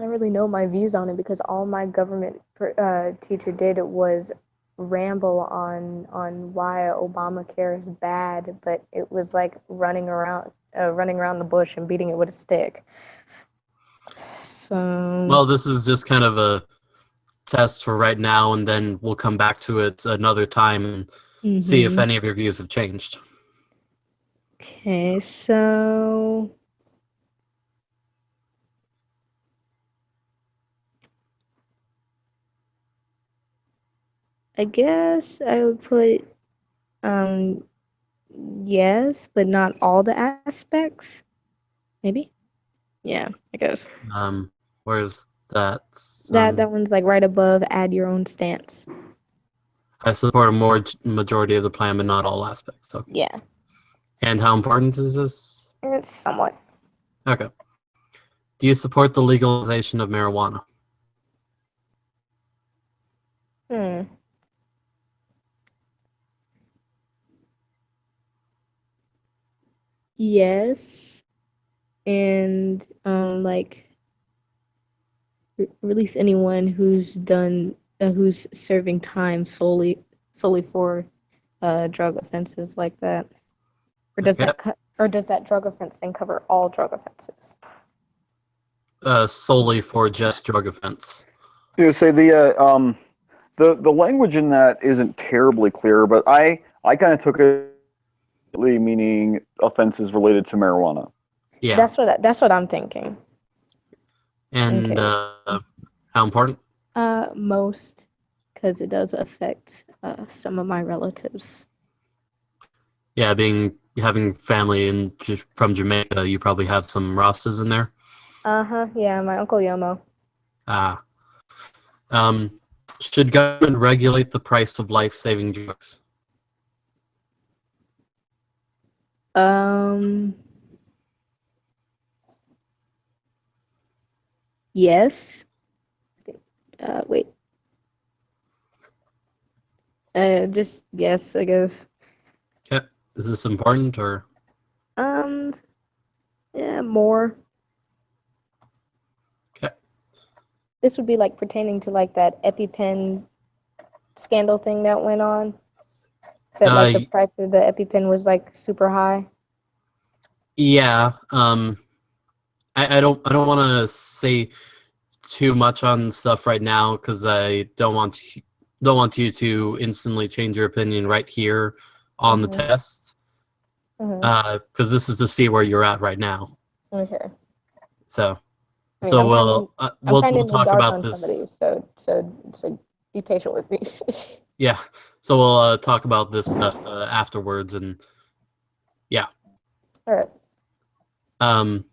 don't really know my views on it because all my government teacher did was ramble on why Obamacare is bad, but it was like running around the bush and beating it with a stick. So Well, this is just kind of a test for right now, and then we'll come back to it another time and see if any of your views have changed. okay, so I guess I would put yes, but not all the aspects. Maybe. Yeah, I guess. Where's that? That one's like right above add your own stance. I support a more majority of the plan, but not all aspects. Okay. Yeah. And how important is this? It's somewhat. Okay. Do you support the legalization of marijuana? Yes. And like release anyone who's done who's serving time solely for drug offenses like that. Or does Okay. that drug offense then cover all drug offenses? Solely for just drug offense. You say the language in that isn't terribly clear, but I kind of took it meaning offenses related to marijuana. Yeah. That's what I'm thinking. And Okay. how important? Most, because it does affect some of my relatives. Yeah, having family from Jamaica, you probably have some Rastas in there. Yeah, my Uncle Yomo. Ah. Should government regulate the price of life-saving drugs? Yes. Wait. Just yes, I guess. Okay. Is this important or? Yeah, more. Okay. This would be like pertaining to like that EpiPen scandal thing that went on. That like the price of the EpiPen was like super high. Yeah. I don't want to say too much on stuff right now because I don't want you to instantly change your opinion right here on the test. Because this is to see where you're at right now. Okay. So, I mean, we'll talk about this. So be patient with me. Yeah. So we'll talk about this stuff afterwards, and yeah. All right.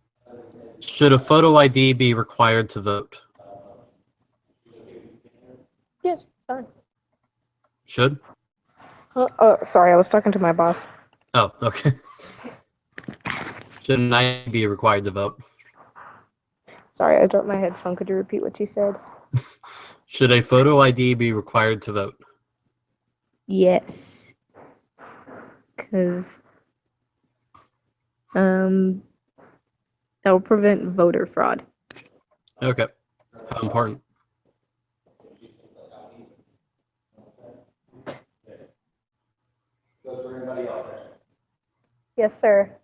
Should a photo ID be required to vote? Yes, fine. Should? Oh, sorry, I was talking to my boss. Oh, okay. Shouldn't I be required to vote? Sorry, I dropped my headphone. Could you repeat what you said? Should a photo ID be required to vote? Yes. Because that will prevent voter fraud. Okay. How important? Yes, sir.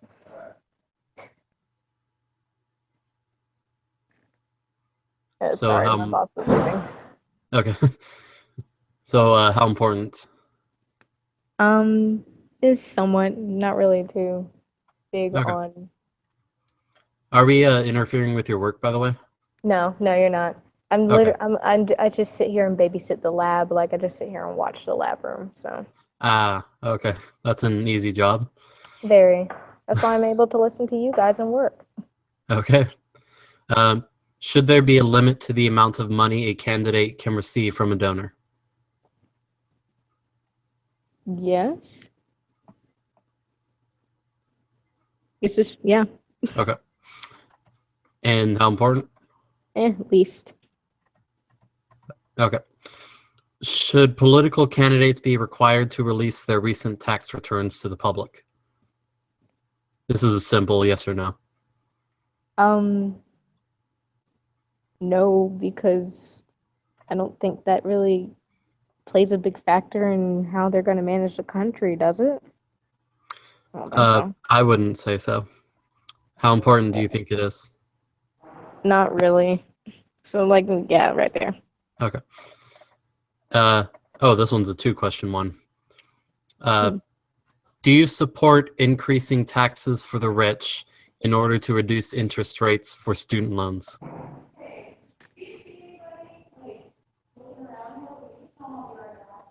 So Sorry, how my boss is leaving. Okay. So how important? Is somewhat not really too big Okay. on. Are we interfering with your work, by the way? No, you're not. Okay. I just sit here and babysit the lab. Like I just sit here and watch the lab room. So Ah, okay. That's an easy job. very. That's why I'm able to listen to you guys and work. Okay. Um, should there be a limit to the amount of money a candidate can receive from a donor? Yes. It's just yeah. Okay. And how important? At least. Okay. Should political candidates be required to release their recent tax returns to the public? This is a simple yes or no. No, because I don't think that really plays a big factor in how they're going to manage the country, does it? I don't think so. I wouldn't say so. How important do you think it is? Not really. So, like, yeah, right there. Okay. Oh, this one's a two-question one. Do you support increasing taxes for the rich in order to reduce interest rates for student loans?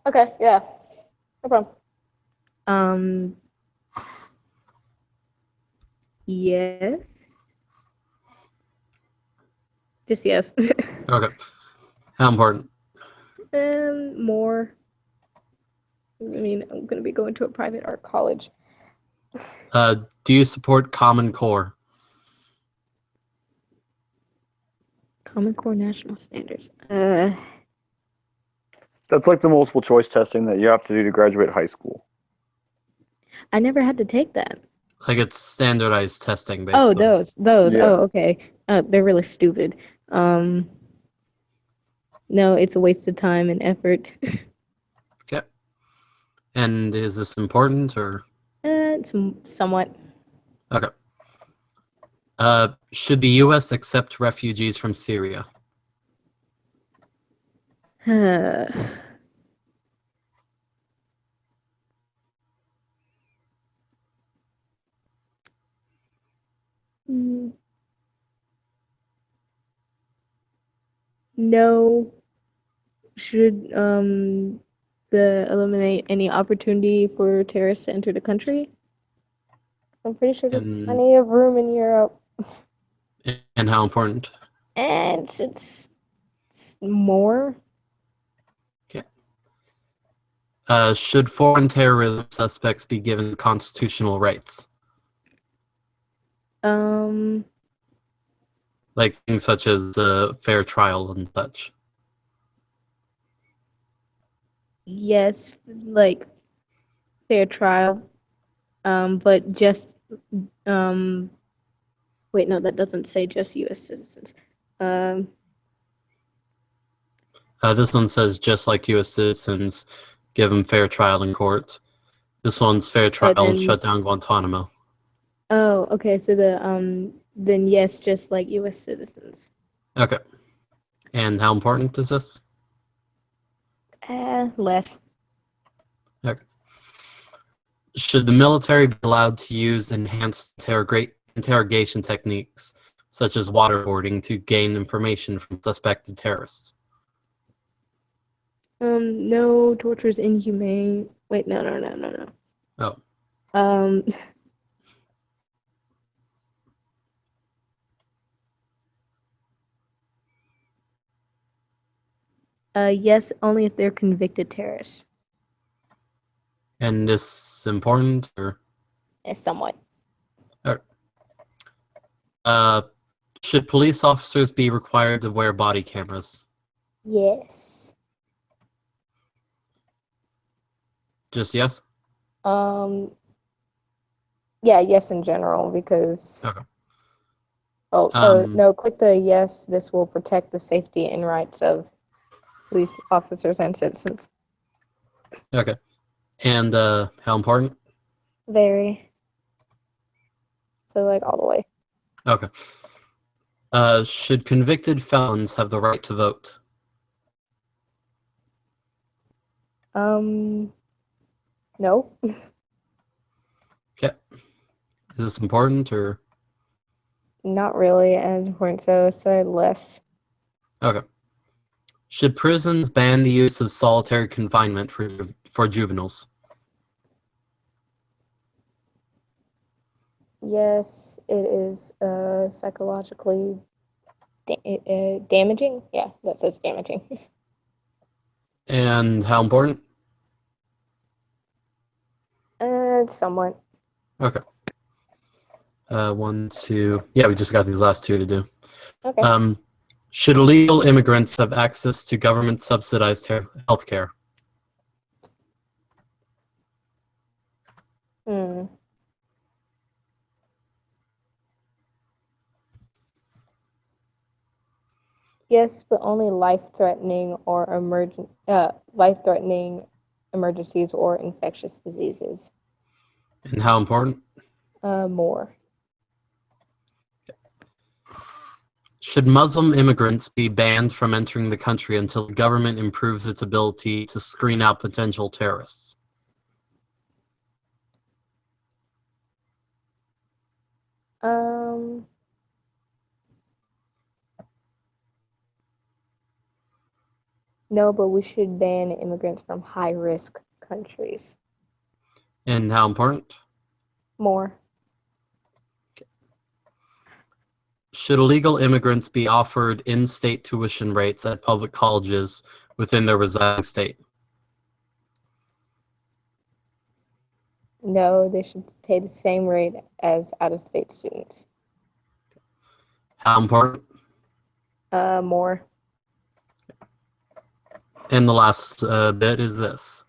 Okay, yeah. No problem. Yes. Just yes. Okay. How important? More. I mean, I'm going to be going to a private art college. Do you support Common Core? Common Core National Standards. That's like the multiple choice testing that you have to do to graduate high school. I never had to take that. Like it's standardized testing, basically. Oh, those. Yeah. Oh, okay. They're really stupid. No, it's a waste of time and effort. Okay. And is this important or? It's somewhat. Okay. Should the U.S. accept refugees from Syria? No. Should the eliminate any opportunity for terrorists to enter the country? I'm pretty sure there's plenty of room in Europe. And how important? And it's more. Okay. Should foreign terrorism suspects be given constitutional rights? Like things such as fair trial and such. Yes, like fair trial. But just wait, no, that doesn't say just U.S. citizens. This one says just like U.S. citizens, give them fair trial in court. This one's fair trial and shut down Guantanamo. Oh, okay. So then yes, just like U.S. citizens. Okay. And how important is this? Less. Okay. Should the military be allowed to use enhanced interrogation techniques, such as waterboarding, to gain information from suspected terrorists? No, torture is inhumane. Wait, no. Oh. Yes, only if they're convicted terrorists. And this important or? Somewhat. Should police officers be required to wear body cameras? Yes. Just yes? Yeah, yes in general, because Okay. or no, click the yes, this will protect the safety and rights of police officers and citizens. Okay. And how important? Very. So like all the way. Okay. Should convicted felons have the right to vote? No. Okay. Is this important or? Not really as important, so it's less. Okay. Should prisons ban the use of solitary confinement for juveniles? Yes, it is psychologically damaging. Yeah, that says damaging. And how important? Somewhat. Okay. 1, 2. Yeah, we just got these last two to do. Okay. Should illegal immigrants have access to government subsidized health care? Yes, but only life-threatening or life-threatening emergencies or infectious diseases. And how important? More. Should Muslim immigrants be banned from entering the country until the government improves its ability to screen out potential terrorists? No, but we should ban immigrants from high-risk countries. And how important? More. Should illegal immigrants be offered in-state tuition rates at public colleges within their residing state? No, they should pay the same rate as out-of-state students. How important? More. And the last bit is this.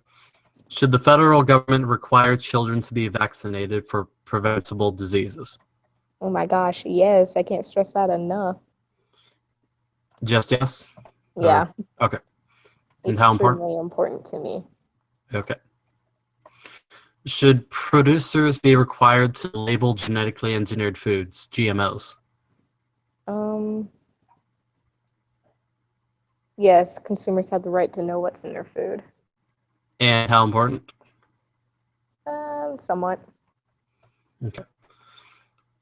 Should the federal government require children to be vaccinated for preventable diseases? Oh my gosh, yes, I can't stress that enough. Just yes? Yeah. Okay. And how important? Extremely important to me. Okay. Should producers be required to label genetically engineered foods, GMOs? Yes, consumers have the right to know what's in their food. And how important? Somewhat. Okay.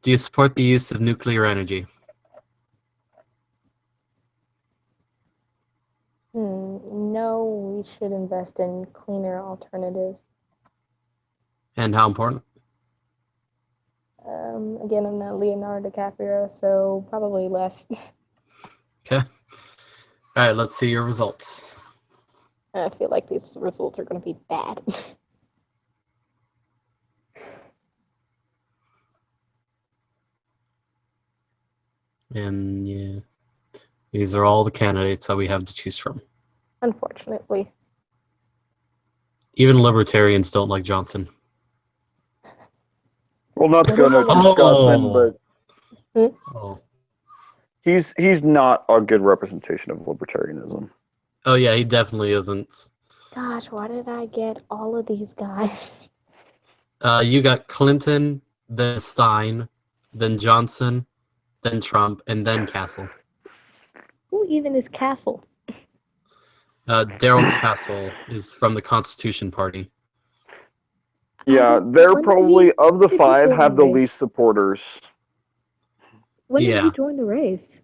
Do you support the use of nuclear energy? No, we should invest in cleaner alternatives. And how important? Again, I'm not Leonardo DiCaprio, so probably less. Okay. All right, let's see your results. I feel like these results are going to be bad. And yeah, these are all the candidates that we have to choose from. Unfortunately. Even libertarians don't like Johnson. Well, not to go into discussion, but Oh. he's not a good representation of libertarianism. Oh yeah, he definitely isn't. Gosh, why did I get all of these guys? You got Clinton, then Stein, then Johnson, then Trump, and then Castle. Who even is Castle? Daryl Castle is from the Constitution Party. Yeah, they're probably, of the five, have the least supporters. When did Yeah. he join the race?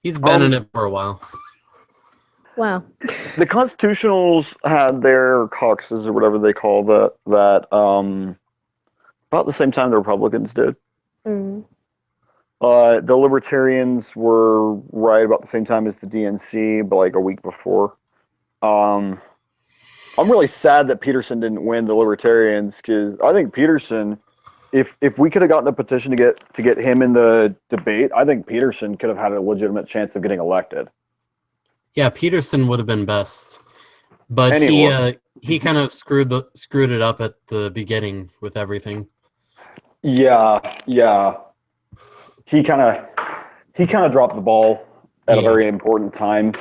He's been in it for a while. Wow. The Constitutionals had their caucuses or whatever they call that about the same time the Republicans did. Mm. The Libertarians were right about the same time as the DNC, but like a week before. I'm really sad that Peterson didn't win the Libertarians, because I think Peterson, if we could have gotten a petition to get him in the debate, I think Peterson could have had a legitimate chance of getting elected. Yeah, Peterson would have been best, but Anyway. he kind of screwed it up at the beginning with everything. Yeah. He kind of dropped the ball at a Yeah. very important time.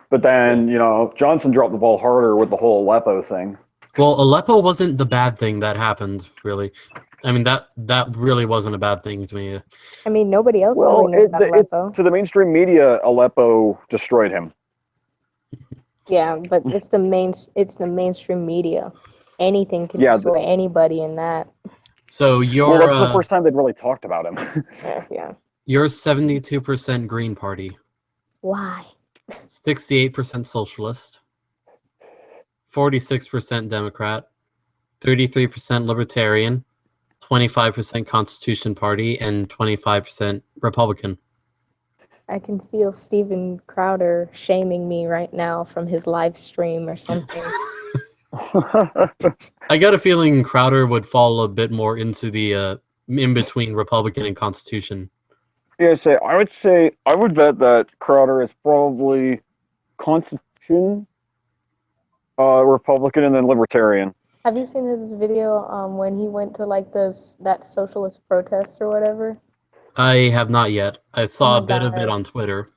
But then, Johnson dropped the ball harder with the whole Aleppo thing. Well, Aleppo wasn't the bad thing that happened, really. I mean, that really wasn't a bad thing to me. I mean, nobody else Well, really knows about it's Aleppo. to the mainstream media, Aleppo destroyed him. Yeah, but it's the mainstream media. Anything can Yeah, destroy anybody in that. So Well, that's the first time they'd really talked about him. Yeah. you're 72% Green Party, Why? 68% Socialist, 46% Democrat, 33% Libertarian, 25% Constitution Party, and 25% Republican. I can feel Steven Crowder shaming me right now from his live stream or something. I got a feeling Crowder would fall a bit more into the in between Republican and Constitution. Yeah, I would bet that Crowder is probably Constitution, Republican, and then Libertarian. Have you seen his video when he went to like that socialist protest or whatever? I have not yet. I saw Oh a my bit of it God. on Twitter.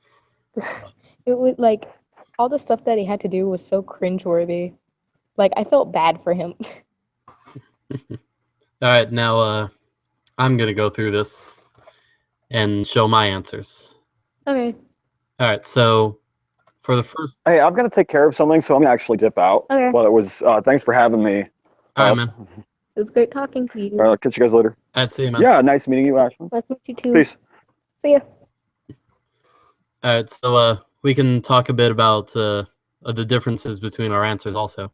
It was like all the stuff that he had to do was so cringeworthy. Like I felt bad for him. All right, now I'm gonna go through this and show my answers. Okay. All right, so for the first, Hey, I've got to take care of something, so I'm gonna actually dip out. Okay. But it was thanks for having me. all right, man. It was great talking to you. All right, I'll catch you guys later. I'd see you, man. Yeah, nice meeting you, Ashton. Nice to meet you too. Peace. See ya. All right, so we can talk a bit about the differences between our answers also.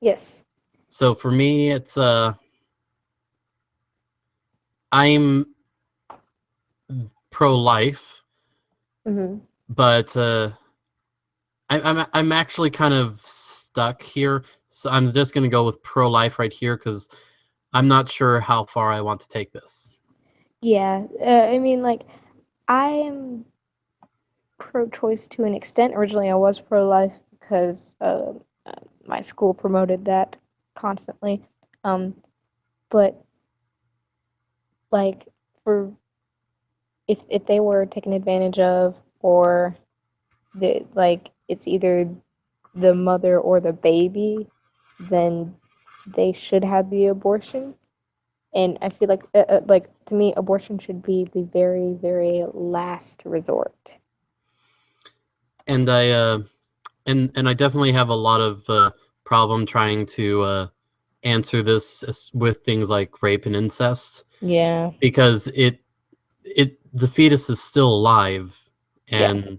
Yes. So for me, it's I'm pro-life, Mm-hmm. but I'm actually kind of stuck here. So I'm just gonna go with pro-life right here because I'm not sure how far I want to take this. Yeah. I mean, like, I am pro-choice to an extent. Originally, I was pro-life because my school promoted that constantly. But like for if they were taken advantage of, or it's either the mother or the baby, then they should have the abortion. And I feel like to me, abortion should be the very, very last resort. And I and I definitely have a lot of problem trying to answer this with things like rape and incest Yeah. because the fetus is still alive, and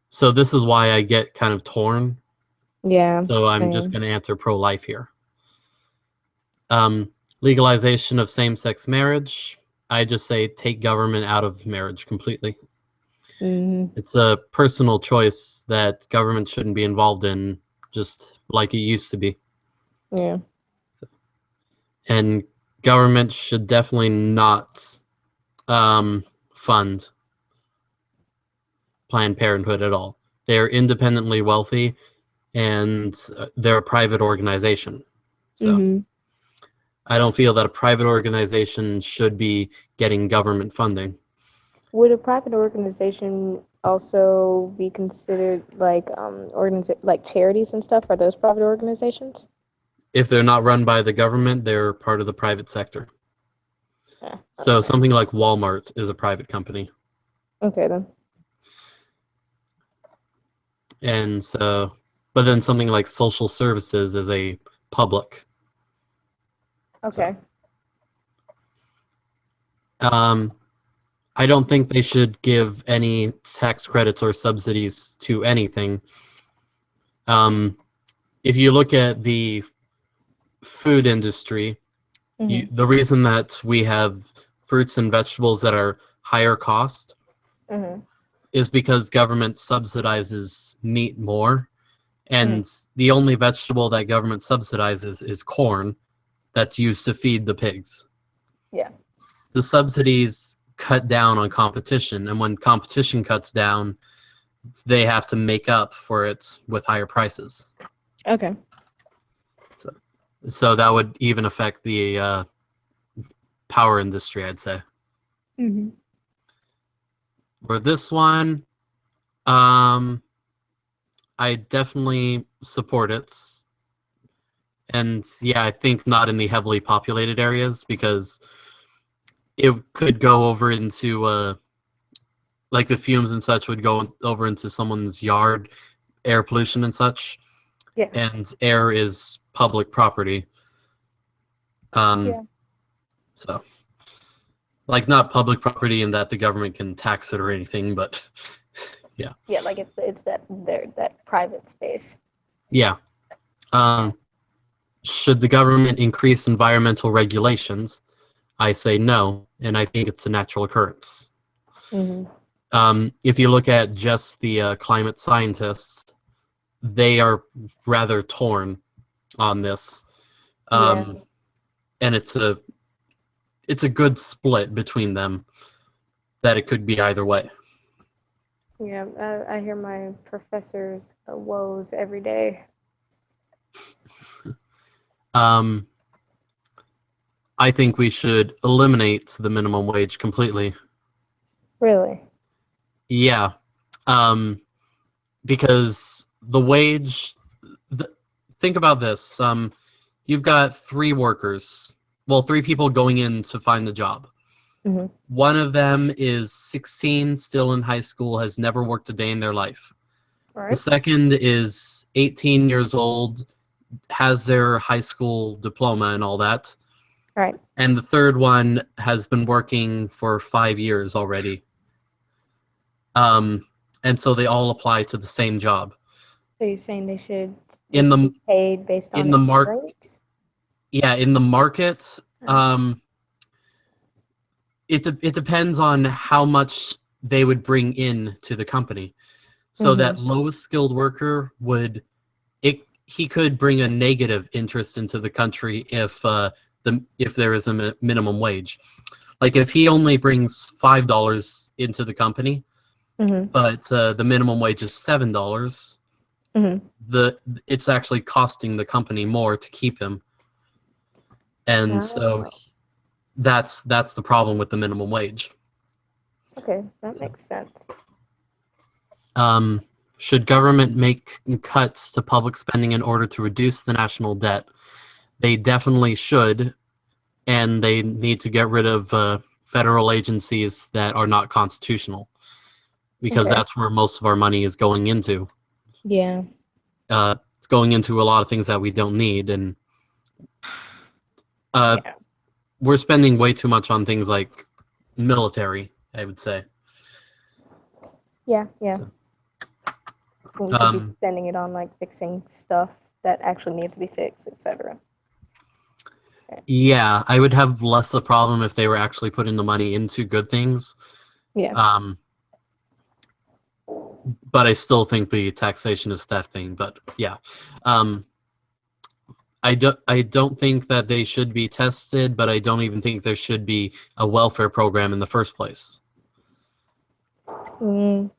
so this is why I get kind of torn. Yeah. So I'm just going to answer pro-life here. Legalization of same-sex marriage. I just say take government out of marriage completely. Mm-hmm. It's a personal choice that government shouldn't be involved in, just like it used to be. Yeah. And government should definitely not fund Planned Parenthood at all. They're independently wealthy, and they're a private organization. So I don't feel that a private organization should be getting government funding. Would a private organization also be considered like like charities and stuff? Are those private organizations? If they're not run by the government, they're part of the private sector. So something like Walmart is a private company. Okay, then. And so, but then something like social services is a public. Okay. I don't think they should give any tax credits or subsidies to anything. If you look at the food industry, the reason that we have fruits and vegetables that are higher cost is because government subsidizes meat more, and the only vegetable that government subsidizes is corn that's used to feed the pigs. Yeah. The subsidies cut down on competition, and when competition cuts down, they have to make up for it with higher prices. Okay. So that would even affect the power industry, I'd say. Mm-hmm. For this one, I definitely support it. And yeah, I think not in the heavily populated areas, because it could go over into like the fumes and such would go over into someone's yard, air pollution and such. Yeah. And air is public property. Yeah. So, like, not public property in that the government can tax it or anything, but yeah. Yeah, like it's that private space. Yeah. Should the government increase environmental regulations? I say no, and I think it's a natural occurrence. Mm-hmm. If you look at just the climate scientists, they are rather torn on this. And it's a good split between them, that it could be either way. Yeah, I hear my professor's woes every day. I think we should eliminate the minimum wage completely. Really? Yeah. Because the wage, think about this. You've got three workers, well, three people going in to find the job. Mm-hmm. One of them is 16, still in high school, has never worked a day in their life. Right. The second is 18 years old, has their high school diploma and all that. Right. And the third one has been working for 5 years already. And so they all apply to the same job. So you're saying they should In the be paid based on in the experience? yeah, in the market, it depends on how much they would bring in to the company. So that lowest skilled worker he could bring a negative interest into the country if there is a minimum wage. Like if he only brings $5 into the company, but the minimum wage is $7, it's actually costing the company more to keep him. And so that's the problem with the minimum wage. Okay, that makes sense. Should government make cuts to public spending in order to reduce the national debt? They definitely should, and they need to get rid of federal agencies that are not constitutional, because that's where most of our money is going into. Yeah. It's going into a lot of things that we don't need, and we're spending way too much on things like military, I would say. Yeah. So, We could be spending it on like fixing stuff that actually needs to be fixed, etc. yeah, I would have less a problem if they were actually putting the money into good things. Yeah. But I still think the taxation is theft thing. But yeah, I don't think that they should be tested, but I don't even think there should be a welfare program in the first place. I'm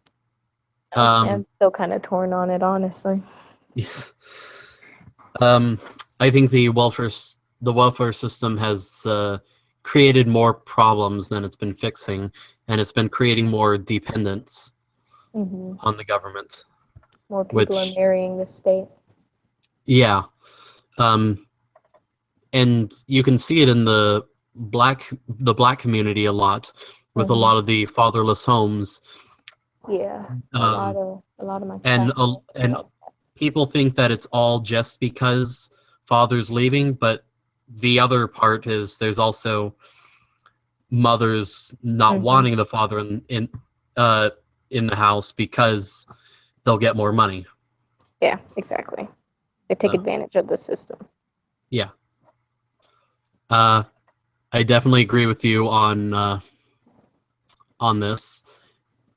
still kind of torn on it, honestly. Yes. I think the welfare system has created more problems than it's been fixing, and it's been creating more dependence on the government. More people are marrying the state. Yeah. And you can see it in the black community a lot, with a lot of the fatherless homes. Yeah, a lot of my and classmates. people think that it's all just because father's leaving, but the other part is there's also mothers not wanting the father in the house because they'll get more money. Yeah, exactly. They take advantage of the system. Yeah. I definitely agree with you on this.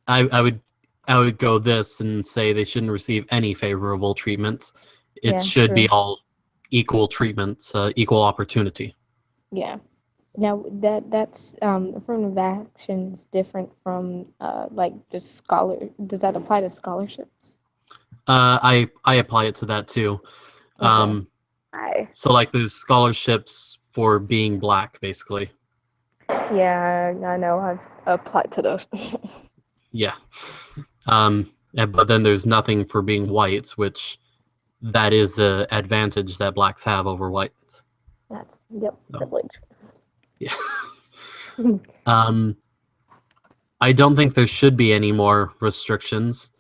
I would go this and say they shouldn't receive any favorable treatment. It should be all equal treatment, equal opportunity. Yeah. Now that's affirmative action is different from like just scholar. Does that apply to scholarships? I apply it to that too. Okay. So like there's scholarships for being black, basically. Yeah, I know. I've applied to those. Yeah. But then there's nothing for being white, which that is the advantage that blacks have over whites. Yep, So. privilege. Yeah. I don't think there should be any more restrictions,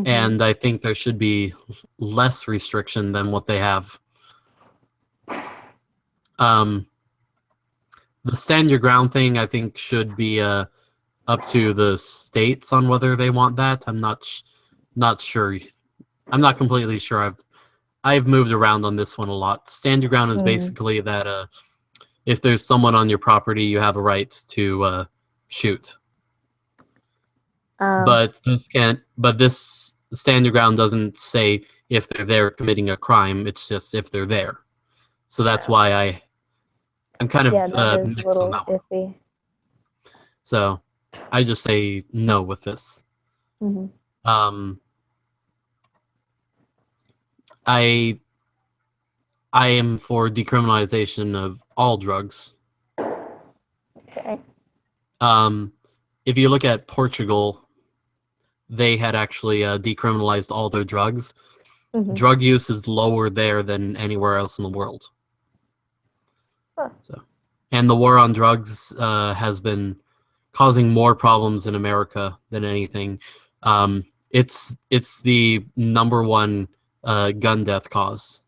and I think there should be less restriction than what they have. The stand your ground thing, I think, should be up to the states on whether they want that. I'm not sure. I'm not completely sure. I've moved around on this one a lot. Stand your ground is basically that if there's someone on your property, you have a right to shoot. But this stand your ground doesn't say if they're there committing a crime. It's just if they're there. So that's why I'm kind of that is mixed a on little that one. iffy. So I just say no with this. I am for decriminalization of all drugs. Okay. If you look at Portugal, they had actually decriminalized all their drugs. Drug use is lower there than anywhere else in the world. Huh. So, and the war on drugs has been causing more problems in America than anything. It's the #1 gun death cause.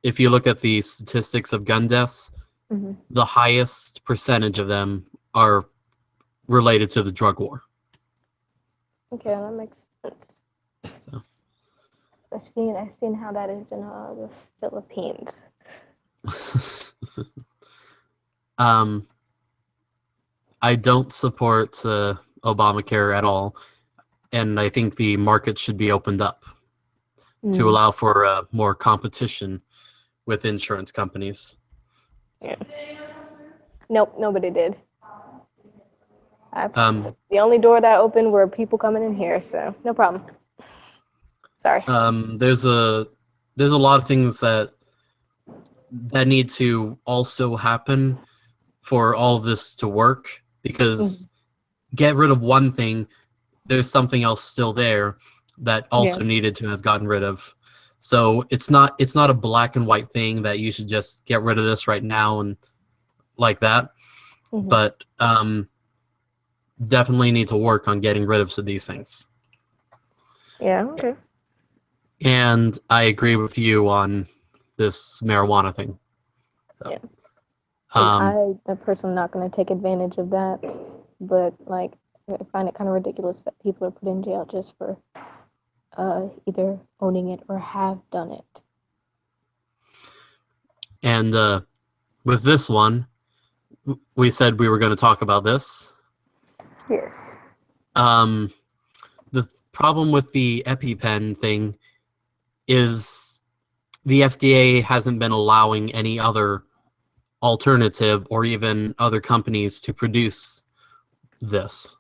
If you look at the statistics of gun deaths, the highest percentage of them are related to the drug war. Okay, that makes sense. So. I've seen how that is in the Philippines. I don't support Obamacare at all, and I think the market should be opened up to allow for more competition with insurance companies. Yeah. Nope, nobody did. The only door that opened were people coming in here, so no problem. Sorry. There's a lot of things that need to also happen for all of this to work, because get rid of one thing, there's something else still there that also needed to have gotten rid of. So it's not a black and white thing that you should just get rid of this right now and like that. But definitely need to work on getting rid of some of these things. Yeah, okay. And I agree with you on this marijuana thing. So, yeah. I'm personally not going to take advantage of that, but like I find it kind of ridiculous that people are put in jail just for either owning it or have done it. And with this one, we said we were going to talk about this. Yes. The problem with the EpiPen thing is the FDA hasn't been allowing any other alternative or even other companies to produce this.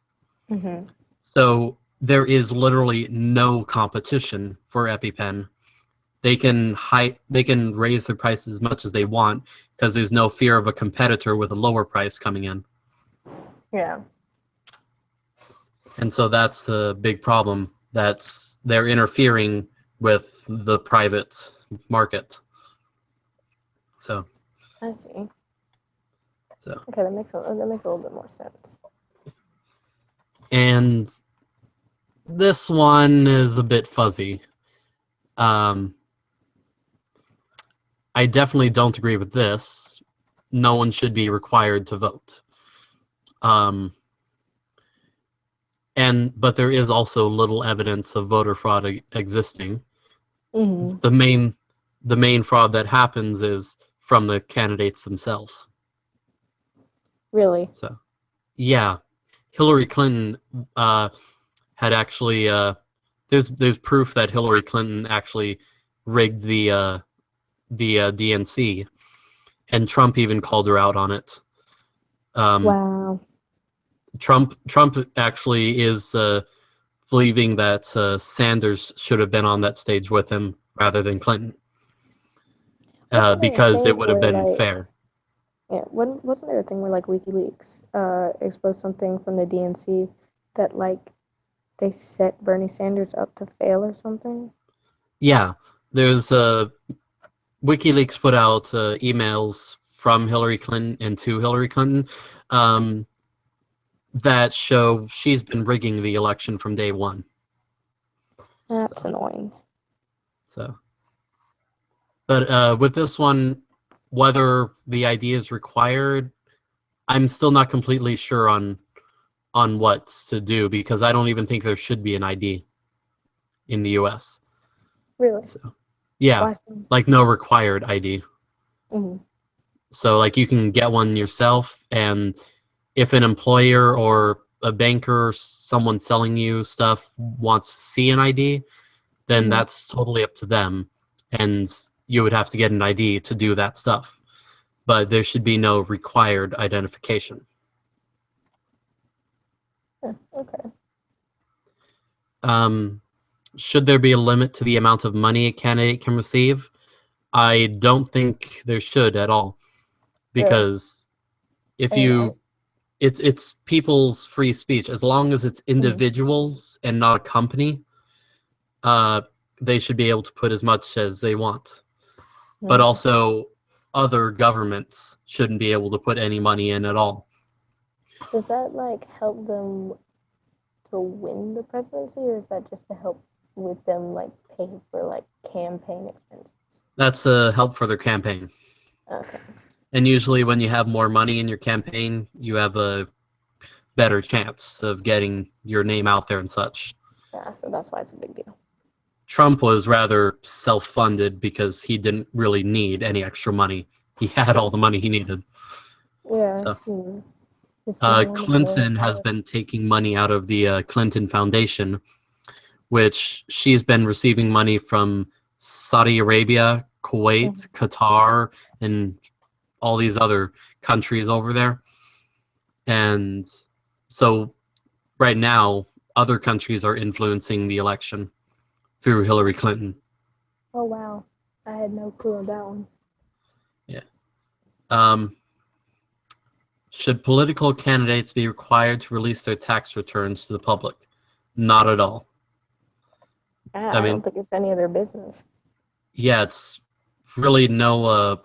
So there is literally no competition for EpiPen. They can raise their price as much as they want because there's no fear of a competitor with a lower price coming in. Yeah. And so that's the big problem. They're interfering with the private market. So I see. So okay, that makes a little bit more sense. And this one is a bit fuzzy. I definitely don't agree with this. No one should be required to vote. But there is also little evidence of voter fraud existing. The main fraud that happens is from the candidates themselves. Really? So, yeah, Hillary Clinton had actually. There's proof that Hillary Clinton actually rigged the DNC, and Trump even called her out on it. Wow. Trump actually is believing that Sanders should have been on that stage with him rather than Clinton. Wasn't there a because thing it would have where, been like, fair. yeah, wasn't there a thing where like WikiLeaks exposed something from the DNC that like they set Bernie Sanders up to fail or something? Yeah, there's WikiLeaks put out emails from Hillary Clinton and to Hillary Clinton that show she's been rigging the election from day one. That's annoying. So, but with this one, whether the ID is required, I'm still not completely sure on what to do, because I don't even think there should be an ID in the U.S. Really? So, yeah, Why? like no required ID. Mm-hmm. So like you can get one yourself, and if an employer or a banker or someone selling you stuff wants to see an ID, then Mhm. that's totally up to them, and you would have to get an ID to do that stuff. But there should be no required identification. Okay. Should there be a limit to the amount of money a candidate can receive? I don't think there should at all, because if you, it's people's free speech. As long as it's individuals and not a company, they should be able to put as much as they want. But also, other governments shouldn't be able to put any money in at all. Does that like help them to win the presidency, or is that just to help with them like pay for like campaign expenses? That's a help for their campaign. Okay. And usually when you have more money in your campaign, you have a better chance of getting your name out there and such. Yeah, so that's why it's a big deal. Trump was rather self-funded because he didn't really need any extra money. He had all the money he needed. Yeah. So, Clinton has been taking money out of the Clinton Foundation, which she's been receiving money from Saudi Arabia, Kuwait, Qatar, and all these other countries over there. And so right now, other countries are influencing the election through Hillary Clinton. Oh, wow. I had no clue on that one. Yeah. Should political candidates be required to release their tax returns to the public? Not at all. I don't think it's any of their business. Yeah, it's really no.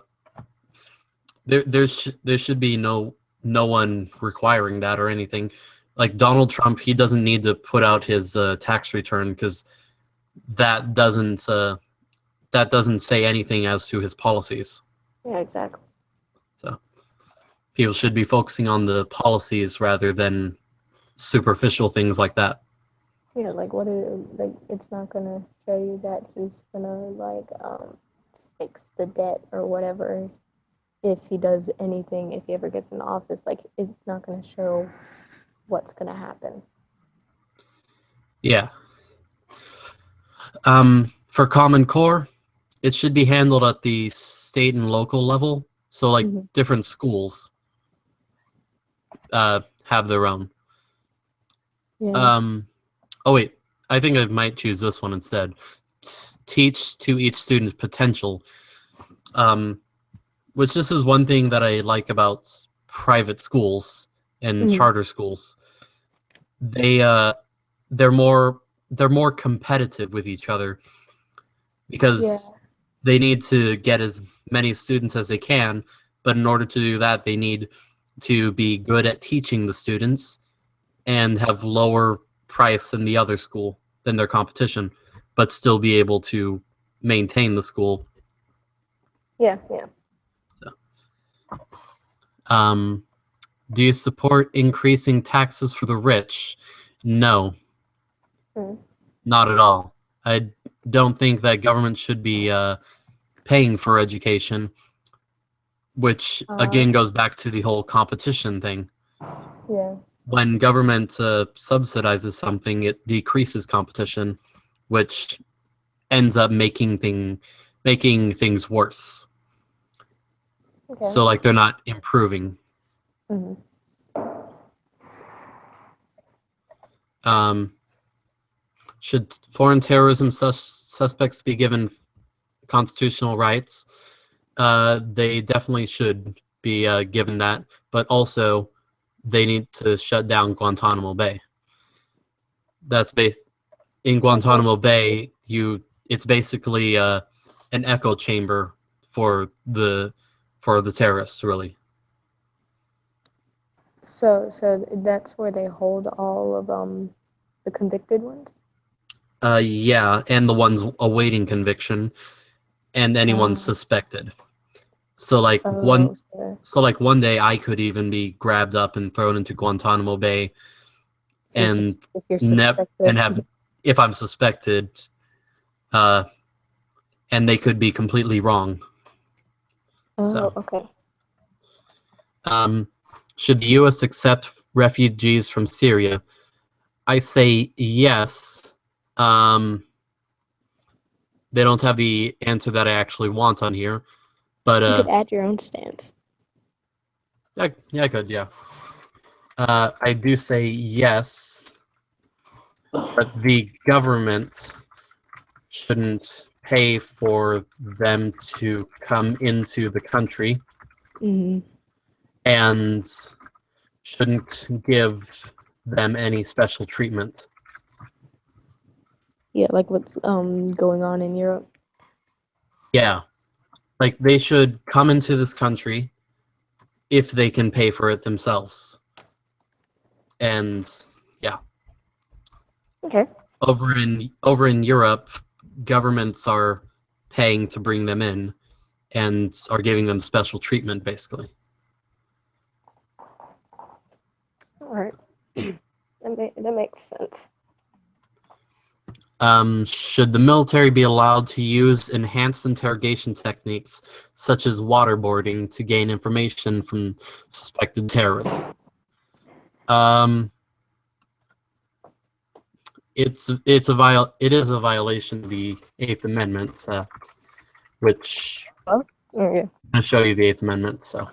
There should be no one requiring that or anything. Like Donald Trump, he doesn't need to put out his tax return, because that doesn't say anything as to his policies. Yeah, exactly. So people should be focusing on the policies rather than superficial things like that. Yeah, like what is like? It's not gonna show you that he's gonna like fix the debt or whatever. If he does anything, if he ever gets in office, like it's not gonna show what's gonna happen. Yeah. For Common Core, it should be handled at the state and local level. So like different schools have their own. Yeah. Oh wait, I think I might choose this one instead. Teach to each student's potential. Which this is one thing that I like about private schools and charter schools. They're more competitive with each other, because they need to get as many students as they can, but in order to do that, they need to be good at teaching the students and have lower price than the other school, than their competition, but still be able to maintain the school. Yeah. So, do you support increasing taxes for the rich? No, not at all. I don't think that government should be paying for education, which again goes back to the whole competition thing. Yeah. When government subsidizes something, it decreases competition, which ends up making things worse. Okay. So like they're not improving. Should foreign terrorism suspects be given constitutional rights? They definitely should be given that, but also they need to shut down Guantanamo Bay. That's based in Guantanamo Bay. It's basically an echo chamber for the terrorists, really. So that's where they hold all of the convicted ones? Yeah, and the ones awaiting conviction, and anyone suspected. So like one day I could even be grabbed up and thrown into Guantanamo Bay, and if you're suspected. If I'm suspected, and they could be completely wrong. Okay. Should the U.S. accept refugees from Syria? I say yes. They don't have the answer that I actually want on here, but you could add your own stance. Yeah, I could. Yeah, I do say yes, but the government shouldn't pay for them to come into the country, and shouldn't give them any special treatment. Yeah, like what's going on in Europe. Yeah, like they should come into this country if they can pay for it themselves. And yeah. Okay. Over in Europe, governments are paying to bring them in and are giving them special treatment, basically. All right. That makes sense. Should the military be allowed to use enhanced interrogation techniques such as waterboarding to gain information from suspected terrorists? It is a violation of the Eighth Amendment, which yeah. I'll show you the Eighth Amendment. So,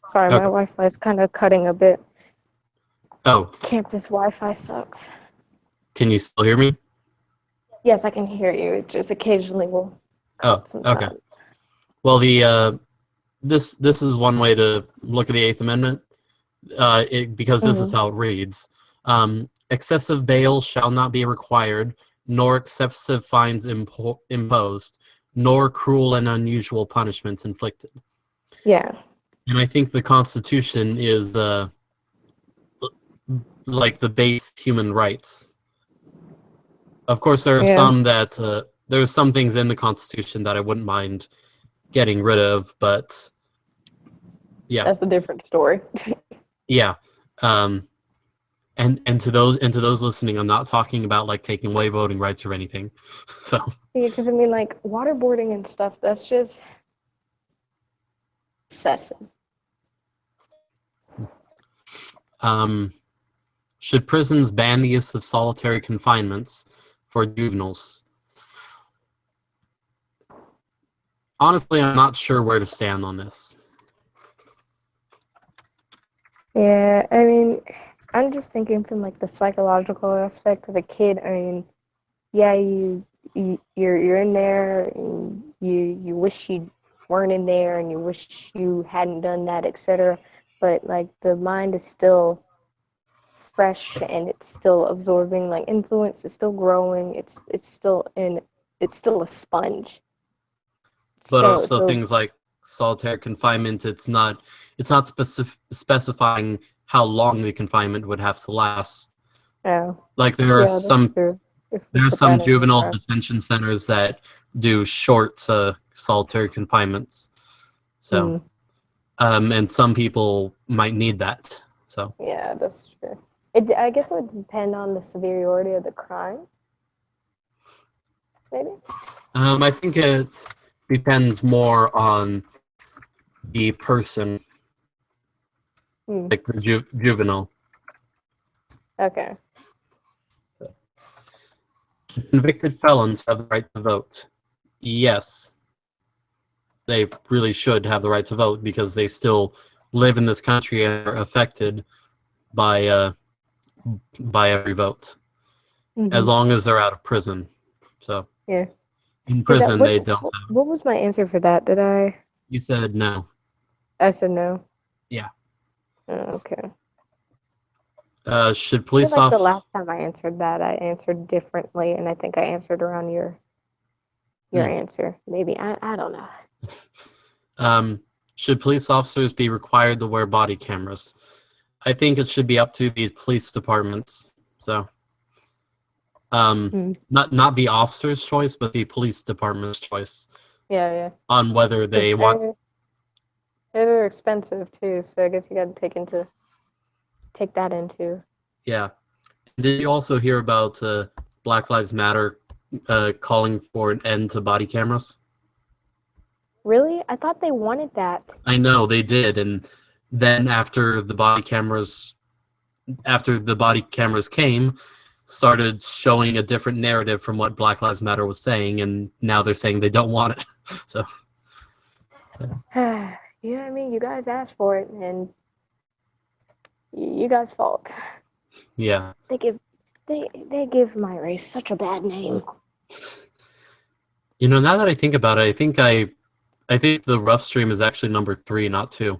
sorry, my Wi-Fi is kind of cutting a bit. Oh, Campus Wi-Fi sucks. Can you still hear me? Yes, I can hear you. It just occasionally will. Oh, okay. Well, this is one way to look at the Eighth Amendment, because this is how it reads: excessive bail shall not be required, nor excessive fines imposed, nor cruel and unusual punishments inflicted. Yeah. And I think the Constitution is like the base human rights. Of course, there are some that there's some things in the Constitution that I wouldn't mind getting rid of, but yeah, that's a different story. Yeah, and to those listening, I'm not talking about like taking away voting rights or anything. So yeah, because I mean, like waterboarding and stuff, that's just excessive. Should prisons ban the use of solitary confinements for juveniles? Honestly, I'm not sure where to stand on this. Yeah, I mean, I'm just thinking from like the psychological aspect of a kid. I mean, yeah, you're in there, and you wish you weren't in there, and you wish you hadn't done that, etc. But like the mind is still fresh, and it's still absorbing like influence. It's still growing. It's still a sponge. But also things like solitary confinement, it's not specifying how long the confinement would have to last. Yeah. Like there are some juvenile detention centers that do short solitary confinements. So and some people might need that. So yeah, that's true. I guess it would depend on the severity of the crime. Maybe. I think it depends more on the person, like the juvenile. Okay. Convicted felons have the right to vote. Yes, they really should have the right to vote because they still live in this country and are affected by every vote, as long as they're out of prison. So yeah, In prison, they don't have. What was my answer for that? Did I? You said no. I said no. Yeah. Oh, okay. Should I feel police like the officers? last time I answered that, I answered differently, and I think I answered around your answer. Maybe I don't know. Should police officers be required to wear body cameras? I think it should be up to the police departments. So, not the officer's choice, but the police department's choice Yeah. on whether they want. They're expensive too, so I guess you got to take that into. Yeah. Did you also hear about Black Lives Matter calling for an end to body cameras? Really? I thought they wanted that. I know they did, and then after the body cameras came, started showing a different narrative from what Black Lives Matter was saying, and now they're saying they don't want it. So, yeah, I mean, you guys asked for it, and you guys' fault. yeah. They give my race such a bad name. You know, now that I think about it, I think the RuffStream is actually number 3, not 2.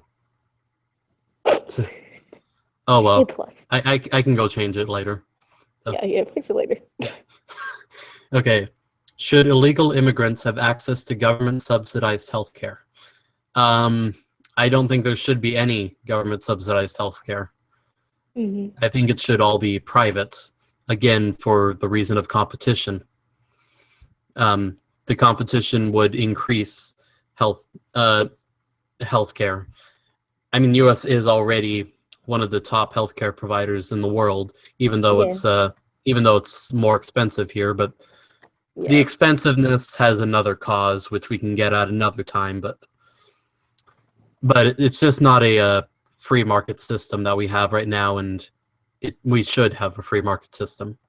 Oh well. A+. I can go change it later. So. Yeah, fix it later. Okay. Should illegal immigrants have access to government-subsidized health care? I don't think there should be any government-subsidized health care. I think it should all be private, again, for the reason of competition. The competition would increase healthcare. I mean, U.S. is already one of the top healthcare providers in the world, even though it's more expensive here. But the expensiveness has another cause, which we can get at another time. But it's just not a free market system that we have right now, and we should have a free market system.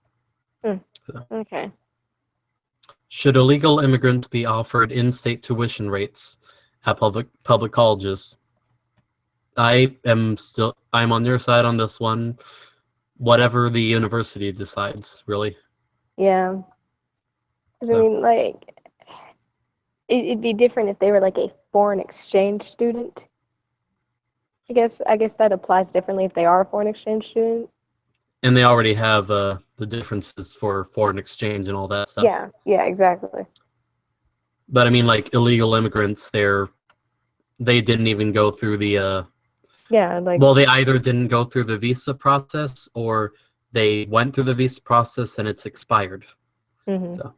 So. Okay. Should illegal immigrants be offered in-state tuition rates at public colleges? I'm on your side on this one. Whatever the university decides, really. Yeah. 'Cause I mean, like, it'd be different if they were like a foreign exchange student. I guess that applies differently if they are a foreign exchange student. And they already have the differences for foreign exchange and all that stuff. Yeah, exactly. But I mean, like, illegal immigrants, they didn't even go through the well, they either didn't go through the visa process, or they went through the visa process and it's expired. So.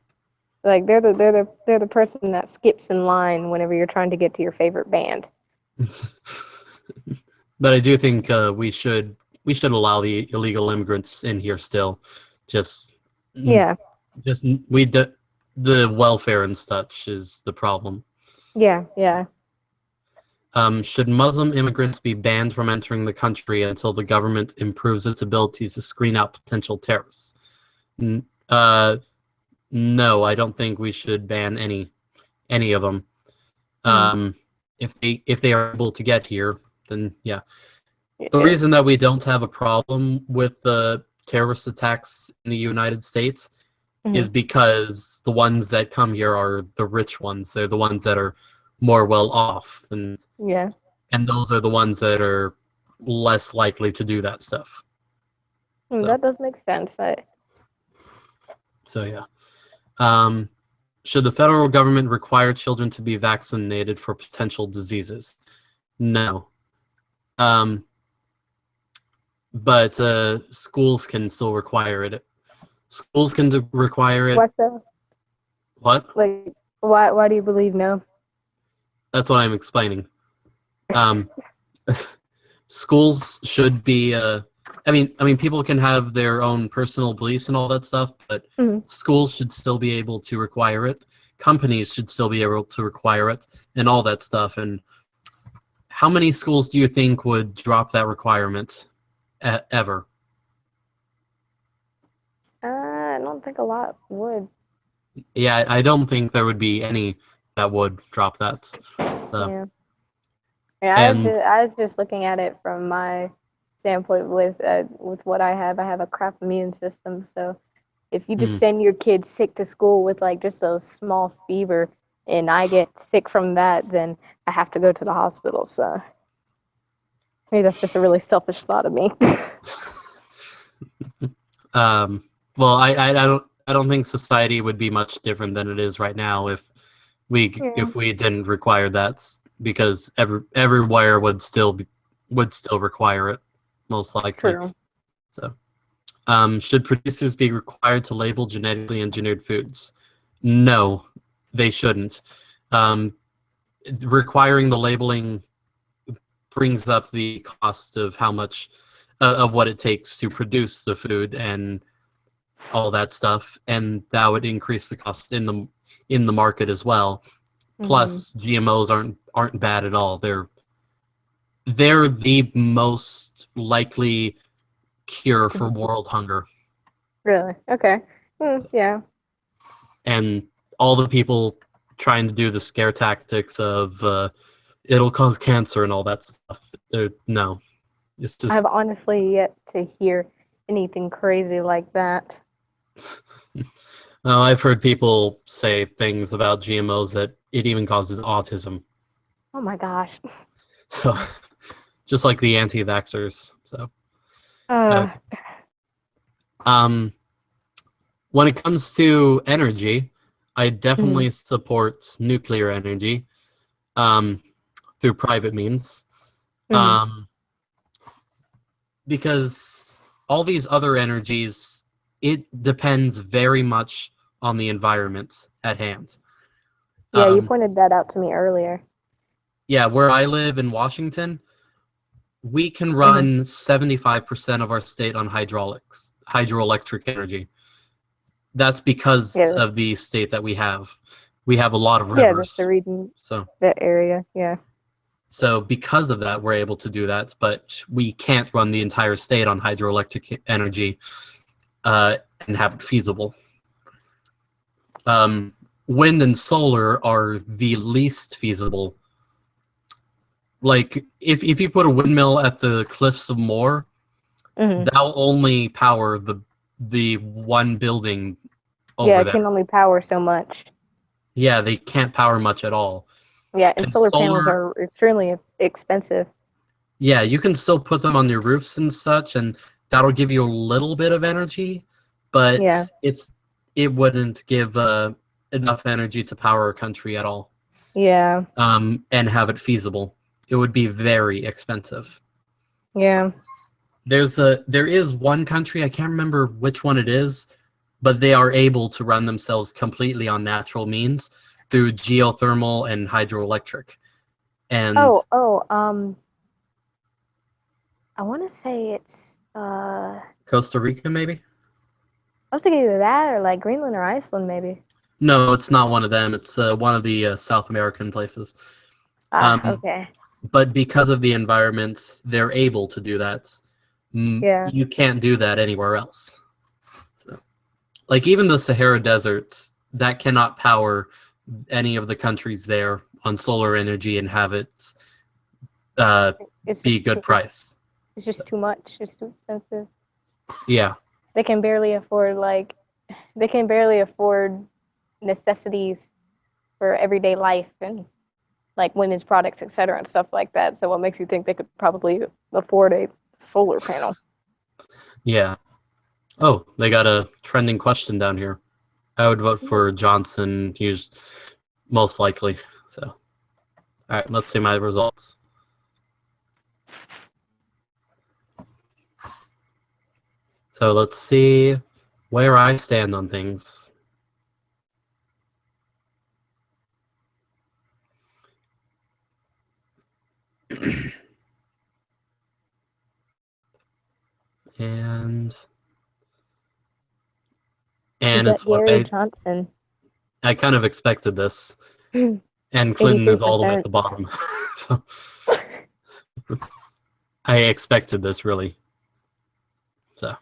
Like they're the person that skips in line whenever you're trying to get to your favorite band. But I do think we should allow the illegal immigrants in here still. The welfare and such is the problem. Yeah. Should Muslim immigrants be banned from entering the country until the government improves its abilities to screen out potential terrorists? No, I don't think we should ban any of them. If they are able to get here, then yeah. The reason that we don't have a problem with the terrorist attacks in the United States is because the ones that come here are the rich ones. They're the ones that are more well off, and those are the ones that are less likely to do that stuff. That does make sense. So yeah. Should the federal government require children to be vaccinated for potential diseases? No. But schools can still require it. Schools can require it. What? Like, why do you believe no? That's what I'm explaining. Schools should be. I mean, people can have their own personal beliefs and all that stuff, but schools should still be able to require it. Companies should still be able to require it, and all that stuff. And how many schools do you think would drop that requirement ever? I don't think a lot would. Yeah, I don't think there would be any that would drop that. So. Yeah, I was just looking at it from my standpoint with what I have. I have a crap immune system, so If you just send your kid sick to school with like just a small fever and I get sick from that, then I have to go to the hospital. So maybe that's just a really selfish thought of me. Well, I don't think society would be much different than it is right now if we didn't require that, because everywhere would still require it, most likely. True. So, should producers be required to label genetically engineered foods? No, they shouldn't. Requiring the labeling brings up the cost of how much of what it takes to produce the food and all that stuff, and that would increase the cost in the market as well. Plus, GMOs aren't bad at all. They're the most likely cure for world hunger. Really? Okay. Yeah. And all the people trying to do the scare tactics of it'll cause cancer and all that stuff. No, it's just. I've honestly yet to hear anything crazy like that. No, I've heard people say things about GMOs that it even causes autism. Oh my gosh. So, just like the anti-vaxxers. So, when it comes to energy, I definitely support nuclear energy, through private means, because all these other energies, it depends very much on the environment at hand. Yeah, you pointed that out to me earlier. Yeah, where I live in Washington, we can run 75% of our state on hydroelectric energy. That's because of the state that we have. We have a lot of rivers. Yeah, that's the reason. So that area, yeah. So because of that, we're able to do that, but we can't run the entire state on hydroelectric energy and have it feasible. Wind and solar are the least feasible. Like, if you put a windmill at the cliffs of Moher, that'll only power the one building over there. Yeah, it can only power so much. Yeah, they can't power much at all. Yeah, and solar panels are extremely expensive. Yeah, you can still put them on your roofs and such, and that'll give you a little bit of energy, but it wouldn't give enough energy to power a country at all. Yeah. And have it feasible. It would be very expensive. Yeah. There is one country, I can't remember which one it is, but they are able to run themselves completely on natural means through geothermal and hydroelectric. And I want to say it's Costa Rica, maybe? I was thinking either that or like Greenland or Iceland, maybe. No, it's not one of them. It's one of the South American places. Okay. But because of the environment, they're able to do that. Yeah. You can't do that anywhere else. So, like, even the Sahara Desert, that cannot power any of the countries there on solar energy and have it be a good price. It's just too much. It's too expensive. Yeah. They can barely afford necessities for everyday life and like women's products, etc., and stuff like that. So what makes you think they could probably afford a solar panel? Yeah. Oh, they got a trending question down here. I would vote for Johnson, he's most likely. So, all right, let's see my results. So let's see where I stand on things. And it's what Gary Johnson. I kind of expected this. And Clinton is all the way at the bottom. So I expected this, really. So.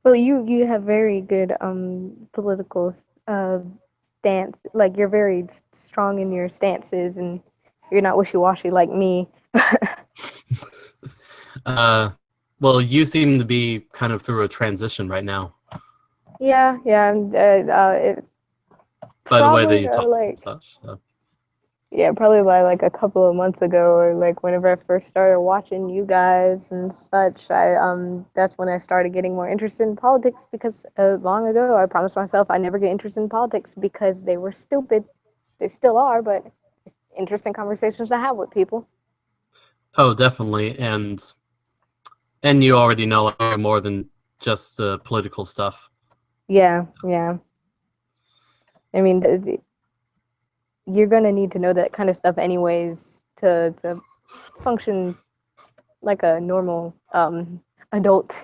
Well, you have very good political stance. Like, you're very strong in your stances, and you're not wishy-washy like me. Well, you seem to be kind of through a transition right now. Yeah, yeah. It By the way that probably you talk like and such. So. yeah, probably by like a couple of months ago, or like whenever I first started watching you guys and such. That's when I started getting more interested in politics because long ago I promised myself I never get interested in politics because they were stupid. They still are, but it's interesting conversations to have with people. Oh, definitely, and you already know more than just political stuff. Yeah, yeah. I mean, you're gonna need to know that kind of stuff anyways to function like a normal adult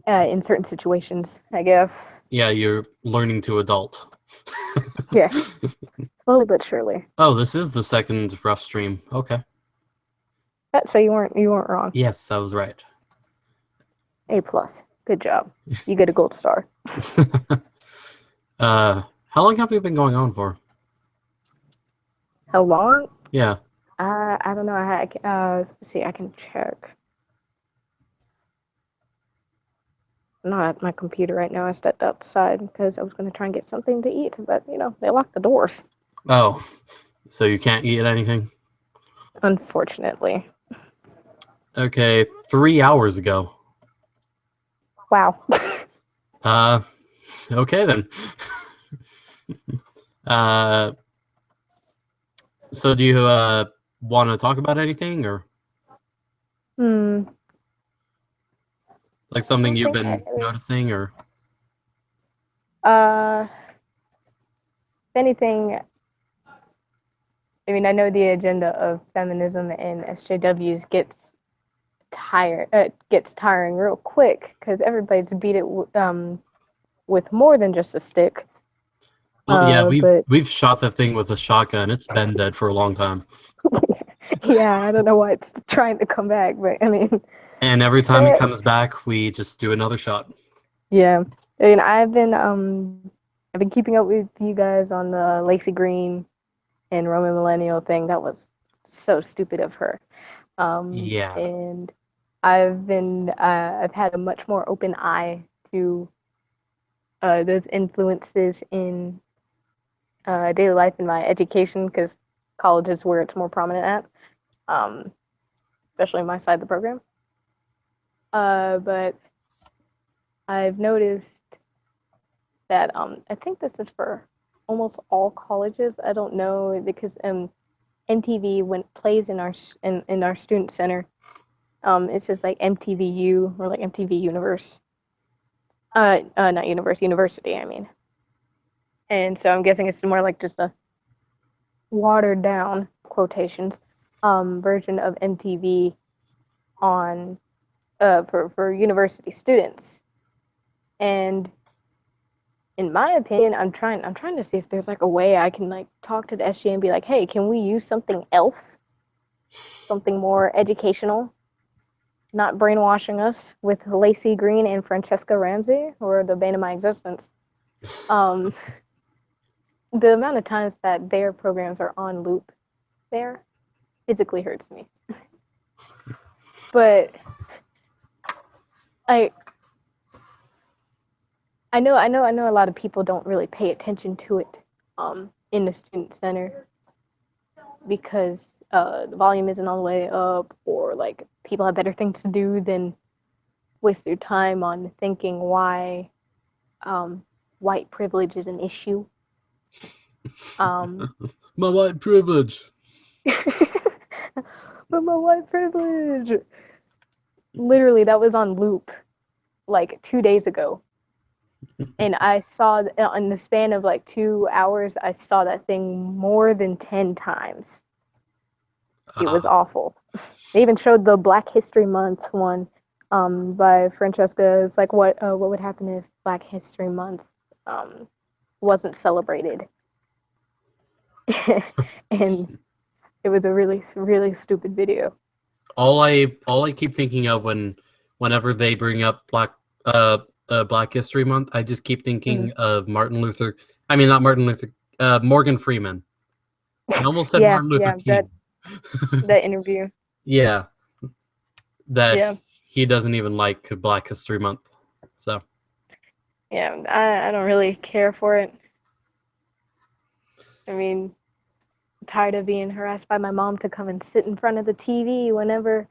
in certain situations, I guess. Yeah, you're learning to adult. Yes, slowly but surely. Oh, this is the second rough stream. Okay. So you weren't wrong. Yes, I was right. A+. Good job. You get a gold star. How long have we been going on for? How long? Yeah. I don't know. Let's see. I can check. I'm not at my computer right now. I stepped outside because I was going to try and get something to eat, but they locked the doors. Oh, so you can't eat anything? Unfortunately. Okay, 3 hours ago. Wow. Okay then. So do you want to talk about anything or Hmm. like something I you've don't been think I- noticing or? Uh, if anything, I mean, I know the agenda of feminism and SJWs gets tiring real quick because everybody's beat it with more than just a stick. Well, yeah, But we've shot that thing with a shotgun. It's been dead for a long time. yeah, I don't know why it's trying to come back, but I mean, And every time it comes back, we just do another shot. yeah. I mean, I've been keeping up with you guys on the Lacey Green and Roman Millennial thing. That was so stupid of her. Yeah. And I've had a much more open eye to those influences in daily life in my education because college is where it's more prominent at, especially my side of the program. But I've noticed that I think this is for almost all colleges. I don't know because MTV when it plays in our student center, it says like MTVU or like MTV Universe. Not universe, university. I mean, and so I'm guessing it's more like just a watered down quotations version of MTV on for university students. And in my opinion, I'm trying to see if there's like a way I can like talk to the SG and be like, hey, can we use something else, something more educational, not brainwashing us with Lacey Green and Francesca Ramsey, or the bane of my existence. The amount of times that their programs are on loop there physically hurts me. But I know a lot of people don't really pay attention to it in the student center because the volume isn't all the way up, or like people have better things to do than waste their time on thinking why white privilege is an issue. My white privilege. But my white privilege. Literally, that was on loop like 2 days ago. And I saw in the span of like 2 hours, I saw that thing more than 10 times. It was awful. They even showed the Black History Month one by Francesca. It's like what would happen if Black History Month wasn't celebrated. And it was a really, really stupid video. All I keep thinking of whenever they bring up Black History Month, I just keep thinking of Martin Luther. I mean, not Martin Luther. Morgan Freeman. I almost said Martin Luther King. That interview. Yeah, that Yeah. he doesn't even like Black History Month. So Yeah, I don't really care for it. I mean, tired of being harassed by my mom to come and sit in front of the TV whenever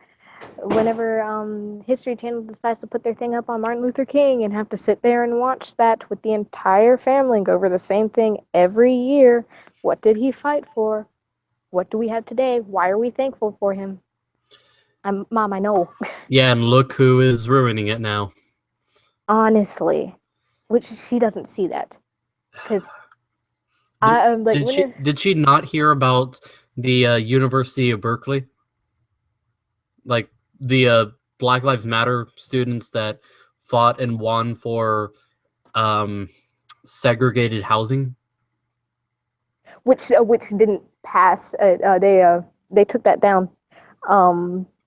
History Channel decides to put their thing up on Martin Luther King and have to sit there and watch that with the entire family and go over the same thing every year. What did he fight for? What do we have today? Why are we thankful for him? Mom, I know. Yeah, and look who is ruining it now. Honestly, which she doesn't see that because I'm like, Did she not hear about the University of Berkeley? Like the Black Lives Matter students that fought and won for segregated housing? which didn't pass. They took that down.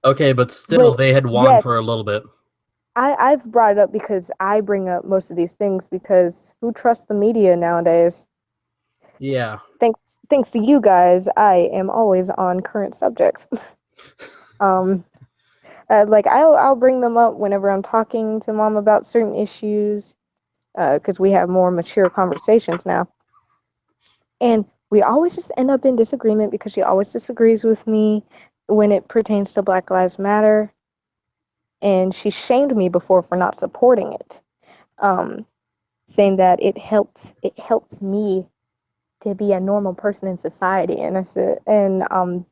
Okay, but still, But they had won yes, for a little bit. I've brought it up because I bring up most of these things because who trusts the media nowadays? Yeah. Thanks to you guys, I am always on current subjects. um, like I'll bring them up whenever I'm talking to mom about certain issues, because we have more mature conversations now, and we always just end up in disagreement because she always disagrees with me when it pertains to Black Lives Matter, and she shamed me before for not supporting it, saying that it helps me to be a normal person in society. And I said, and I'm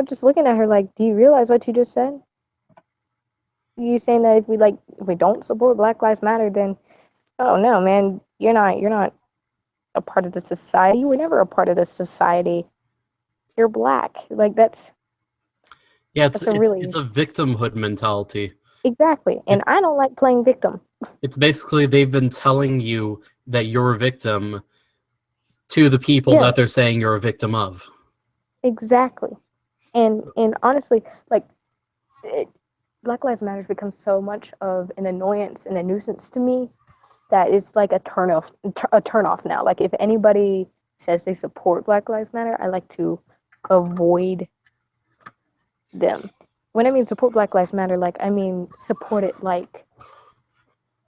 just looking at her like, do you realize what you just said? You saying that if we don't support Black Lives Matter, then oh no, man, you're not a part of the society. You were never a part of the society. You're black. Like Yeah, that's a really it's a victimhood mentality. exactly. And I don't like playing victim. It's basically they've been telling you that you're a victim to the people Yeah, that they're saying you're a victim of. exactly. And honestly, like it, Black Lives Matter has become so much of an annoyance and a nuisance to me that it's like a turn off now. Like if anybody says they support Black Lives Matter, I like to avoid them. When I mean support Black Lives Matter, like I mean support it like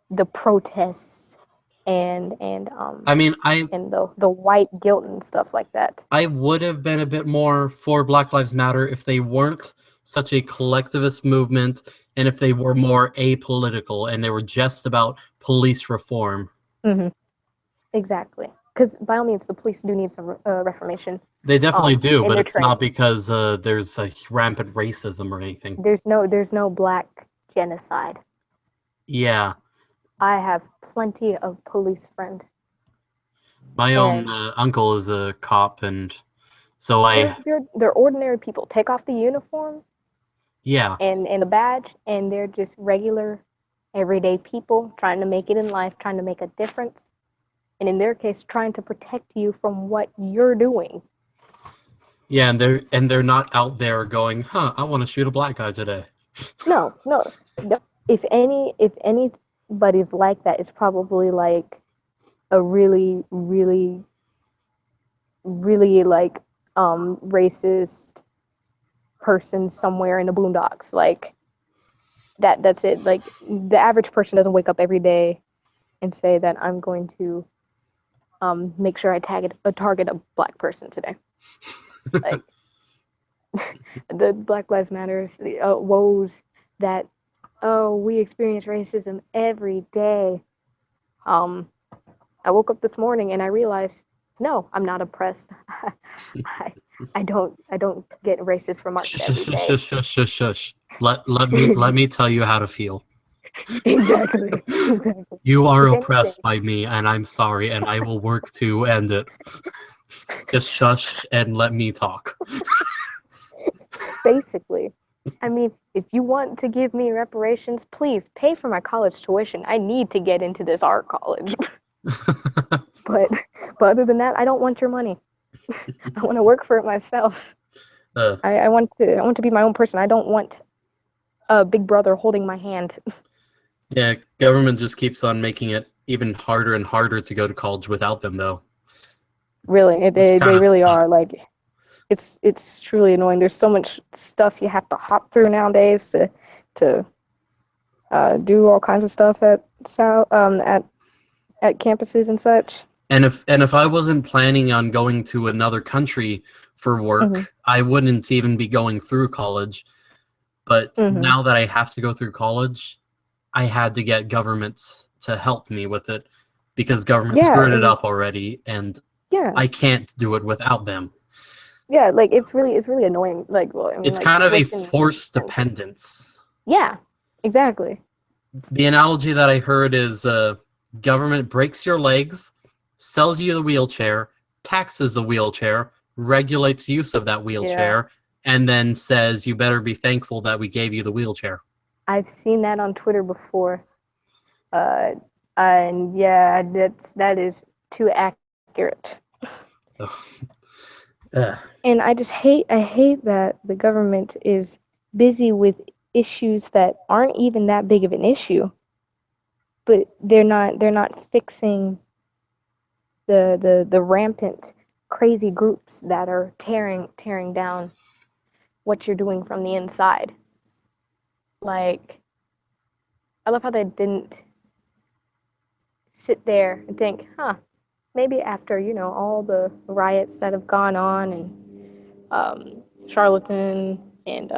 the protests I mean, and the white guilt and stuff like that. I would have been a bit more for Black Lives Matter if they weren't such a collectivist movement and if they were more apolitical and they were just about police reform. Mm-hmm. Exactly. Because by all means, the police do need some reformation. They definitely do, in but their it's not training. because there's a rampant racism or anything. There's no black genocide. Yeah. I have plenty of police friends. My own And uncle is a cop, and so they're ordinary people. Take off the uniform yeah. and the badge, and they're just regular, everyday people trying to make it in life, trying to make a difference. And in their case, trying to protect you from what you're doing. Yeah, and they're not out there going, "Huh, I want to shoot a black guy today." No. If anybody's like that, it's probably like a really, really, really like racist person somewhere in the boondocks. Like that's it. Like the average person doesn't wake up every day and say that I'm going to make sure I target a black person today. Like the Black Lives Matter woes that we experience racism every day. I woke up this morning and I realized, no, I'm not oppressed. I don't get racist remarks every day. Shush. Let me tell you how to feel. Exactly. You are If oppressed anything, by me, and I'm sorry, and I will work to end it. Just shush and let me talk. basically, I mean, if you want to give me reparations, please pay for my college tuition. I need to get into this art college. but other than that, I don't want your money. I want to work for it myself. I want to be my own person. I don't want a big brother holding my hand. Yeah, government just keeps on making it even harder and harder to go to college without them, though. Really, they Kinda really sucks. are. Like, it's truly annoying. There's so much stuff you have to hop through nowadays to do all kinds of stuff at at campuses and such. And if I wasn't planning on going to another country for work, Mhm. I wouldn't even be going through college. But Mhm. now that I have to go through college, I had to get governments to help me with it because government Yeah, screwed it and up already, and yeah, I can't do it without them. yeah. Like it's really annoying. Like, well, I mean, It's like kind of a working. forced dependence. Yeah, exactly. The analogy that I heard is government breaks your legs, sells you the wheelchair, taxes the wheelchair, regulates use of that Yeah, wheelchair, and then says you better be thankful that we gave you the wheelchair. I've seen that on Twitter before. Uh, and yeah, that is too accurate. So, uh, And I hate that the government is busy with issues that aren't even that big of an issue, but they're not fixing the rampant crazy groups that are tearing down what you're doing from the inside. Like, I love how they didn't sit there and think, huh, maybe after, all the riots that have gone on and Charlottesville and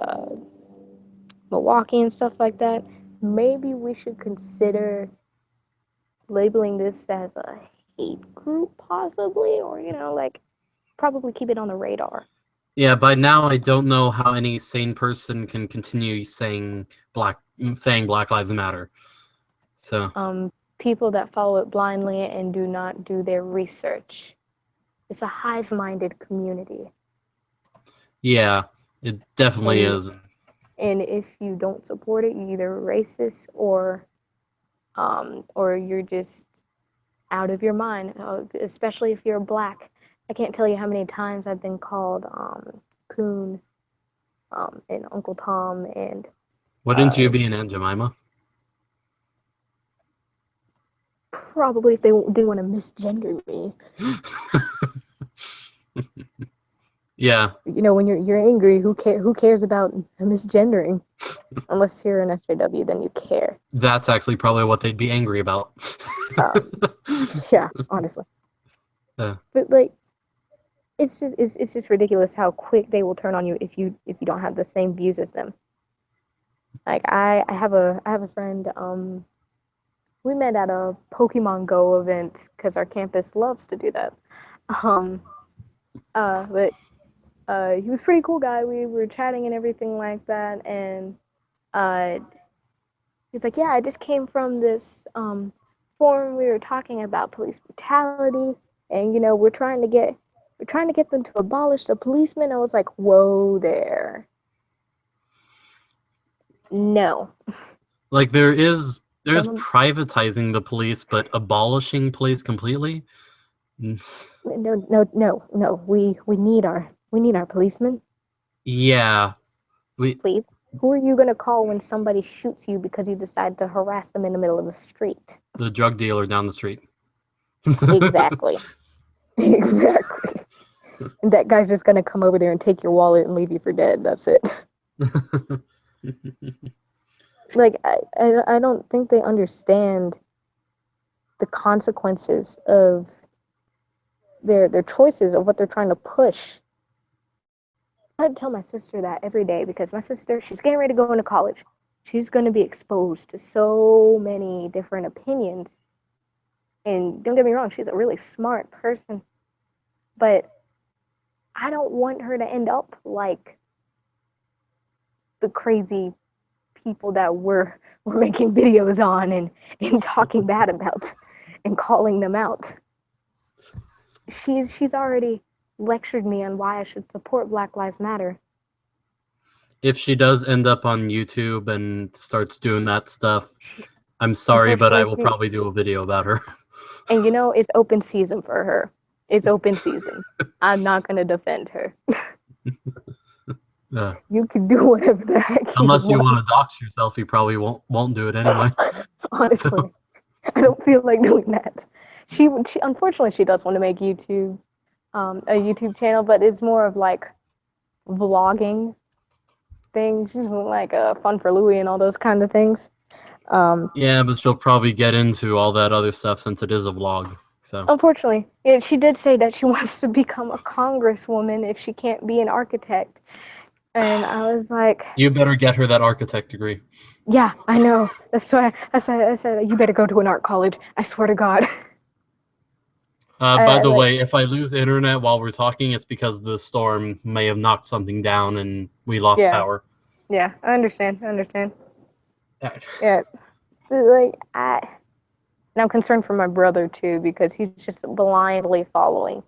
Milwaukee and stuff like that, maybe we should consider labeling this as a hate group, possibly, or, like, probably keep it on the radar. yeah, by now I don't know how any sane person can continue saying Black Lives Matter. So People that follow it blindly and do not do their research. It's a hive-minded community. yeah, it definitely And is. and if you don't support it, you're either racist or you're just out of your mind, especially if you're black. I can't tell you how many times I've been called coon and Uncle Tom and Wouldn't you be an Aunt Jemima? probably if they didn't want to misgender me. Yeah, When you're angry, who cares about misgendering? Unless you're an SJW, then you care. that's actually probably what they'd be angry about. Yeah, honestly. Uh, But like, it's just ridiculous how quick they will turn on you if you don't have the same views as them. Like I have a friend. We met at a Pokemon Go event because our campus loves to do that. But he was a pretty cool guy. We were chatting and everything like that, and uh, he's like, "Yeah, I just came from this forum. We were talking about police brutality, and we're trying to get them to abolish the policemen." I was like, "Whoa, there, no." like there's Some privatizing the police, but abolishing police completely. No. We need our policemen. Yeah, Please. Who are you gonna call when somebody shoots you because you decide to harass them in the middle of the street? the drug dealer down the street. Exactly. Exactly. And that guy's just gonna come over there and take your wallet and leave you for dead. That's it. Like I don't think they understand the consequences of their choices of what they're trying to push. I tell my sister that every day because my sister, she's getting ready to go into college. She's going to be exposed to so many different opinions. And don't get me wrong, she's a really smart person. But I don't want her to end up like the crazy people that we're making videos on and talking bad about and calling them out. She's already lectured me on why I should support Black Lives Matter. If she does end up on YouTube and starts doing that stuff, I'm sorry, but I will probably do a video about her. And it's open season for her. It's open season. I'm not going to defend her. You can do whatever the heck unless you want want. to dox yourself, you probably won't do it anyway. Honestly, So. I don't feel like doing that. She unfortunately she does want to make YouTube, a YouTube channel, but it's more of like vlogging things. She's like Fun for Louie and all those kind of things. Yeah, but she'll probably get into all that other stuff since it is a vlog. So Unfortunately, yeah, she did say that she wants to become a congresswoman if she can't be an architect. And I was like, you better get her that architect degree. yeah, I know. That's why I said, you better go to an art college. I swear to God. By the Like, way, if I lose internet while we're talking, it's because the storm may have knocked something down and we lost yeah, power. yeah, I understand. Uh, Yeah, like and I'm concerned for my brother too because he's just blindly following.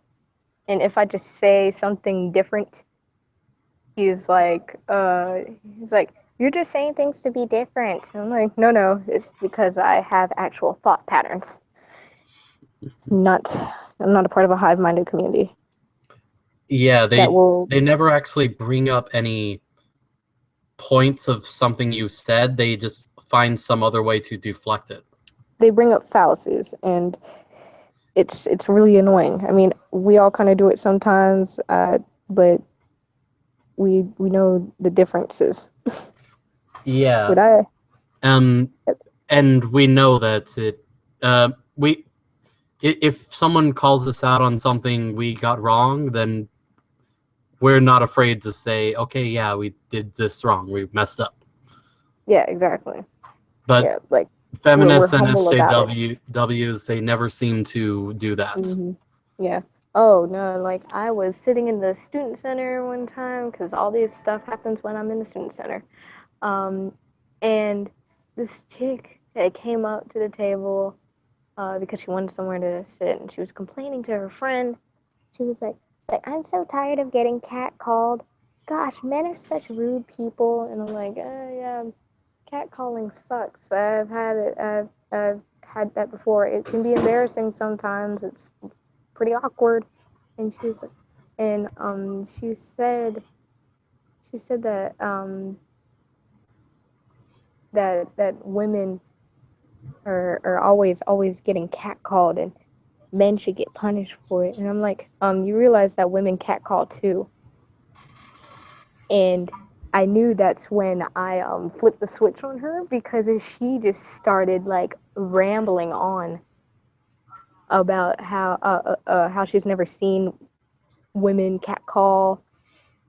And if I just say something different, he's like, you're just saying things to be different. And I'm like, no, it's because I have actual thought patterns. Not, I'm not a part of a hive-minded community. Yeah, They they never actually bring up any points of something you said. They just find some other way to deflect it. They bring up fallacies, and it's really annoying. I mean, we all kind of do it sometimes, but we know the differences. Yeah. But I And we know that if someone calls us out on something we got wrong, then we're not afraid to say, okay, yeah, we did this wrong. We messed up. yeah, exactly. But Yeah, like we're feminists and humble about it. SJWs, they never seem to do that. Mm-hmm. Yeah. Oh no, like I was sitting in the student center one time because all these stuff happens when I'm in the student center. And this chick that came up to the table because she wanted somewhere to sit, and she was complaining to her friend. She was like I'm so tired of getting catcalled. Gosh, men are such rude people. And I'm like, yeah, catcalling sucks. I've had it. I've had that before. It can be embarrassing sometimes. It's pretty awkward. And she was like, and she said that that women are always getting catcalled, and men should get punished for it. And I'm like, you realize that women catcall too. And I knew that's when I flipped the switch on her because she just started like rambling on about how she's never seen women catcall,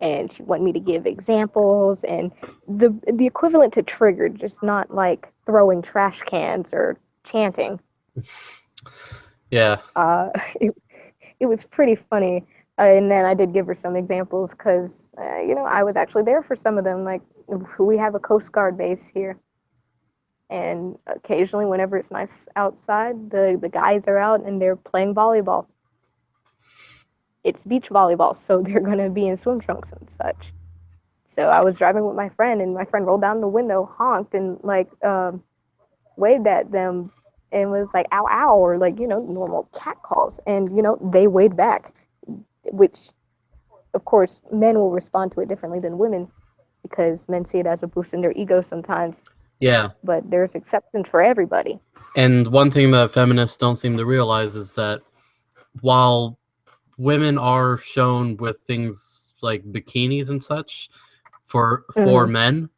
and she wanted me to give examples and the equivalent to triggered, just not like throwing trash cans or chanting. Yeah. It, it was pretty funny. And then I did give her some examples because, I was actually there for some of them. Like, we have a Coast Guard base here. And occasionally, whenever it's nice outside, the guys are out and they're playing volleyball. It's beach volleyball, so they're going to be in swim trunks and such. So I was driving with my friend, and my friend rolled down the window, honked, and like waved at them and was like, ow, ow, or like, normal cat calls. And, they waved back, which, of course, men will respond to it differently than women because men see it as a boost in their ego sometimes. Yeah. But there's acceptance for everybody. And one thing that feminists don't seem to realize is that while women are shown with things like bikinis and such for men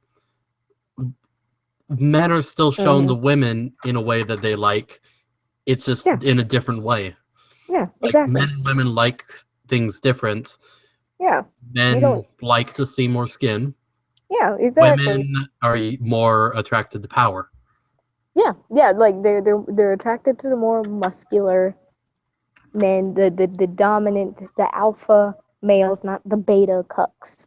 are still shown to women in a way that they like. It's just in a different way. Yeah, like exactly. Men and women like things different. Yeah. Men like to see more skin. Yeah, exactly. Women are more attracted to power. Yeah, like they're attracted to the more muscular men, the dominant, the alpha males, not the beta cucks.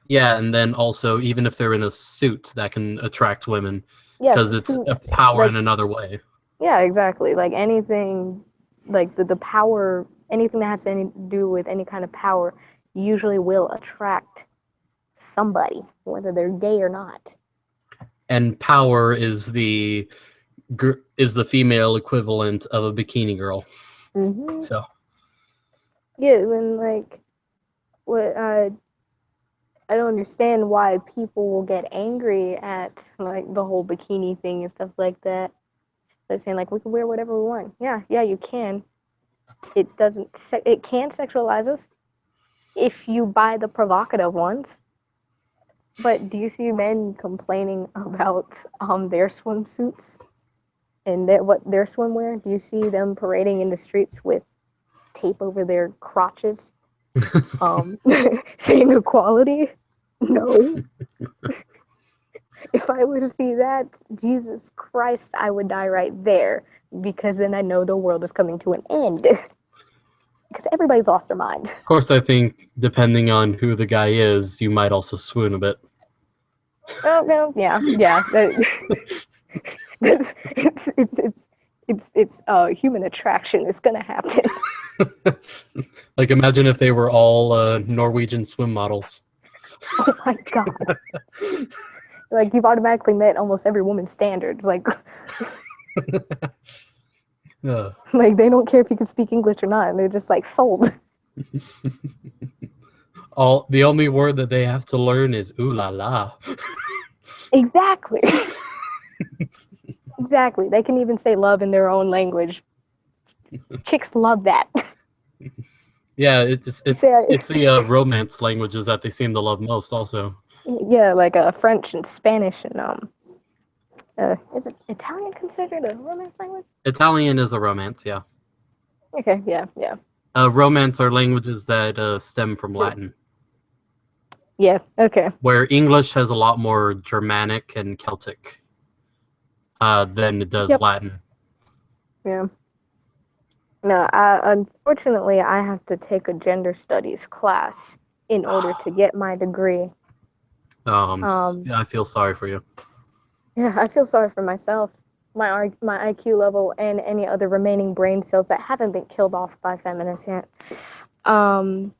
Yeah, and then also, even if they're in a suit, that can attract women because it's a power in another way. Yeah, exactly. Like anything, like the power, anything that has to do with any kind of power, usually will attract somebody, whether they're gay or not. And power is the female equivalent of a bikini girl. Mm-hmm. So. Yeah, and like, what I don't understand why people will get angry at like the whole bikini thing and stuff like that. They're saying like we can wear whatever we want. Yeah, you can. It doesn't. It can sexualize us if you buy the provocative ones. But do you see men complaining about their swimsuits and what their swimwear? Do you see them parading in the streets with tape over their crotches, saying equality? No. If I were to see that, Jesus Christ, I would die right there, because then I know the world is coming to an end. Because everybody's lost their mind. Of course, I think depending on who the guy is, you might also swoon a bit. Oh no, yeah. It's human attraction. It's gonna happen. Like, imagine if they were all Norwegian swim models. Oh my god. Like, you've automatically met almost every woman's standards. Like, like they don't care if you can speak English or not. They're just like sold. The only word that they have to learn is ooh la la. Exactly. Exactly. They can even say love in their own language. Chicks love that. Yeah, it's the romance languages that they seem to love most. Also, Yeah, like French and Spanish and is it Italian considered a romance language? Italian is a romance. Yeah, Okay, yeah. romance are languages that stem from Latin, Yeah, okay. where English has a lot more Germanic and Celtic than it does Yep. Latin. Yeah. No, unfortunately, I have to take a gender studies class in order to get my degree. Yeah, I feel sorry for you. Yeah, I feel sorry for myself, my IQ level, and any other remaining brain cells that haven't been killed off by feminists yet. But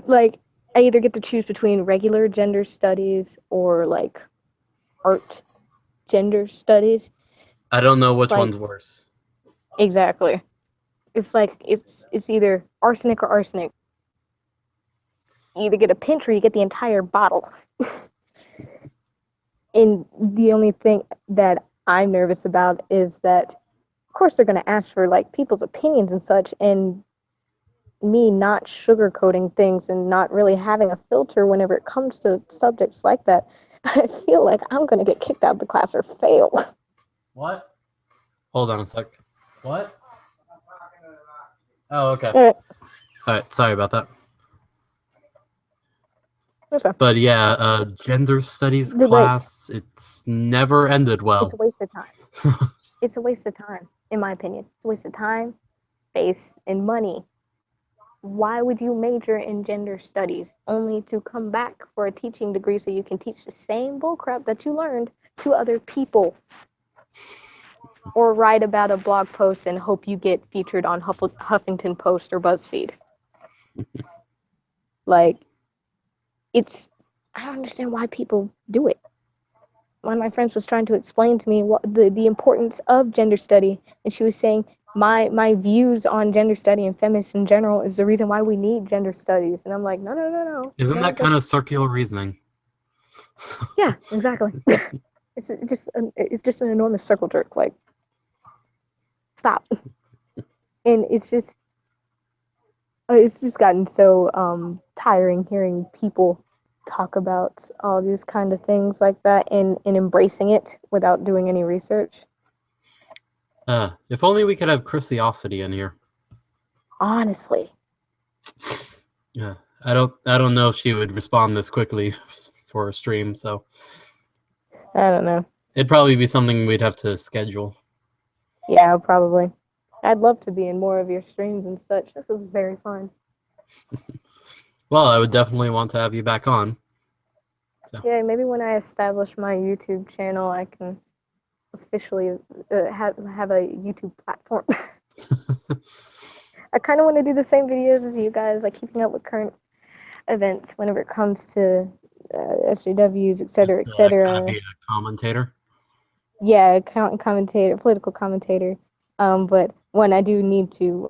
like, I either get to choose between regular gender studies or like art gender studies. I don't know It's which like- one's worse. Exactly. It's like it's either arsenic or arsenic. You either get a pinch or you get the entire bottle. And the only thing that I'm nervous about is that, of course, they're going to ask for like people's opinions and such, and me not sugarcoating things and not really having a filter whenever it comes to subjects like that. I feel like I'm going to get kicked out of the class or fail. What? Hold on a sec. What? Oh, okay. Yeah. All right, sorry about that. Okay. But yeah, gender studies Wait. class, it's never ended well. It's a waste of time. It's a waste of time, in my opinion. It's a waste of time, space, and money. Why would you major in gender studies only to come back for a teaching degree so you can teach the same bullcrap that you learned to other people? Or write about a blog post and hope you get featured on Huffington Post or BuzzFeed. Like, I don't understand why people do it. One of my friends was trying to explain to me what the importance of gender study, and she was saying my views on gender study and feminists in general is the reason why we need gender studies. And I'm like, no. Isn't that kind of circular reasoning? Yeah, exactly. It's just an enormous circle jerk. Like, stop. And it's just gotten so tiring hearing people talk about all these kind of things like that and embracing it without doing any research. If only we could have Chrisiosity in here. Honestly. Yeah, I don't know if she would respond this quickly for a stream, so I don't know. it'd probably be something we'd have to schedule. Yeah, probably. I'd love to be in more of your streams and such. This was very fun. Well, I would definitely want to have you back on. So. Yeah, maybe when I establish my YouTube channel, I can officially have a YouTube platform. I kind of want to do the same videos as you guys, like keeping up with current events whenever it comes to SJWs, etc., etc. Kind of be a commentator. Yeah, commentator, political commentator. But when I do need to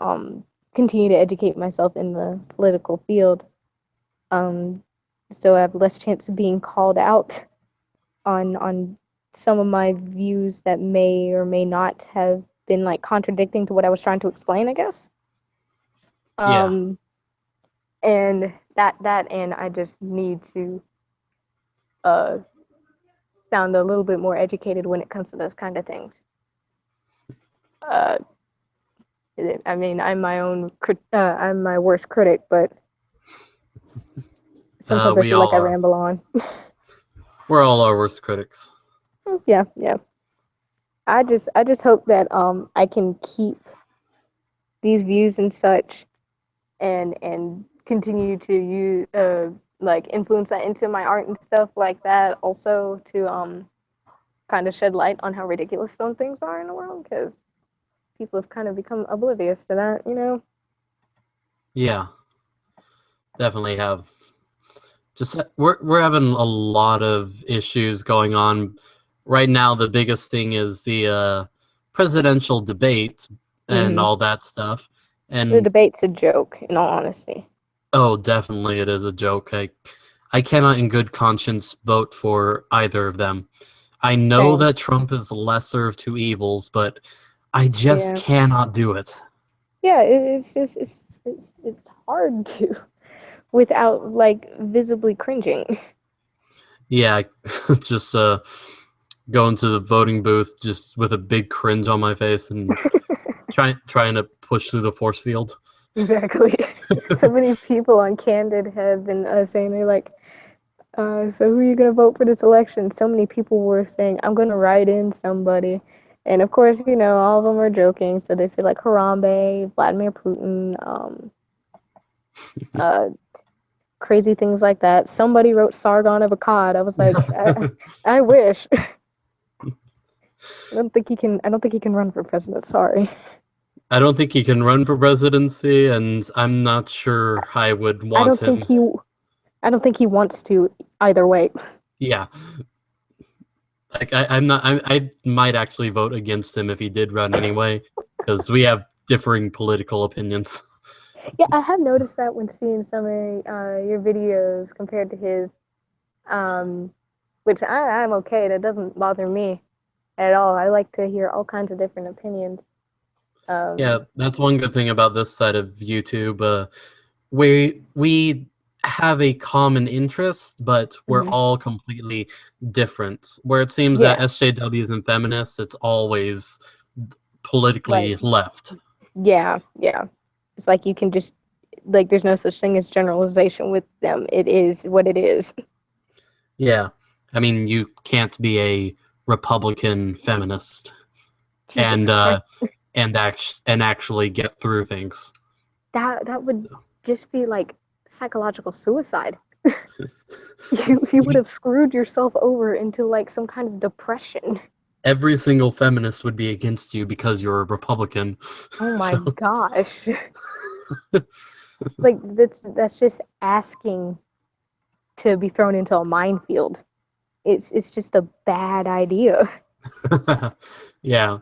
continue to educate myself in the political field, so I have less chance of being called out on some of my views that may or may not have been like contradicting to what I was trying to explain, I guess. Yeah. And that and I just need to sound a little bit more educated when it comes to those kind of things. Uh, I mean, I'm my worst critic, but sometimes I We feel like all I are. ramble on. We're all our worst critics. Yeah, yeah. I just hope that I can keep these views and such, and continue to use like influence that into my art and stuff like that. Also to kind of shed light on how ridiculous some things are in the world, because people have kind of become oblivious to that, you know. Yeah, definitely have. Just we're having a lot of issues going on right now. The biggest thing is the presidential debate and Mm-hmm. all that stuff. The And debate's a joke, in all honesty. oh, definitely it is a joke. I cannot in good conscience vote for either of them. I know Same. that Trump is the lesser of two evils, but I just Yeah. cannot do it. Yeah, it's just it's hard to without like visibly cringing. Yeah, just go into the voting booth just with a big cringe on my face and trying to push through the force field. Exactly. So many people on Candid have been saying they're like, so who are you gonna vote for this election? So many people were saying, I'm gonna write in somebody. And of course, you know, all of them are joking. So they say like Harambe, Vladimir Putin, uh, crazy things like that. Somebody wrote Sargon of Akkad. I was like, I wish. I don't think he can. I don't think he can run for president. Sorry. I don't think he can run for presidency, and I'm not sure I would I want don't think him. he. I don't think he wants to either way. Yeah, like I'm not. I might actually vote against him if he did run anyway, because we have differing political opinions. Yeah, I have noticed that when seeing some of your videos compared to his, um, which I'm okay. That doesn't bother me at all. I like to hear all kinds of different opinions. Yeah, that's one good thing about this side of YouTube. We have a common interest, but we're Mhm. all completely different. Where it seems that Yeah, SJWs and feminists, it's always politically like left. yeah, yeah. It's like you can just like there's no such thing as generalization with them. It is what it is. Yeah, I mean you can't be a Republican feminist Jesus and Christ, actually get through things. that would So, just be like psychological suicide. You would have screwed yourself over into like some kind of depression. every single feminist would be against you because you're a Republican. Oh my So gosh. Like that's just asking to be thrown into a minefield. It's just a bad idea. yeah.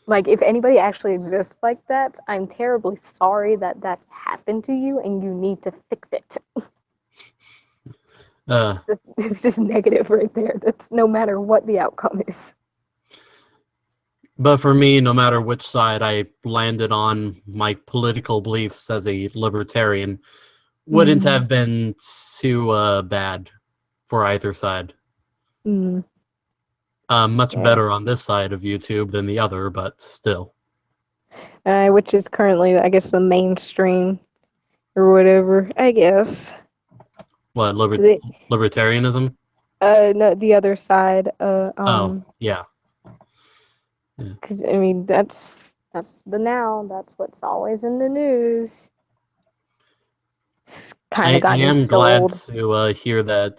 Like if anybody actually exists like that, I'm terribly sorry that that's happened to you and you need to fix it. Uh, It's just negative right there. That's no matter what the outcome is. but for me, no matter which side I landed on, my political beliefs as a libertarian wouldn't Mm, have been too bad for either side. mm, Much yeah. better on this side of YouTube than the other, but still. Which is currently, I guess, the mainstream or whatever. I guess. What, The, libertarianism? no, the other side. Oh, yeah. Because I mean, that's the now. That's what's always in the news. It's kind I of gotten am glad sold. to hear that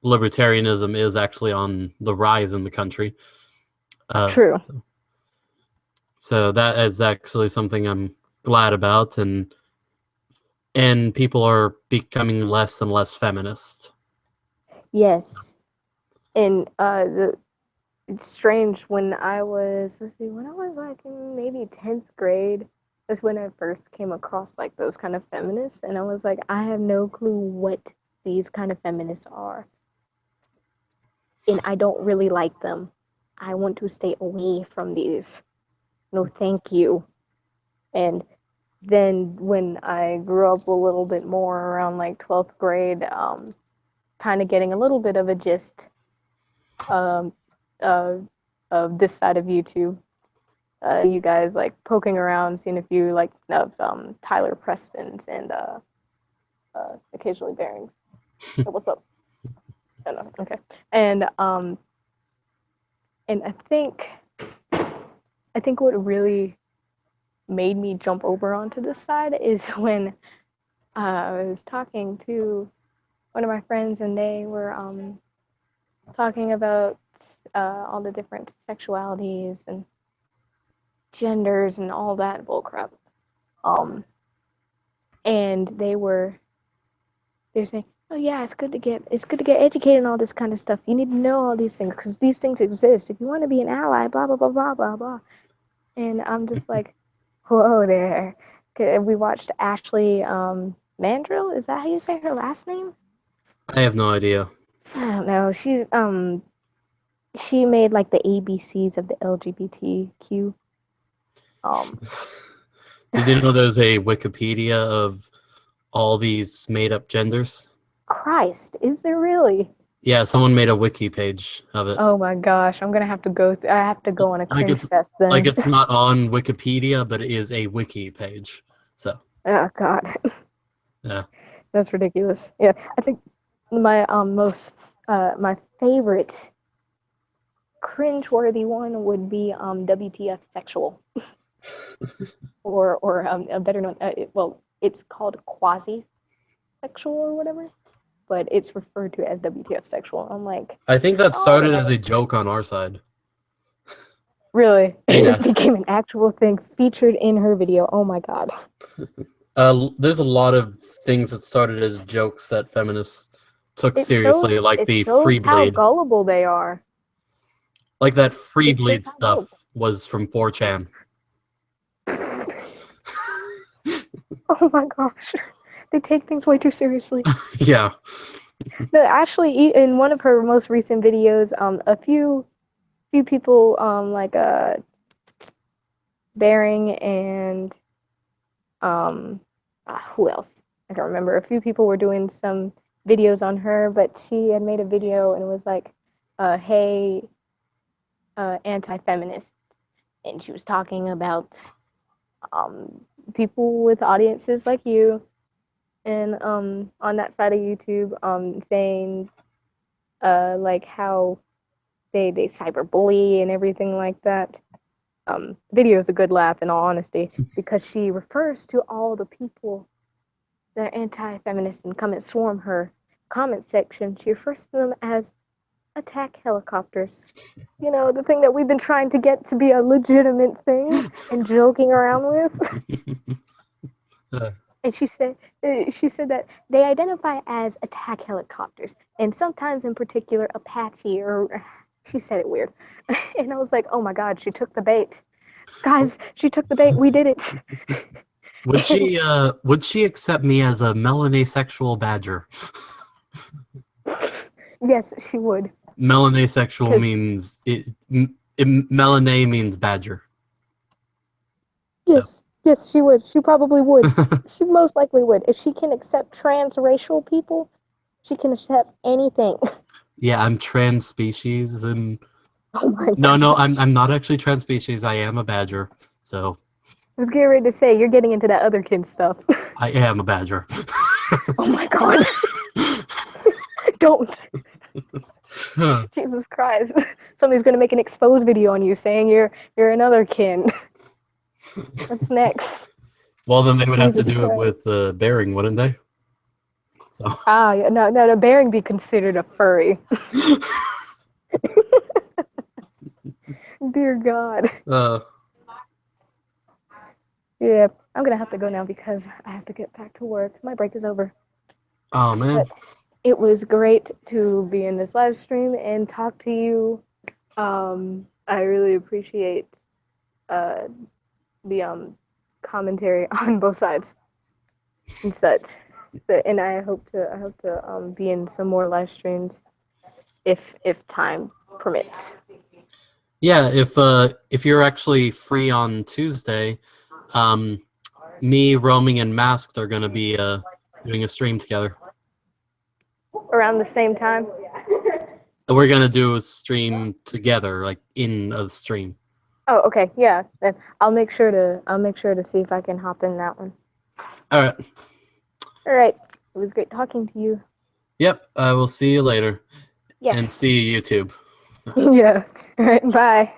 libertarianism is actually on the rise in the country. True. So that is actually something I'm glad about, and people are becoming less and less feminist. Yes. And it's strange when I was, let's see, when I was like in maybe 10th grade, that's when I first came across like those kind of feminists. And I was like, I have no clue what these kind of feminists are. And I don't really like them. I want to stay away from these. No, thank you. And then when I grew up a little bit more around like 12th grade, kind of getting a little bit of a gist um, of this side of YouTube. You guys like poking around, seeing a few like of Tyler Preston's and occasionally Bearings. So what's up? Oh, no. Okay. And I think what really made me jump over onto this side is when I was talking to one of my friends and they were talking about all the different sexualities and genders and all that bullcrap. And they're saying, oh yeah, it's good to get educated on all this kind of stuff. You need to know all these things because these things exist. If you want to be an ally, blah blah blah blah blah blah. And I'm just like, whoa there. We watched Ashley Mandrill. Is that how you say her last name? I have no idea. I don't know. She made like the ABCs of the LGBTQ. Did you know there's a Wikipedia of all these made-up genders? Christ, is there really? Yeah, someone made a wiki page of it. Oh my gosh, I'm gonna have to go. I have to go on a cringe fest then. Like it's not on Wikipedia, but it is a wiki page. So. Oh God. Yeah. That's ridiculous. Yeah, I think my my favorite cringe-worthy one would be WTF sexual, or a better known. Well, it's called quasi-sexual or whatever, but it's referred to as WTF sexual. I'm like, I think that started as a joke on our side. Really? Yeah. It became an actual thing featured in her video. Oh my God. There's a lot of things that started as jokes that feminists took seriously, like the free how bleed. gullible they are. Like that free It shows bleed how stuff gullible. was from 4chan. Oh my gosh. They take things way too seriously. Yeah. No, actually, in one of her most recent videos, a few people, like Bearing and who else? I don't remember. A few people were doing some videos on her, but she had made a video and it was like, "Hey, anti-feminist," and she was talking about people with audiences like you, and on that side of YouTube, saying like how they cyberbully and everything like that. Video is a good laugh, in all honesty, because she refers to all the people that are anti-feminist and come and swarm her comment section. She refers to them as attack helicopters. You know, the thing that we've been trying to get to be a legitimate thing and joking around with. And she said that they identify as attack helicopters, and sometimes in particular Apache, or she said it weird. And I was like, oh my God, she took the bait. Guys, she took the bait. We did it. Would she accept me as a melanisexual badger? Yes, she would. Melanisexual means melanae means badger. Yes. So. Yes, she would. She probably would. She most likely would. If she can accept transracial people, she can accept anything. Yeah, I'm trans species, and oh my no, I'm not actually trans species. I am a badger. So I was getting ready to say you're getting into that other kid stuff. I am a badger. Oh my God! Don't. Jesus Christ! Somebody's gonna make an exposed video on you saying you're another kin. What's next? Well, then they would have to do it with Bearing, wouldn't they? So. Yeah, no, the Bearing be considered a furry. Dear God. Yeah, I'm gonna have to go now because I have to get back to work. My break is over. Oh man. But it was great to be in this live stream and talk to you. I really appreciate the commentary on both sides and such. And I hope to be in some more live streams if time permits. Yeah, if you're actually free on Tuesday, me, Roaming, and Masked are gonna be doing a stream together. around the same time. We're gonna do a stream together, like in a stream. Oh, okay, yeah. Then I'll make sure to see if I can hop in that one. All right. All right. It was great talking to you. Yep. I will see you later. Yes. And see you, YouTube. Yeah. All right. Bye.